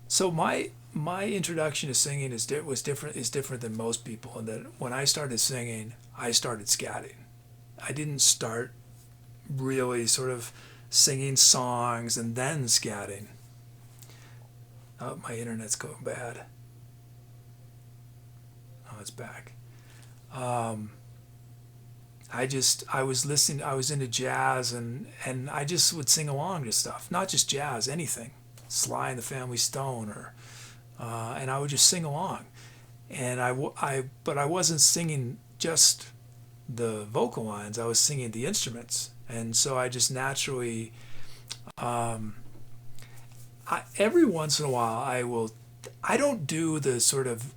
S1: So my introduction to singing is different than most people, in that when I started singing, I started scatting. I didn't start really sort of singing songs and then scatting. Oh, my internet's going bad. Oh, it's back. I was into jazz, and I just would sing along to stuff, not just jazz, anything, Sly and the Family Stone, and I would just sing along, but I wasn't singing just the vocal lines, I was singing the instruments, and so I just naturally, every once in a while I don't do the sort of,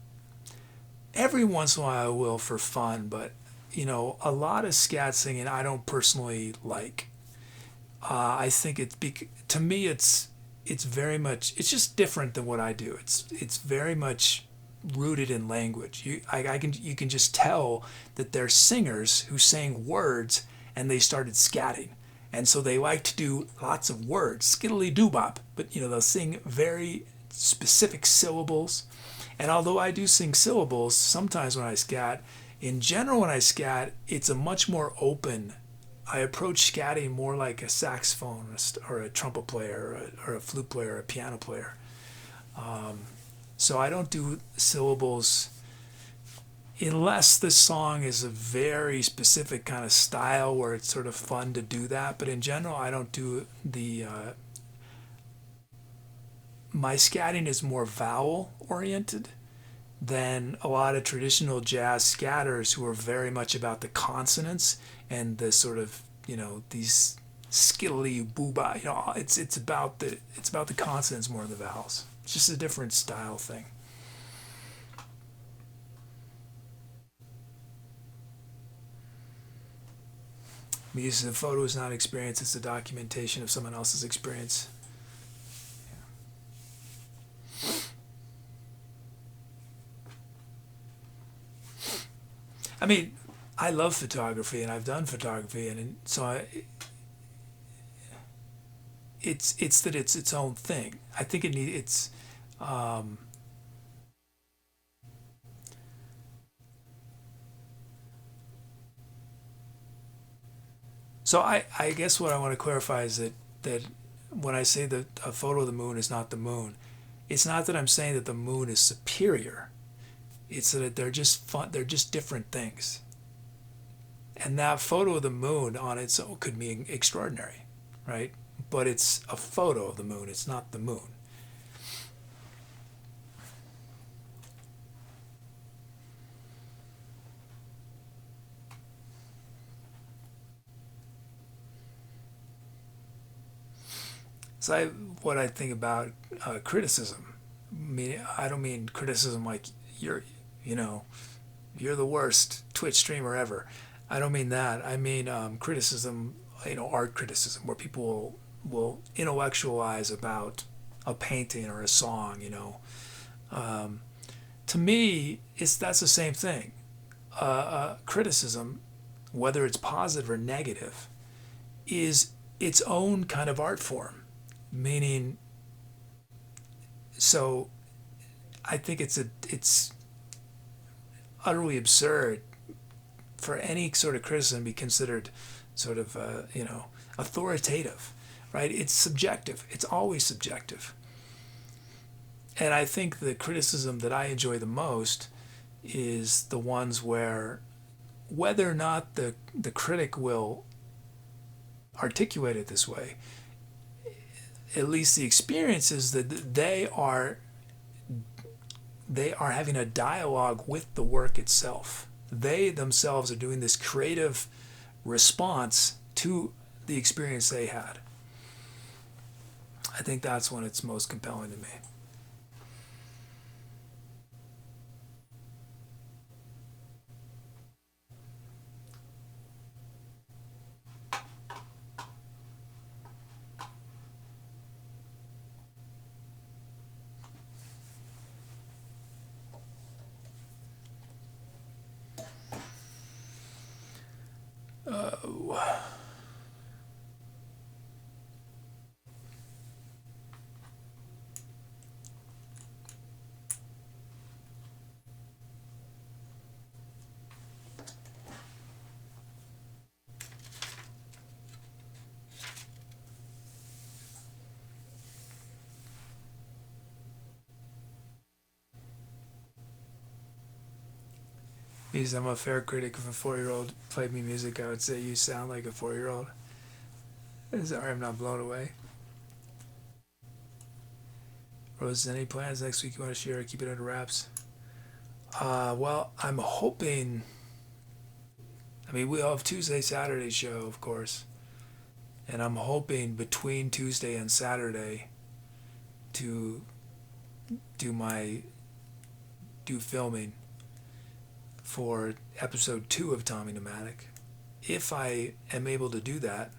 S1: every once in a while I will for fun, but a lot of scat singing I don't personally like. I think to me it's very much, it's just different than what I do. It's very much rooted in language. You can just tell that they're singers who sang words and they started scatting, and so they like to do lots of words, skiddly doobop, but they'll sing very specific syllables. And although I do sing syllables sometimes when I scat, in general when I scat, it's a much more open. I approach scatting more like a saxophone or a trumpet player or a flute player or a piano player. So I don't do syllables unless the song is a very specific kind of style where it's sort of fun to do that. But in general, I don't do my scatting is more vowel oriented than a lot of traditional jazz scatters who are very much about the consonants and the sort of, these skiddly booba. It's about the consonants more than the vowels. It's just a different style thing. Music of photo is not experience, it's a documentation of someone else's experience. I mean, I love photography and I've done photography, and so it's that it's its own thing. I think so I guess what I want to clarify is that when I say that a photo of the moon is not the moon, it's not that I'm saying that the moon is superior. It's that they're just fun. They're just different things. And that photo of the moon on its own could be extraordinary, right? But it's a photo of the moon, it's not the moon. So what I think about criticism, I don't mean criticism like you're, you know, you're the worst Twitch streamer ever. I don't mean that. I mean criticism, art criticism, where people will intellectualize about a painting or a song. To me, that's the same thing. Criticism, whether it's positive or negative, is its own kind of art form. Meaning, so I think it's utterly absurd for any sort of criticism to be considered sort of authoritative, right? It's subjective. It's always subjective. And I think the criticism that I enjoy the most is the ones where, whether or not the critic will articulate it this way, at least the experience is that they are having a dialogue with the work itself. They themselves are doing this creative response to the experience they had. I think that's when it's most compelling to me. Because I'm a fair critic. If a 4-year-old played me music, I would say you sound like a 4-year-old. Sorry, I'm not blown away. Rose, any plans next week you want to share or keep it under wraps? Well, I'm hoping. I mean, we'll have Tuesday, Saturday show, of course. And I'm hoping between Tuesday and Saturday to do filming for episode 2 of Tommy Pneumatic. If I am able to do that,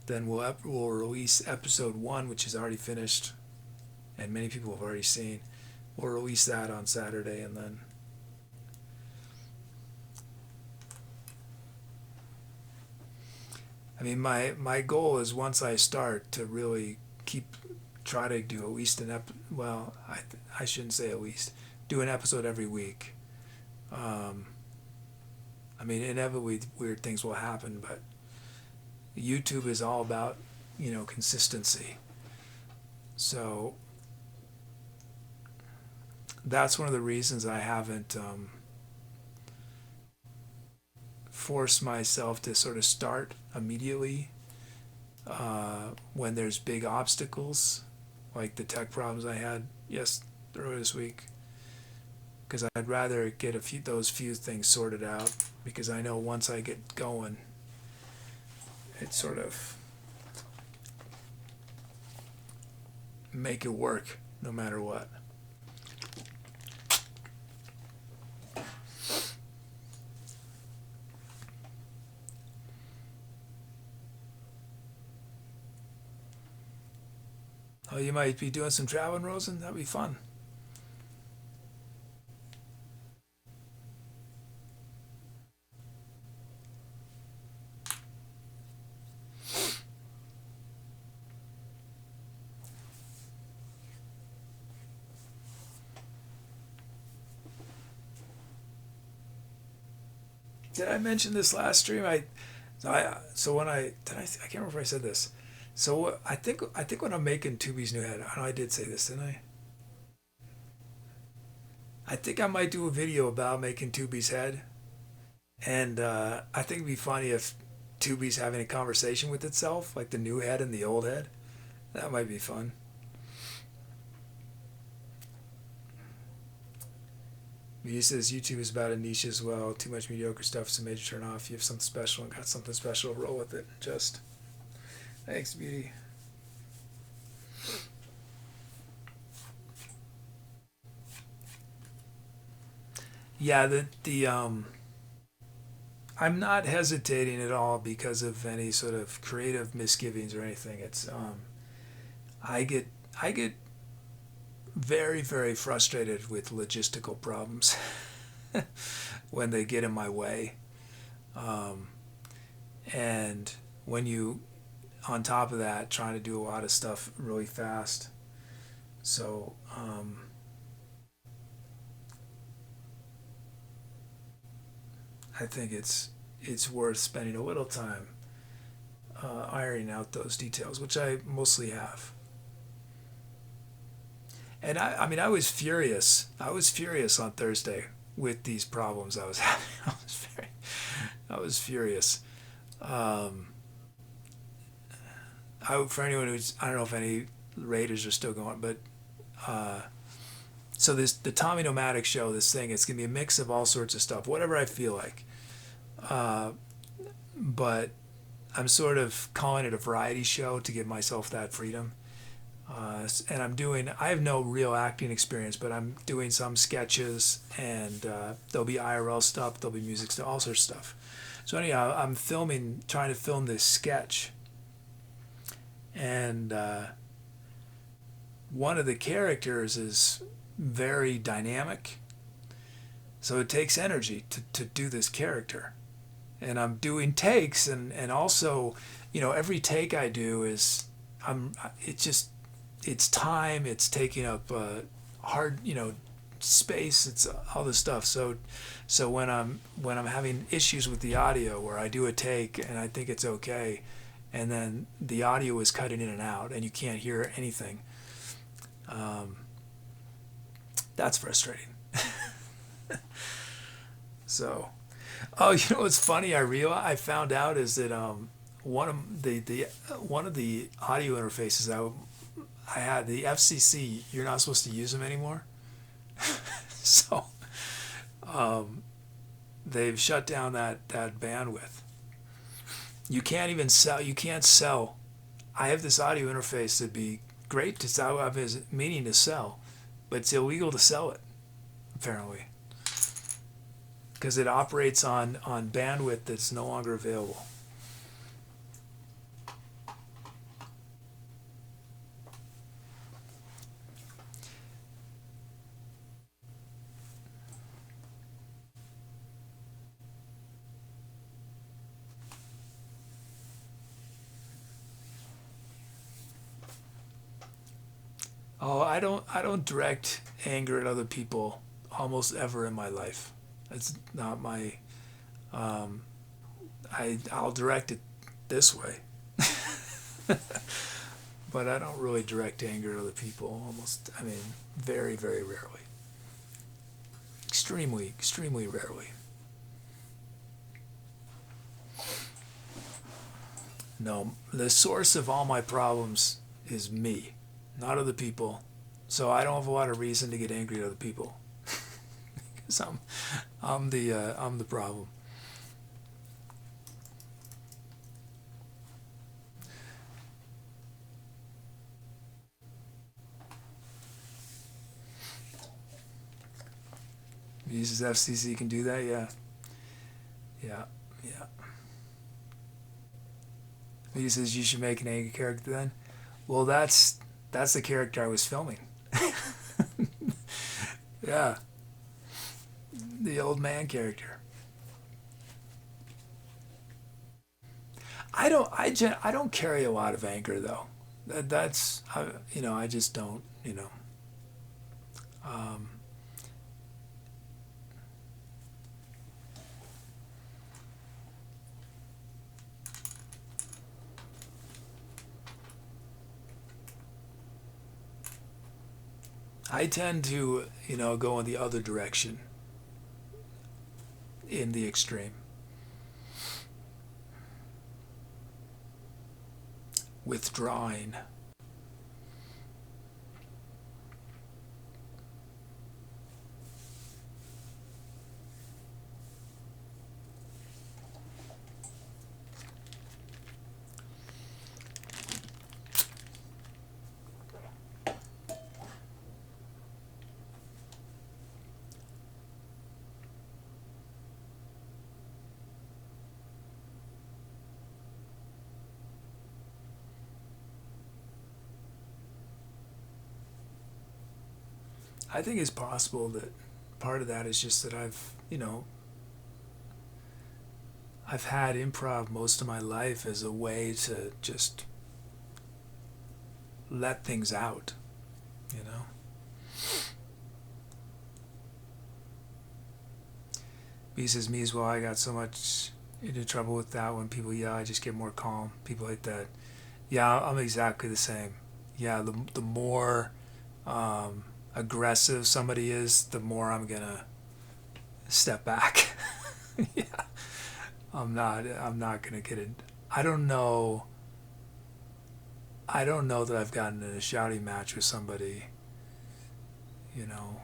S1: then we'll release episode 1, which is already finished and many people have already seen. We'll release that on Saturday, and then I mean, my goal is, once I start, to really try to do at least I shouldn't say at least, do an episode every week. I mean, inevitably weird things will happen, but YouTube is all about, consistency. So that's one of the reasons I haven't forced myself to sort of start immediately when there's big obstacles, like the tech problems I had earlier this week. Because I'd rather get those few things sorted out, because I know once I get going, it sort of make it work no matter what. Oh, you might be doing some traveling, Rosen? That'd be fun. Did I mention this last stream? I can't remember if I said this. So I think when I'm making Tubi's new head, I know I did say this, didn't I? I think I might do a video about making Tubi's head, And I think it'd be funny if Tubi's having a conversation with itself, like the new head and the old head. That might be fun. He says YouTube is about a niche as well. Too much mediocre stuff is a major turn off. You have something special and got something special, roll with it. Just thanks, Beauty. Yeah, I'm not hesitating at all because of any sort of creative misgivings or anything. It's I get I get very very frustrated with logistical problems when they get in my way. Um, and when you on top of that trying to do a lot of stuff really fast. So I think it's worth spending a little time ironing out those details, which I mostly have. And I mean, I was furious. I was furious on Thursday with these problems I was having. I was furious. Um, for anyone who's, I don't know if any Raiders are still going, but uh, so the Tommy Nomadic show, this thing, it's gonna be a mix of all sorts of stuff, whatever I feel like. Uh, but I'm sort of calling it a variety show to give myself that freedom. And I have no real acting experience, but I'm doing some sketches, and there'll be IRL stuff, there'll be music stuff, all sorts of stuff. So anyhow, I'm trying to film this sketch, and one of the characters is very dynamic, so it takes energy to do this character. And I'm doing takes, and also, every take I do is, it's just, it's time, it's taking up hard, space, it's all this stuff. So when I'm having issues with the audio, where I do a take and I think it's okay, and then the audio is cutting in and out and you can't hear anything, that's frustrating. So, oh, what's funny? I found out is that one of the audio interfaces I had, the FCC, you're not supposed to use them anymore. So they've shut down that bandwidth. You can't sell. I have this audio interface that'd be great to sell. I have meaning to sell, but it's illegal to sell it, apparently, because it operates on bandwidth that's no longer available. Oh, I don't direct anger at other people almost ever in my life. That's not my. Um, I'll direct it this way, but I don't really direct anger at other people. Almost, I mean, very very rarely. Extremely rarely. No, the source of all my problems is me, not other people. So I don't have a lot of reason to get angry at other people, because I'm the problem. Uses FCC can do that, yeah, yeah, yeah. He says you should make an angry character then. Well, that's the character I was filming. Yeah, the old man character. I don't carry a lot of anger though. That's I just don't. Um, I tend to go in the other direction in the extreme. withdrawing. I think it's possible that part of that is just that I've had improv most of my life as a way to just let things out, you know. B says, me as well, I got so much into trouble with that. When people yell, I just get more calm. People like that. Yeah, I'm exactly the same. Yeah, the more aggressive somebody is, the more I'm gonna step back. Yeah, I'm not gonna get it. I don't know that I've gotten in a shouting match with somebody, you know,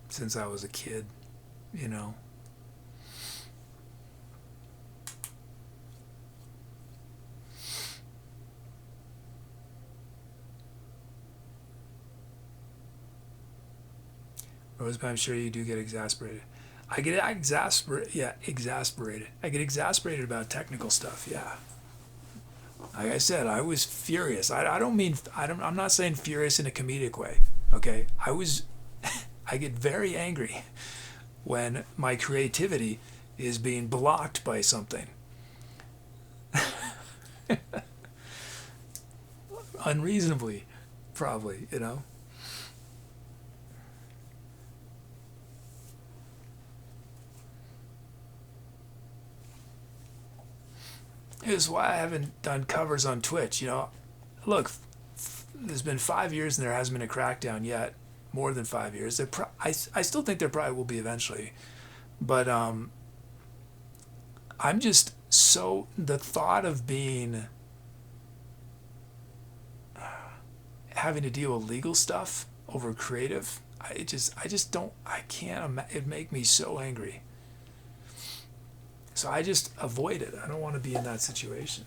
S1: since I was a kid, you know. Rose, but I'm sure you do get exasperated. I get exasperated. I get exasperated about technical stuff. Yeah. Like I said, I was furious. I'm not saying furious in a comedic way. Okay. I get very angry when my creativity is being blocked by something. Unreasonably, probably, you know. This is why I haven't done covers on Twitch. You know, look, there's been 5 years and there hasn't been a crackdown yet. More than 5 years. I still think there probably will be eventually, but I'm just so, the thought of having to deal with legal stuff over creative. I just don't. I can't. It make me so angry. So I just avoid it. I don't want to be in that situation.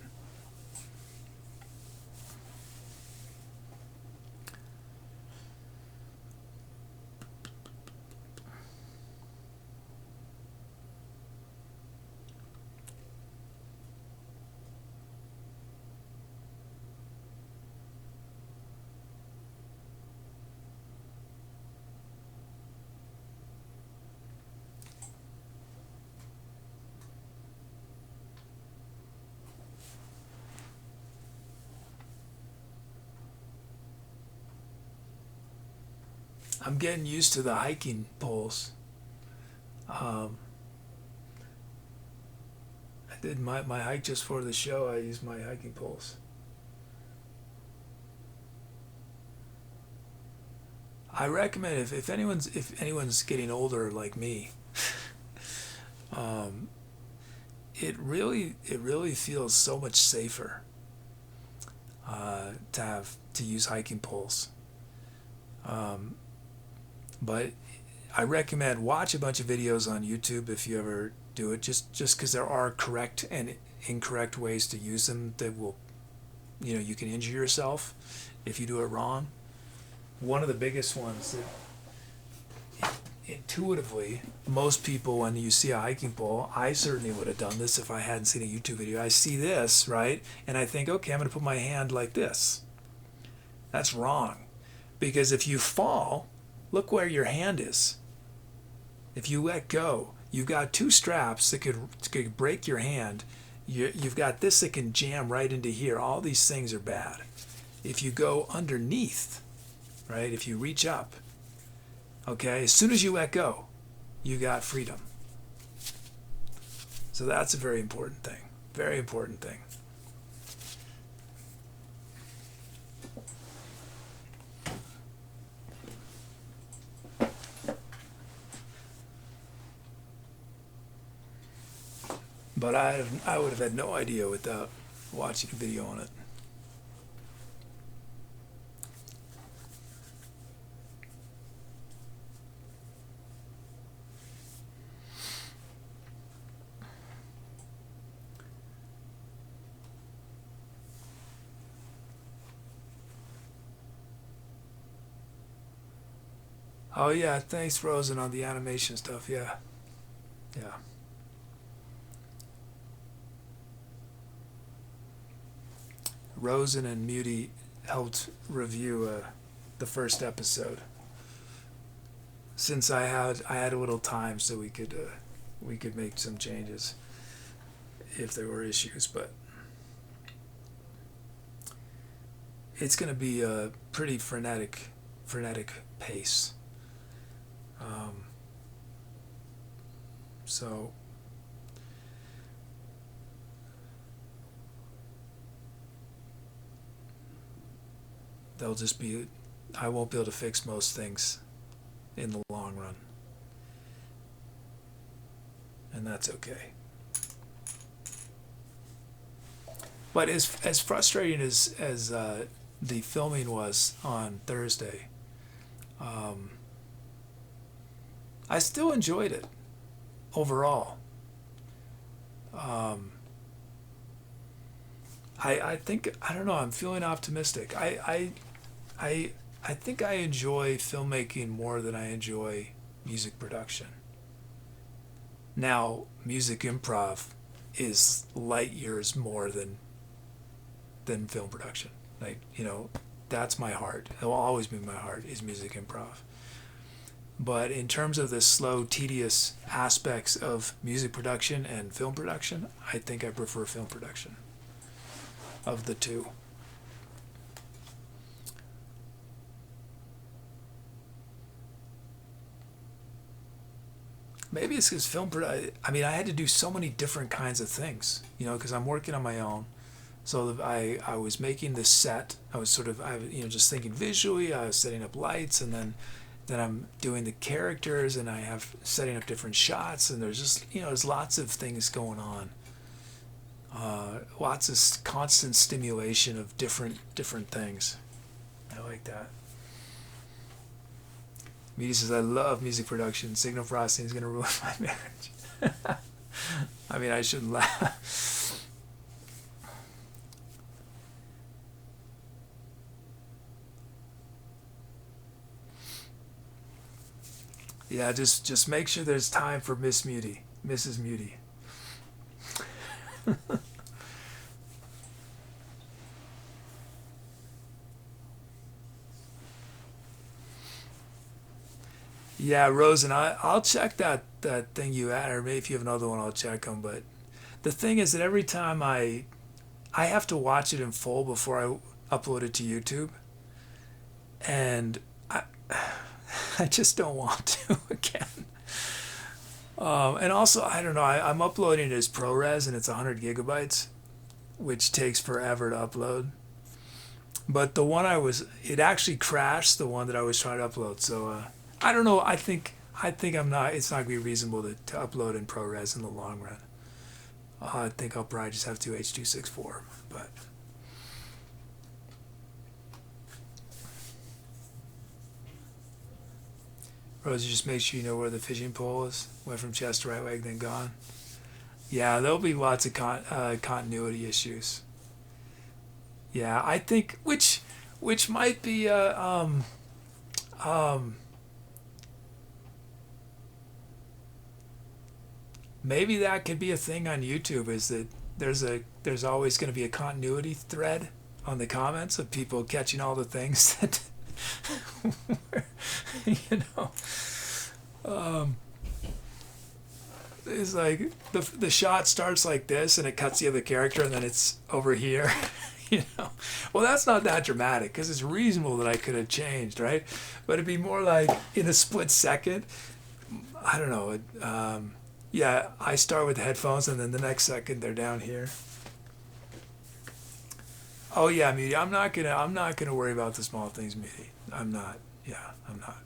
S1: I'm getting used to the hiking poles. I did my hike just for the show. I used my hiking poles. I recommend if anyone's getting older like me, it really feels so much safer to use hiking poles. But I recommend watch a bunch of videos on YouTube if you ever do it, just because there are correct and incorrect ways to use them that will, you can injure yourself if you do it wrong. One of the biggest ones that intuitively, most people, when you see a hiking pole, I certainly would have done this if I hadn't seen a YouTube video. I see this, right? And I think, okay, I'm going to put my hand like this. That's wrong. Because if you fall, look where your hand is. If you let go, you've got two straps that could break your hand. You've got this that can jam right into here. All these things are bad. If you go underneath, right, if you reach up, okay, as soon as you let go, you got freedom. So that's a very important thing. Very important thing. But I would have had no idea without watching a video on it. Oh yeah, thanks Rosen on the animation stuff. Yeah, yeah. Rosen and Muty helped review the first episode. Since I had a little time, so we could make some changes if there were issues, but it's gonna be a pretty frenetic pace. So they'll just be, I won't be able to fix most things in the long run, and that's okay. But as frustrating as the filming was on Thursday, I still enjoyed it overall. I think, I don't know, I'm feeling optimistic. I think I enjoy filmmaking more than I enjoy music production. Now, music improv is light years more than film production. Like, you know, that's my heart. It will always be my heart, is music improv. But in terms of the slow, tedious aspects of music production and film production, I think I prefer film production of the two. Maybe it's because I mean, I had to do so many different kinds of things, you know, because I'm working on my own. So I was making this set. I was just thinking visually. I was setting up lights, and then I'm doing the characters, and I have setting up different shots, and there's just, you know, there's lots of things going on. Lots of constant stimulation of different things. I like that. Meaty says, I love music production. Signal frosting is going to ruin my marriage. I mean, I shouldn't laugh. Yeah, just make sure there's time for Mrs. Muty. Yeah, Rose, and I'll check that thing you had, or maybe if you have another one, I'll check them. But the thing is that every time I have to watch it in full before I upload it to YouTube, and I just don't want to again. And also, I don't know, I'm uploading it as ProRes, and it's 100 gigabytes, which takes forever to upload. But the one it actually crashed, the one that I was trying to upload. So I don't know. I think it's not gonna be reasonable to upload in ProRes in the long run. I think I'll probably just have to H.264, but. Rose, just make sure you know where the fishing pole is. Went from chest to right leg, then gone. Yeah, there'll be lots of continuity issues. Yeah, I think which might be maybe that could be a thing on YouTube. Is that there's always going to be a continuity thread on the comments of people catching all the things that. You know, it's like the shot starts like this, and it cuts the other character, and then it's over here. You know, well, that's not that dramatic because it's reasonable that I could have changed, right? But it'd be more like in a split second. I don't know. Yeah, I start with the headphones, and then the next second they're down here. Oh yeah, Meaty. I'm not gonna worry about the small things, Meaty. I'm not. Yeah, I'm not.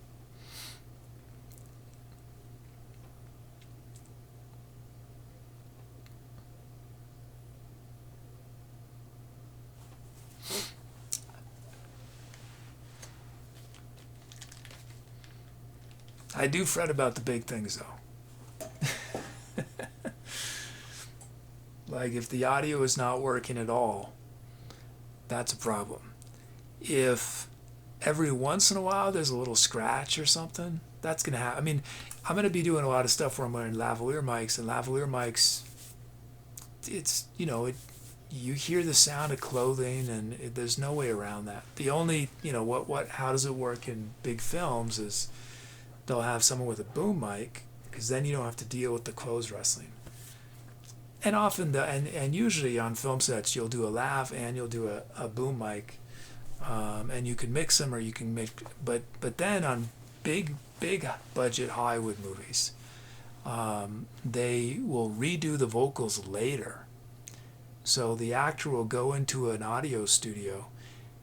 S1: I do fret about the big things though. Like if the audio is not working at all, that's a problem. If every once in a while there's a little scratch or something, that's gonna happen. I mean, I'm gonna be doing a lot of stuff where I'm wearing lavalier mics, and lavalier mics, it's, you know, you hear the sound of clothing, and there's no way around that. The only, you know, how does it work in big films is they'll have someone with a boom mic, because then you don't have to deal with the clothes rustling. And often and usually on film sets you'll do a lav and you'll do a boom mic, and you can mix them, or you can make, but then on big budget Hollywood movies, they will redo the vocals later. So the actor will go into an audio studio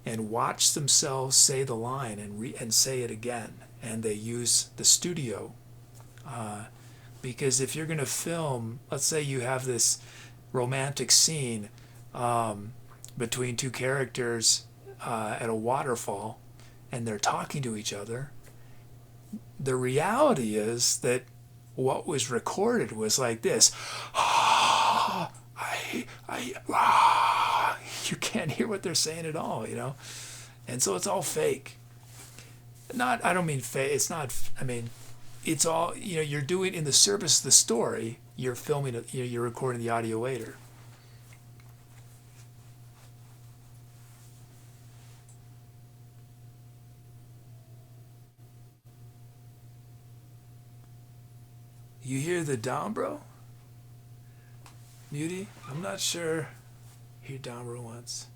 S1: and watch themselves say the line and say it again, and they use the studio, because if you're going to film, let's say you have this romantic scene between two characters at a waterfall, and they're talking to each other, the reality is that what was recorded was like this. You can't hear what they're saying at all, you know? And so it's all fake. I don't mean fake, it's not, I mean, it's all, you know, you're doing in the service of the story, you're filming it, you're recording the audio later. You hear the dombro? Muty? I'm not sure. Hear dombro once.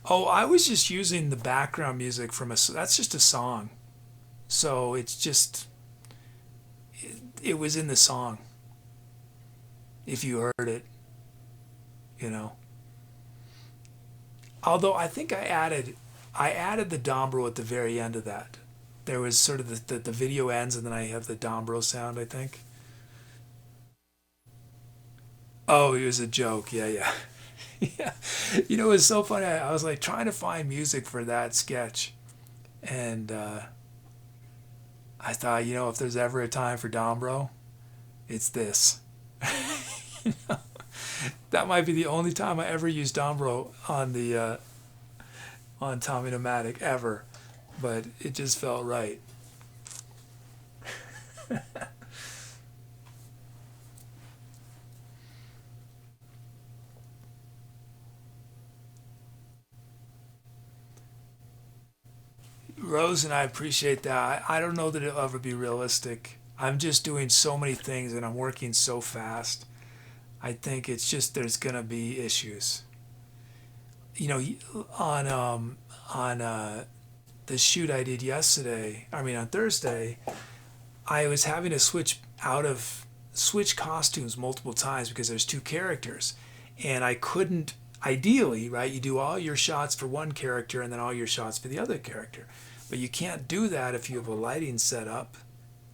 S1: Oh, I was just using the background music from that's just a song. So it's just, it was in the song. If you heard it, you know. Although I think I added the dombro at the very end of that. There was sort of the video ends, and then I have the dombro sound, I think. Oh, it was a joke. Yeah. Yeah. You know, it was so funny. I was like trying to find music for that sketch. And I thought, you know, if there's ever a time for dombro, it's this. You know? That might be the only time I ever used dombro on Tommy Nomadic ever. But it just felt right. Rose, and I appreciate that. I don't know that it'll ever be realistic. I'm just doing so many things and I'm working so fast. I think it's just there's gonna be issues. You know, on the shoot I did yesterday, I mean on Thursday, I was having to switch costumes multiple times because there's two characters, and I couldn't. Ideally, right, you do all your shots for one character and then all your shots for the other character, but you can't do that if you have a lighting set up,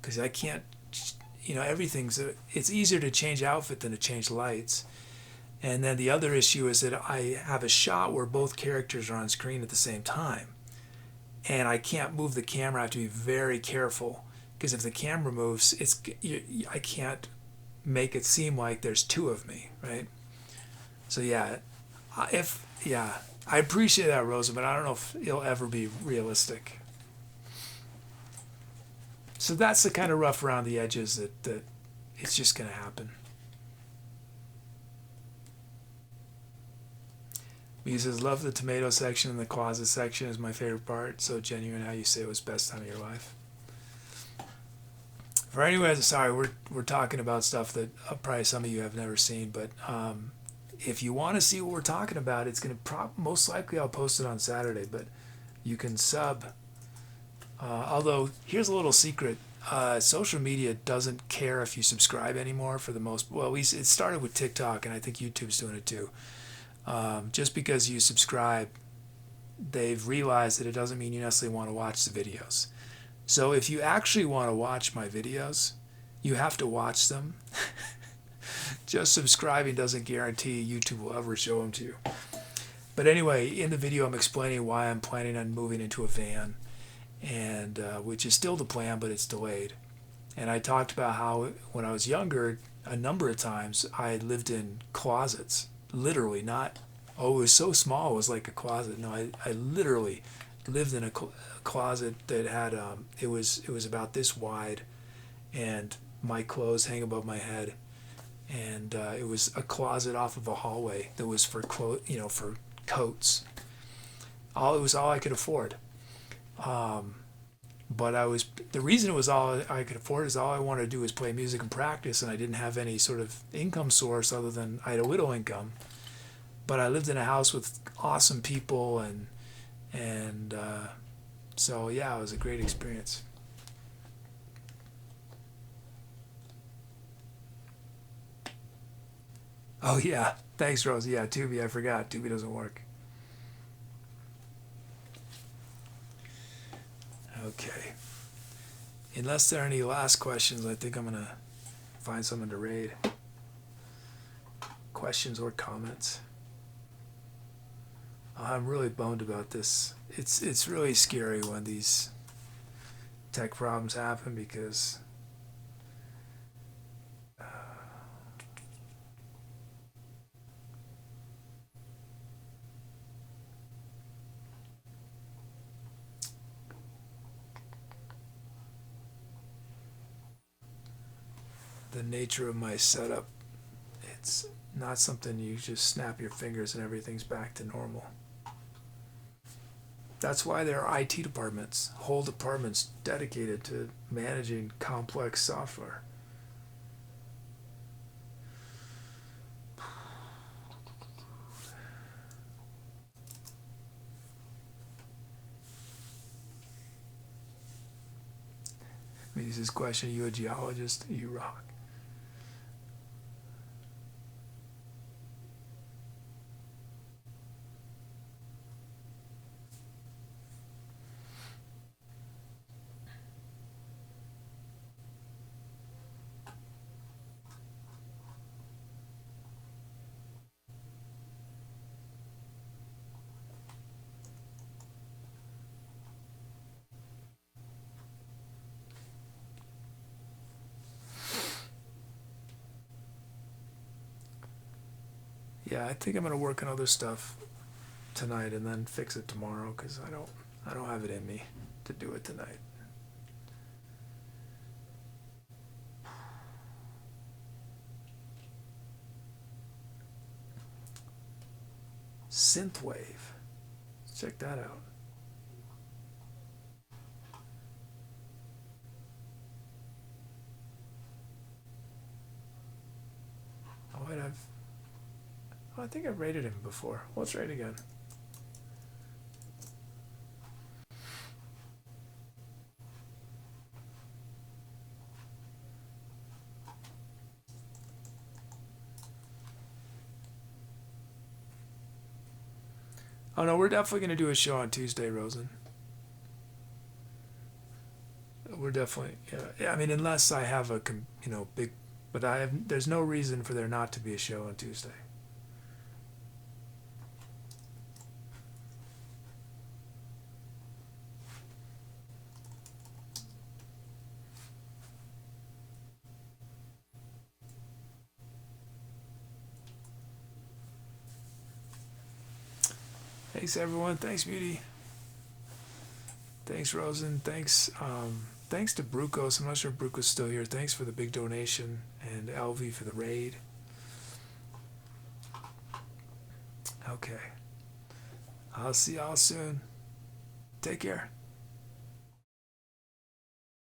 S1: because I can't. You know, it's easier to change outfit than to change lights. And then the other issue is that I have a shot where both characters are on screen at the same time, and I can't move the camera. I have to be very careful, because if the camera moves, I can't make it seem like there's two of me, right? So yeah, I appreciate that, Rosa, but I don't know if it'll ever be realistic. So that's the kind of rough around the edges that it's just going to happen. He says, love the tomato section and the closet section is my favorite part. So genuine how you say it was best time of your life. For anyways, sorry, we're talking about stuff that probably some of you have never seen, but if you want to see what we're talking about, it's going to most likely I'll post it on Saturday, but you can sub. Although here's a little secret. Social media doesn't care if you subscribe anymore for the most. Well, it started with TikTok, and I think YouTube's doing it too. Just because you subscribe, they've realized that it doesn't mean you necessarily want to watch the videos. So if you actually want to watch my videos, you have to watch them. Just subscribing doesn't guarantee YouTube will ever show them to you. But anyway, in the video I'm explaining why I'm planning on moving into a van. and which is still the plan, but it's delayed. And I talked about how when I was younger, a number of times I lived in closets, literally, not, oh, it was so small, it was like a closet. No, I literally lived in a closet that had, it was about this wide, and my clothes hang above my head. And it was a closet off of a hallway that was for for coats. It was all I could afford. But the reason it was all I could afford is all I wanted to do was play music and practice, and I didn't have any sort of income source other than I had a little income. But I lived in a house with awesome people, and so yeah, it was a great experience. Oh yeah, thanks, Rose. Yeah, Tubi, I forgot. Tubi doesn't work. Okay. Unless there are any last questions, I think I'm gonna find someone to raid. Questions or comments? I'm really bummed about this. It's really scary when these tech problems happen because the nature of my setup, it's not something you just snap your fingers and everything's back to normal. That's why there are IT departments, whole departments dedicated to managing complex software. I mean, this is question, are you a geologist? You rock. Yeah, I think I'm gonna work on other stuff tonight and then fix it tomorrow because I don't have it in me to do it tonight. Synthwave. Check that out. Oh wait, I think I've rated him before. Let's rate again. Oh no, we're definitely gonna do a show on Tuesday, Rosen. We're definitely, yeah. I mean, unless I have a big, but I have. There's no reason for there not to be a show on Tuesday. Thanks everyone. Thanks Beauty. Thanks Rosen. Thanks to Brucos. I'm not sure if Brucos still here. Thanks for the big donation and LV for the raid. Okay. I'll see y'all soon. Take care.